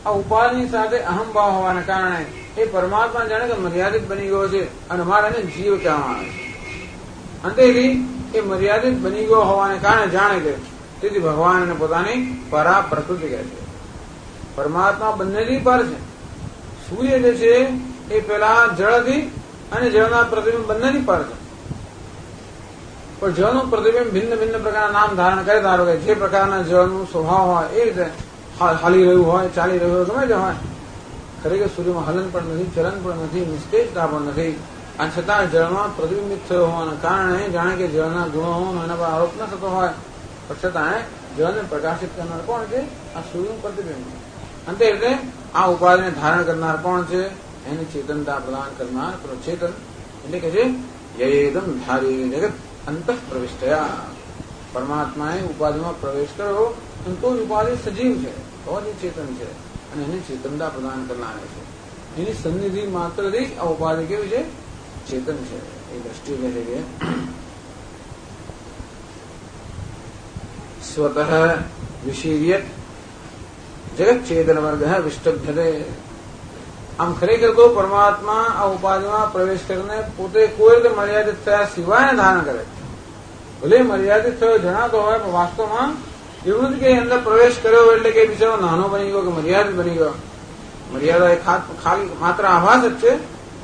આ ઉપાધિની સાથે અહમભાવ હોવાને કારણે એ પરમાત્મા જાણે કે મર્યાદિત બની ગયો છે અને મારે એને જીવ કહેવામાં આવે છે. અંતેથી એ મર્યાદિત બની ગયો હોવાને કારણે જાણે કે તેથી ભગવાન એને પોતાની પરા પ્રકૃતિ કહે છે. પરમાત્મા બંનેથી પર છે. સૂર્ય જે છે એ પેલા જળથી અને જળના પ્રતિબિંબ બંનેથી પર છે. પણ જળનું પ્રતિબિંબ ભિન્ન ભિન્ન પ્રકારના નામ ધારણ કરે. ધારો કે જે પ્રકારના જળનું સ્વભાવ હોય એ રીતે હાલી રહ્યું હોય, ચાલી રહ્યું હોય, ગમે તે હોય, ખરેખર સૂર્યમાં હલન પણ નથી, ચલન પણ નથી, નિસ્તેજતા પણ નથી. અને છતાં જળમાં પ્રતિબિંબિત થયો હોવાના કારણે જાણે કે જળના ગુણો એના પર આરોપ ન થતો હોય, પણ છતાં જળને પ્રકાશિત કરનાર કોણ છે? આ સૂર્યનું પ્રતિબિંબ. અંતે રીતે આ ઉપાધિને ધારણ કરનાર કોણ છે? એની ચેતનતા પ્રદાન કરનાર ચેતન એટલે કે છે યયેદમ ધારી જગત અંતઃ પ્રવિષ્ટયા. પરમાત્માએ ઉપાધિમાં પ્રવેશ કર્યો અને તો જ ઉપાધિ સજીવ છે, તો જ ચેતન છે અને એને ચેતનતા પ્રદાન કરનાર છે. એની સન્નિધિ માત્રથી જ આ ઉપાધિ કેવી છે? ચેતન છે. એ દ્રષ્ટિએ કહે છે કે સ્વતઃ વિશીર્યત જગત ચેતન વર્ગ વિષ્ટભ્યતે. આમ ખરેખર તો પરમાત્મા આ ઉપાધિમાં પ્રવેશ કરીને પોતે કોઈ રીતે મર્યાદિત થયા સિવાય ધારણ કરે. ભલે મર્યાદિત થયો જણાતો હોય પણ વાસ્તવમાં એવું નથી કે અંદર પ્રવેશ કર્યો એટલે કે બિચારો નાનો બની ગયો કે મર્યાદિત બની ગયો. મર્યાદા એ ખાલી માત્ર આભાસ જ છે.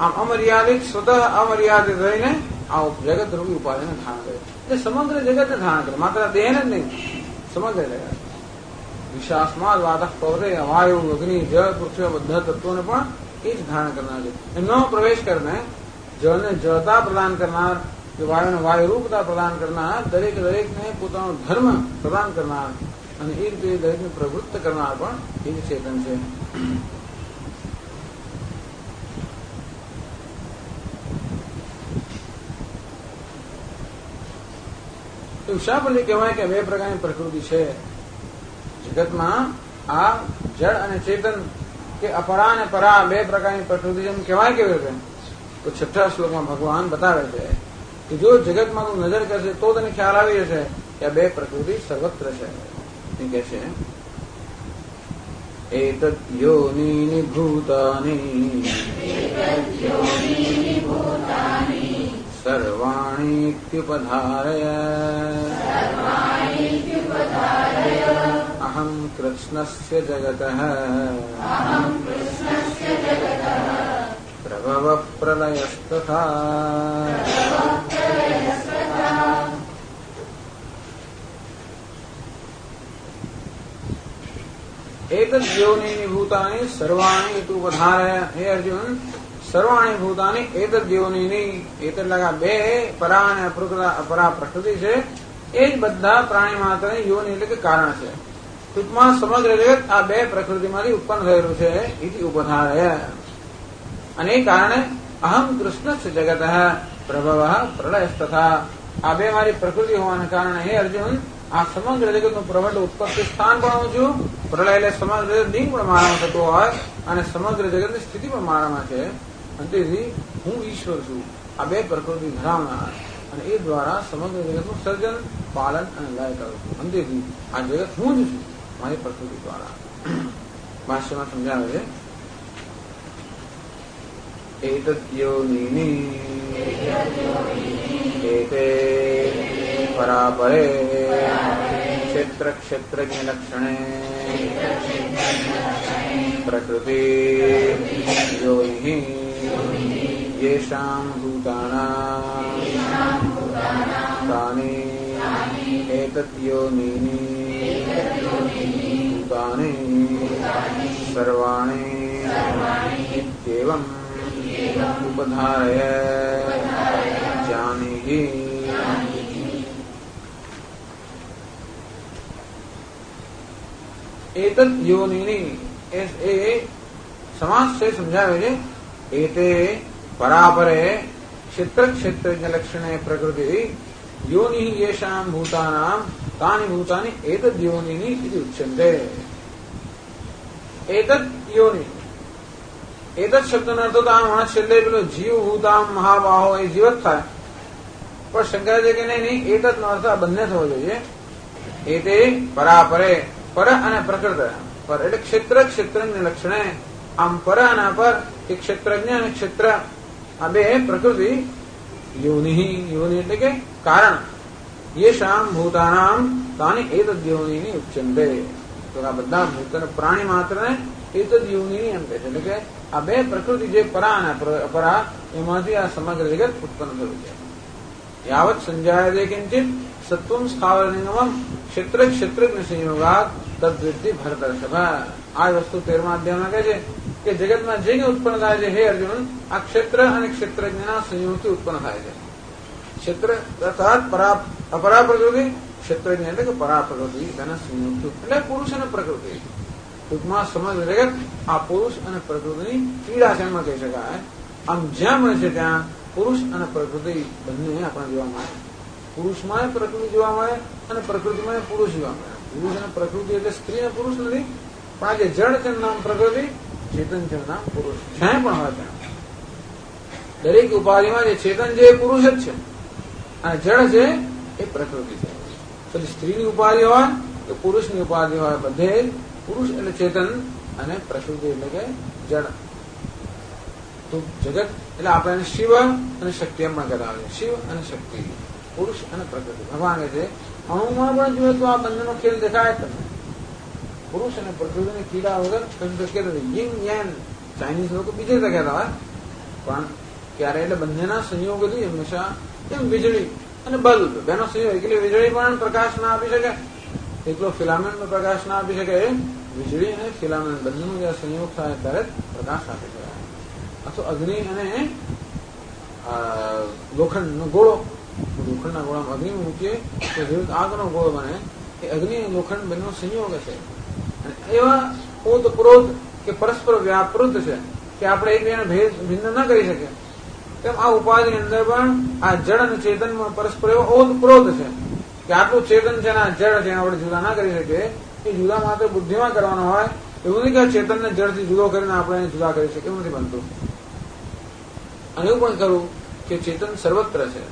આમ અમર્યાદિત સ્વતઃ અમર્યાદિત રહીને આ જગત રૂપી ઉપાધિને ધારણ કરે. એટલે સમગ્ર જગતને ધારણ કરે, માત્ર દેહને જ નહીં, સમગ્ર જગત. વિશાસમાં વાતઃ પવરે વાયુ અગ્નિ જળ પૃથ્વી બધા તત્વોને પણ એ જ ધારણ કરનાર છે. એમનો પ્રવેશ કરીને જળને જળતા પ્રદાન કરનાર, વાયુને વાયુરૂપતા પ્રદાન કરનાર, દરેકને પોતાનો ધર્મ પ્રદાન કરનાર અને એ રીતે દરેકને પ્રવૃત્ત કરનાર પણ એ જ ચેતન છે. તો શા પછી કહેવાય કે બે પ્રકારની પ્રકૃતિ છે જગતમાં? આ જળ અને ચેતન કે અપરા અને પરા બે પ્રકારની પ્રકૃતિ એમ કહેવાય કેવી રીતે? તો 6થા શ્લોકમાં ભગવાન બતાવે છે કે જો જગતમાં તું નજર કરશે તો તને ખ્યાલ આવી જશે કે આ બે પ્રકૃતિ સર્વત્ર છે. એ કહે છે એતદ યોનિની ભૂતાની સર્વાણીત્યુપધારય અહં કૃષ્ણસ્ય જગતઃ પ્રભવ પ્રલયસ્તથા. एतद् योनिनि भूतानि सर्वाणि इत्युपधारय. हे अर्जुन, सर्वाणि भूतानि एतद् योनिनि, एतद् लगा બે પરા અને અપરા પ્રકૃતિ છે એ જ બધા પ્રાણી માત્રની યોનિ એટલે કે કારણ છે. ટૂંકમાં સમગ્ર જગત આ બે પ્રકૃતિમાંથી ઉત્પન્ન થયેલું છે. ઇતિ ઉપધારય. અને એ કારણે અહમ કૃષ્ણસ્ય જગતઃ પ્રભવ પ્રલયસ્તથા. આ બે મારી પ્રકૃતિ હોવાને કારણે હે અર્જુન આ સમગ્ર જગતનું પ્રબળ ઉત્પત્તિ સ્થાન પણ હું છું, પ્રલય એટલે સમગ્ર જગત પણ મારામાં થતું હોય અને સમગ્ર જગતની સ્થિતિ પણ મારામાં છે. અને તેથી હું ઈશ્વર છું, આ બે પ્રકૃતિ ધરાવનાર, અને એ દ્વારા સમગ્ર જગતનું સર્જન, પાલન અને લય કરું છું. અને તેથી આ જગત હું જ છું મારી પ્રકૃતિ દ્વારા. ભાષ્યમાં સમજાવે છે એતદ્ યોનિની એતે પરાપરે ક્ષેત્ર ક્ષેત્રજ્ઞ લક્ષણે પ્રકૃતિ યોનિ યેષાં ભૂતાનાં તાની એતદ્ યોનિની ભૂતાની સર્વાણિ ઇત્યેવં ઉપધારય જાનીહિ. એતદ યોનિની એ સમાસ છે સમજાવે છે. એતે પરાપરે ક્ષેત્ર ક્ષેત્રજ્ઞ લક્ષણે પ્રકૃતિ યોનિ યેષાં ભૂતાનાં તાની ભૂતાની એતદ યોનિની ઇતિ ઉચ્યન્તે. એતદ યોનિ, એતદ શબ્દનો અર્થ તો આમ છેલ્લે પેલો જીવ ભૂતામ મહાબાહો એ જીવત થાય, પણ શંકરાચાર્ય કે નહીં, એતદ નો અર્થ આ બંને થવો જોઈએ. એતે પરાપરે, પર અને પ્રકૃત. પર એટલે ક્ષેત્ર ક્ષેત્રજ્ઞ લક્ષણે. આમ પર અને અપર એ ક્ષેત્રજ્ઞ અને ક્ષેત્ર આ બે પ્રકૃતિ યોનિ, યોનિ એટલે કે કારણ, યેષાં ભૂતાનામ તાની એતદ યોનિની ઉચ્યન્તે. તો આ બધા ભૂત પ્રાણી માત્રને એતદ યોનિની એમ કહે છે. એટલે કે આ બે પ્રકૃતિ જે પરા અને અપરા એમાંથી આ સમગ્ર જગત ઉત્પન્ન થયું છે. યાવત સંજાયતે કિંચિત સત્વમ સ્થાવર નિગમમ ક્ષેત્ર ક્ષેત્રજ્ઞ સંયોગાત તદ્વૃત્તિ ભરતર્ષભ. આ વસ્તુ 13મા અધ્યાયમાં કહે છે કે જગતમાં જે ઉત્પન્ન થાય છે હે અર્જુન આ ક્ષેત્ર અને ક્ષેત્રજ્ઞના સંયોગથી ઉત્પન્ન થાય છે. ક્ષેત્ર અર્થાત અપરા પ્રકૃતિ, ક્ષેત્રજ્ઞ એટલે કે પરા પ્રકૃતિ, તેના સંયોગથી એટલે પુરુષ અને પ્રકૃતિ. ટૂંકમાં સમગ્ર જગત આ પુરુષ અને પ્રકૃતિની પીડા છે એમાં કહી શકાય. આમ જ્યાં મળે છે ત્યાં પુરુષ અને પ્રકૃતિ બંને આપણને જોવા મળે. પુરુષમાં પ્રકૃતિ જોવા મળે અને પ્રકૃતિમાં પુરુષ જોવા મળે. પુરુષ અને પ્રકૃતિ એટલે સ્ત્રી અને પુરુષ નથી, પણ આ જે જળ છે નામ પ્રકૃતિ, ચેતન છે નામ પુરુષ. જ્યાં પણ હોય ત્યાં દરેક ઉપાધિમાં જે ચેતન છે એ પુરુષ જ છે અને જળ છે એ પ્રકૃતિ છે. પછી સ્ત્રીની ઉપાધિ હોય કે પુરુષની ઉપાધિ હોય, બધે પુરુષ એટલે ચેતન અને પ્રકૃતિ એટલે કે જળ. તો જગત એટલે આપણે એને શિવ અને શક્તિ એમ પણ કહેતા આવે છે. શિવ અને શક્તિ, પુરુષ અને પ્રકૃતિ. ભગવાન કહે છે અણુમાં પણ જોઈએ તો આ બંનેનો ખેલ દેખાય તમને. પુરુષ અને પ્રકૃતિને કીડા વગર કહેતા યિંગ યાન. ચાઇનીઝ લોકો બીજે રીતે કહેતા હોય, પણ ક્યારે એટલે બંનેના સંયોગથી હંમેશા એમ વીજળી અને બલ્બ બેનો સંયોગ. એટલે વીજળી પણ પ્રકાશ ના આપી શકે, એકલો ફિલામેન્ટ પ્રકાશ ના આપી શકે. વીજળી અને ફિલામેન્ટ બંનેનો જયારે સંયોગ થાય ત્યારે પ્રકાશ આપી શકાય. અથવા અગ્નિ અને લોખંડનો ગોળો, લોખંડના ગોળામાં અગ્નિ મૂકીએ તો વિરુદ્ધ આગનો ગોળો બને. એ અગ્નિ અને લોખંડ બંનેનો સંયોગ છે. અને એવા ઓતપ્રોત કે પરસ્પર વ્યાપૃત છે કે આપણે એકબીજાને ભિન્ન ન કરી શકીએ. તેમ આ ઉપાધિની અંદર પણ આ જળ અને ચેતનમાં પરસ્પર એવો ઓતપ્રોત છે કે આટલું ચેતન છે ને આ જળ છે આપણે જુદા ના કરી શકીએ. એ જુદા માત્ર બુદ્ધિમાં કરવાનો હોય. એવું નથી કે આ ચેતનને જળથી જુદો કરીને આપણે એને જુદા કરી શકીએ, એવું નથી બનતું. અને એવું પણ ખરું કે ચેતન સર્વત્ર છે.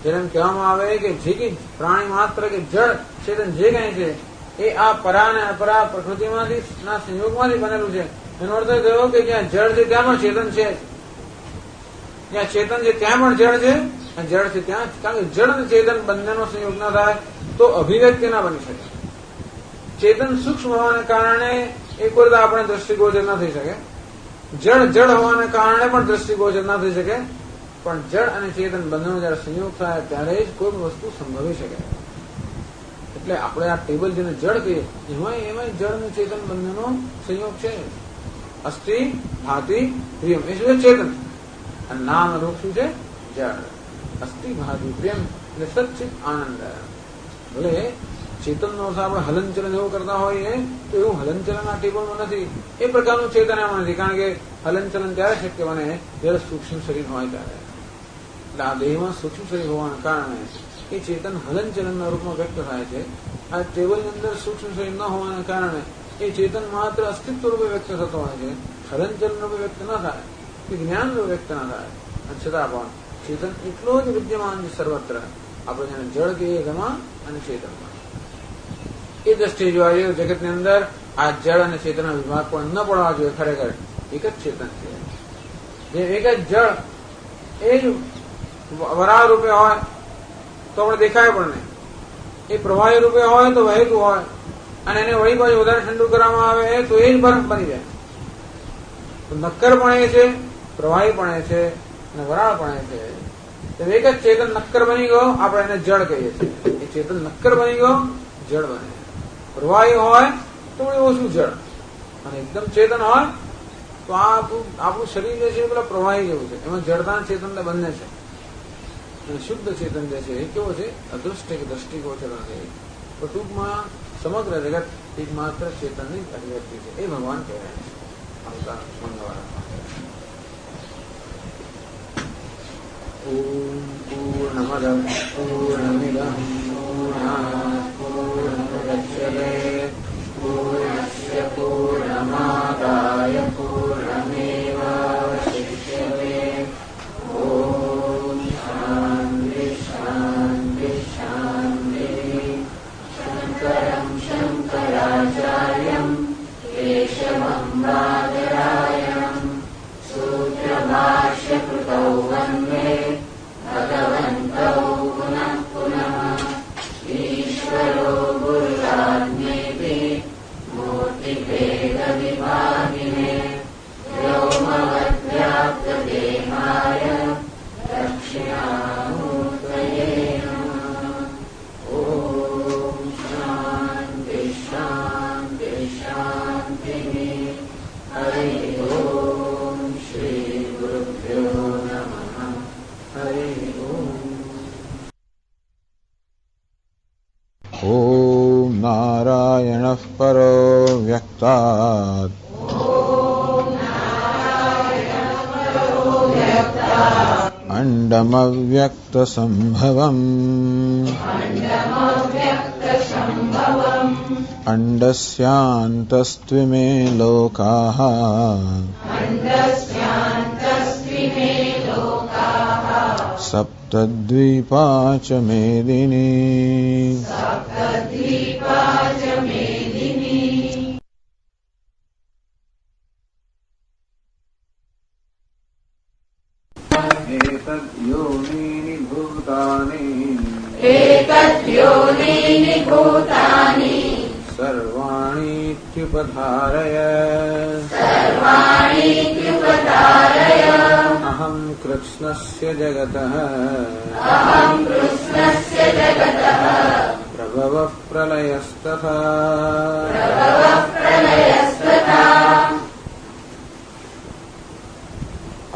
જેને એમ કહેવામાં આવે કે જે કઈ પ્રાણી માત્ર કે જળ ચેતન જે કઈ છે એ આ પરા અને અપરા પ્રકૃતિમાંથી ના સંયોગમાંથી બનેલું છે. એનો અર્થ એ થયો કે જ્યાં જળ છે ત્યાં પણ ચેતન છે, જ્યાં ચેતન છે ત્યાં પણ જળ છે, અને જળ છે ત્યાં. કારણ કે જળ અને ચેતન બંનેનો સંયોગ ના થાય તો અભિવ્યક્તિ ના બની શકે. ચેતન સૂક્ષ્મ હોવાને કારણે એક વખત આપણે દ્રષ્ટિગોચર ના થઈ શકે. જળ જળ હોવાને કારણે પણ દ્રષ્ટિગોચર ના થઈ શકે. પણ જળ અને ચેતન બંનેનો જયારે સંયોગ થાય ત્યારે જ કોઈ વસ્તુ સંભવી શકે. એટલે આપણે આ ટેબલ જેને જળ કહીએ એમાં જળ અને ચેતન બંનેનો સંયોગ છે. અસ્થિ ભાતિ પ્રિયમ એ શું છે? ચેતન. અને નામ રૂપ શું છે? જળ. અસ્થિ ભાતિ પ્રિયમ એટલે સચ્ચિત આનંદ. ભલે ચેતનનો અર્થ આપણે હલનચલન એવું કરતા હોઈએ તો એવું હલનચલન આ ટેબલમાં નથી. એ પ્રકારનું ચેતન એમાં નથી. કારણ કે હલનચલન ત્યારે શક્ય બને જ્યારે સૂક્ષ્મ શરીર હોય ત્યારે. એટલે આ દેહમાં સૂક્ષ્મ શરીર હોવાના કારણે એ ચેતન હલનચલનના રૂપમાં વ્યક્ત થાય છે. આ ટેબલની અંદર સૂક્ષ્મ શરીર ન હોવાના કારણે એ ચેતન માત્ર અસ્તિત્વ રૂપે વ્યક્ત થતો હોય છે. હલનચલન રૂપે વ્યક્ત ન થાય, કે જ્ઞાન રૂપે વ્યક્ત ન થાય. છતાં પણ ચેતન એટલો જ વિદ્યમાન છે સર્વત્ર. આપણે જેને જળ કહીએ તેમાં અને ચેતનમાં. એ દ્રષ્ટિએ જોવા જોઈએ જગતની અંદર આ જળ અને ચેતનના વિભાગ પણ ન પડવા જોઈએ. ખરેખર એક જ ચેતન છે. જે એક જ જળ એ જ વરાળ રૂપે હોય તો આપણે દેખાય પણ નહીં. એ પ્રવાહી રૂપે હોય તો વહેતું હોય અને એને વળી બાજુ વધારે ઠંડુ કરવામાં આવે તો એ જ બરફ બની જાય. તો નક્કર પણ એ છે, પ્રવાહી પણ એ છે અને વરાળ પણ એ છે. તો એક જ ચેતન નક્કર બની ગયો, આપણે એને જળ કહીએ છીએ. એ ચેતન નક્કર બની ગયો, જળ બને. પ્રવાહી હોય તો ઓછું જળ અને એકદમ ચેતન હોય તો આપણું શરીર જે છે પેલા પ્રવાહી જેવું છે. એમાં જળતા ચેતન બંને છે. અને શુદ્ધ ચેતન જે છે એ કેવો છે? અદૃષ્ટ કે દ્રષ્ટિગોચર નથી. તો ટૂંકમાં સમગ્ર જગત એક માત્ર ચેતનની અભિવ્યક્તિ છે. એ ભગવાન કહેવાય છે. આવતા મંગળવારે ઓમ પૂર્ણમદ પૂર્ણમિદં પૂર્ણાત પૂર્ણમુદચ્યતે પૂર્ણસ્ય પૂર્ણમાદાય પૂર્ણમેવાવશિષ્યતે. ઓમ શાંતિ શાંતિ શાંતિ. શંકરં શંકરાચાર્યં કેશવં બાદરાયણં સૂત્રભાષ્યકૃતૌ વંદે ભગવन्तौ પુનઃ પુનઃ. ઈશ્વરો ગુરુરાત્મેતિ મૂર્તિભેદવિભાગિને વ્યોમવદ્વ્યાપ્તદેહાય દક્ષિણામૂર્તયે નમઃ. ઓમ શાંતિ શાંતિ શાંતિ. अण्डमव्यक्तसम्भवम् अण्डस्यान्तस्त्विमे लोकाः सप्तद्वीपा च मेदिनी। एतद्योनीनि भूतानि सर्वाणीत्युपधारय अहं कृत्स्नस्य जगतः प्रभवः प्रलयस्तथा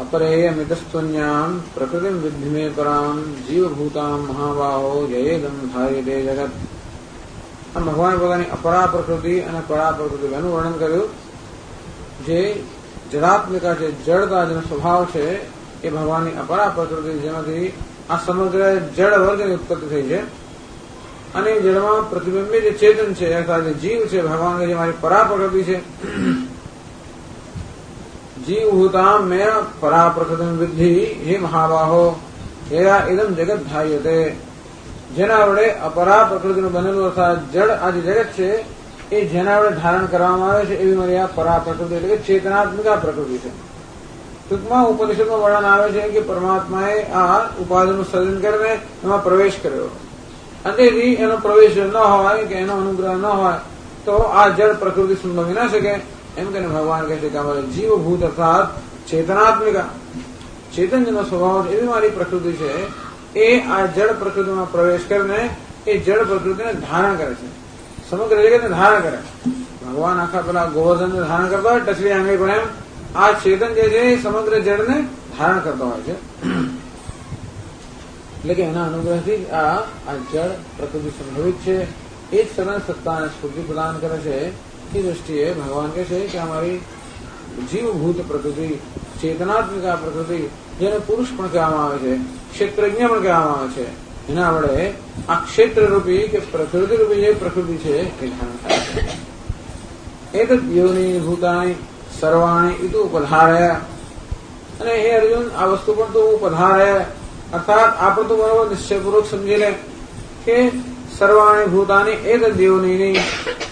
अपरेयमितस्त्वन्यां प्रकृतिं विद्धि मे परां जीवभूतां महाबाहो जयेदं धार्यते जगत। આમ ભગવાને પોતાની અપરા પ્રકૃતિ અને પરા પ્રકૃતિ એનું વર્ણન કર્યું. જે જડાત્મિકા છે, જડતા જેનો સ્વભાવ છે એ ભગવાનની અપરા પ્રકૃતિ, જેમાંથી આ સમગ્ર જડ વર્ગની ઉત્પત્તિ થઈ છે. અને જળમાં પ્રતિબિંબિત જે ચેતન છે અર્થાત જે જીવ છે ભગવાન જે મારી પરા પ્રકૃતિ છે. જીવભૂતામ મેં પરા પ્રકૃતિ વિદ્ધિ હે મહાબાહો યયા ઇદમ જગત ધાર્યતે. જેના વડે અપરા પ્રકૃતિનું બનેલું અર્થાત જડ આ જે જગત છે એ જેના વડે ધારણ કરવામાં આવે છે એવી મારી આ પરા પ્રકૃતિ એટલે કે ચેતનાત્મિકા પ્રકૃતિ છે. ટૂંકમાં ઉપનિષદમાં વર્ણન આવે છે કે પરમાત્માએ આ ઉપાધિનું સર્જન કરીને એમાં પ્રવેશ કર્યો. અંતેથી એનો પ્રવેશ ન હોય કે એનો અનુગ્રહ ન હોય તો આ જડ પ્રકૃતિ સંભવી ન શકે. એમ કરીને ભગવાન કહે છે કે અમારે જીવભૂત અર્થાત ચેતનાત્મિકા ચેતન જેનો સ્વભાવ છે એવી મારી પ્રકૃતિ છે એ આ જડ પ્રકૃતિમાં પ્રવેશ કરીને એ જડ પ્રકૃતિને ધારણ કરે છે, સમગ્ર જગતને ધારણ કરે. ભગવાન આખા પેલા ગોવર્ધનને ધારણ કરતા હોય ટચલી આંગળી પણ એમ આ ચેતન જે છે એ સમગ્ર જડને ધારણ કરતો હોય છે. એટલે કે એના અનુગ્રહથી આ જડ પ્રકૃતિ સંભવિત છે. એ જ સદન સત્તા અને સ્ફૂર્તિ પ્રદાન કરે છે. એ દ્રષ્ટિએ ભગવાન કહે છે કે અમારી જીવભૂત પ્રકૃતિ, ચેતનાત્મિકા પ્રકૃતિ, જેને પુરુષ પણ કહેવામાં આવે છે, ક્ષેત્રજ્ઞ પણ કહેવામાં આવે છે, એના વડે આ ક્ષેત્ર રૂપી કે પ્રકૃતિ રૂપી જે પ્રકૃતિ છે એ ધારણ થાય છે. એતદ યોનિ ભૂતાની સર્વાણી ઇતુ ઉપધારય. અને હે અર્જુન આ વસ્તુ પણ તું ઉપધારય અર્થાત આ પણ તું બરોબર નિશ્ચયપૂર્વક સમજી લે કે સર્વાણી ભૂતાની એતદ યોનિની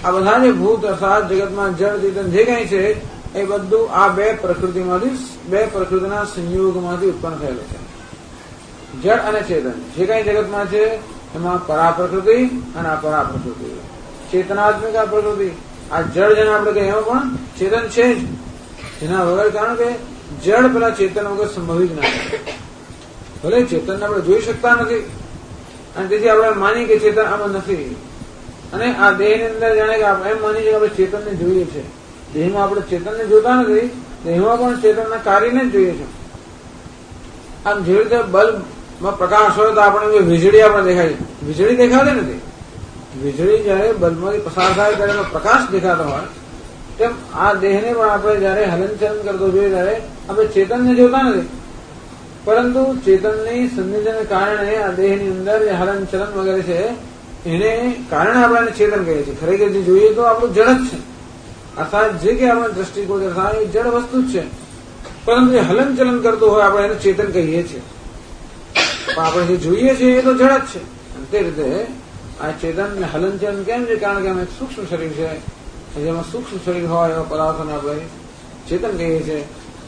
આ બધા જે ભૂત અર્થાત જગતમાં જળ ચેતન જે કઈ છે એ બધું આ બે પ્રકૃતિમાંથી, બે પ્રકૃતિના સંયોગમાંથી ઉત્પન્ન થયેલું છે. જળ અને ચેતન જે કઈ જગતમાં છે એમાં પરા પ્રકૃતિ અને અપરા પ્રકૃતિ, ચેતનાત્મિકા પ્રકૃતિ. આ જળ જેને આપણે કહીએ એમાં પણ ચેતન છે જ, જેના વગર, કારણ કે જળ પેલા ચેતન વગર સંભવિત ના છે. ભલે ચેતનને આપણે જોઈ શકતા નથી અને તેથી આપણે માની કે ચેતન આમાં નથી. અને આ દેહની અંદર જાણે કે એમ માની કે આપણે ચેતનને જોઈએ છીએ. દેહમાં આપણે ચેતનને જોતા નથી, દેહમાં પણ ચેતનના કાર્યને જ જોઈએ છે. આમ જેવી રીતે બલ્બમાં પ્રકાશ હોય તો આપણે વીજળી આપણે દેખાય, વીજળી દેખાતી નથી. વીજળી જયારે બલ્બમાંથી પસાર થાય ત્યારે એનો પ્રકાશ દેખાતો હોય તેમ આ દેહને પણ આપણે જયારે હલનચલન કરતો જોઈએ ત્યારે આપણે ચેતનને જોતા નથી, પરંતુ ચેતનની સંનિધિને કારણે આ દેહની અંદર જે હલનચલન વગેરે છે એને કારણે આપણે ચેતન કહીએ છીએ. ખરેખર જે જોઈએ તો આપણું જડ જ છે, અર્થાત જે કે આપણે દ્રષ્ટિકોણ થાય એ જડ વસ્તુ જ છે, પરંતુ જે હલનચલન કરતું હોય આપણે એને ચેતન કહીએ છીએ. પણ આપણે જે જોઈએ છીએ એ તો જડ જ છે. તે રીતે આ ચેતન હલનચલન કેમ છે? કારણ કે આમાં એક સૂક્ષ્મ શરીર છે, જેમાં સૂક્ષ્મ શરીર હોય એવા પદાર્થોને આપણે ચેતન કહીએ છીએ,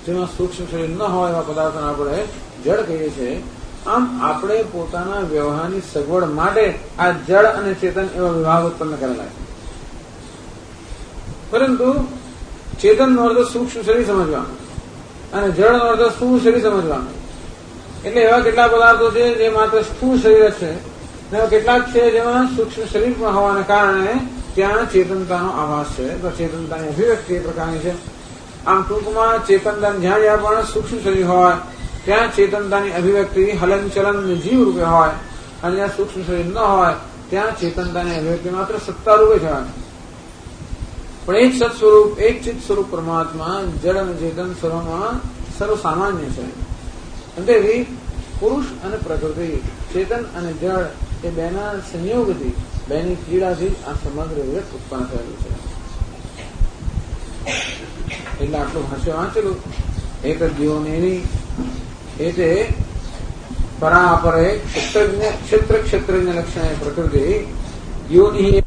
જેમાં સૂક્ષ્મ શરીર ન હોય એવા પદાર્થોને આપણે જડ કહીએ છીએ. આમ આપણે પોતાના વ્યવહારની સગવડ માટે આ જળ અને ચેતન એવા વિભાગ ઉત્પન્ન કરેલા છે. પરંતુ ચેતનનો અર્થ સૂક્ષ્મ શરીર સમજવાનું અને જળનો અર્થ સ્થૂળ શરીર સમજવાનું. એટલે એવા કેટલા પદાર્થો છે જે માત્ર સ્થૂળ શરીર છે, અને એવા કેટલાક છે જેમાં સૂક્ષ્મ શરીર પણ હોવાને કારણે ત્યાં ચેતનતાનો આભાસ છે. તો ચેતનતાની અભિવ્યક્તિ એ પ્રકારની છે. આમ ટૂંકમાં ચેતનતા જ્યાં જ્યાં પણ સૂક્ષ્મ શરીર હોય ત્યાં ચેતનતાની અભિવ્યક્તિ હલનચલન જીવ રૂપે હોય, અને જ્યાં સૂક્ષ્મ શરીર ન હોય ત્યાં ચેતનતાની અભિવ્યક્તિ માત્ર સત્તા રૂપે છે. પણ એક સત સ્વરૂપ, એક ચિત્ત સ્વરૂપ પરમાત્મા જળ અને ચેતન સર્વમાં સર્વ સામાન્ય છે. તેથી પુરુષ અને પ્રકૃતિ, ચેતન અને જળ એ બેના સંયોગથી, બેની ક્રીડાથી આ સમગ્ર જગત ઉત્પન્ન થયેલું છે. એટલે આટલું ભાષ્ય વાંચેલું. એક જ જીવોની એટલે પરાપરે ક્ષેત્રજ્ઞ લક્ષણે પ્રકૃતિ યોનિ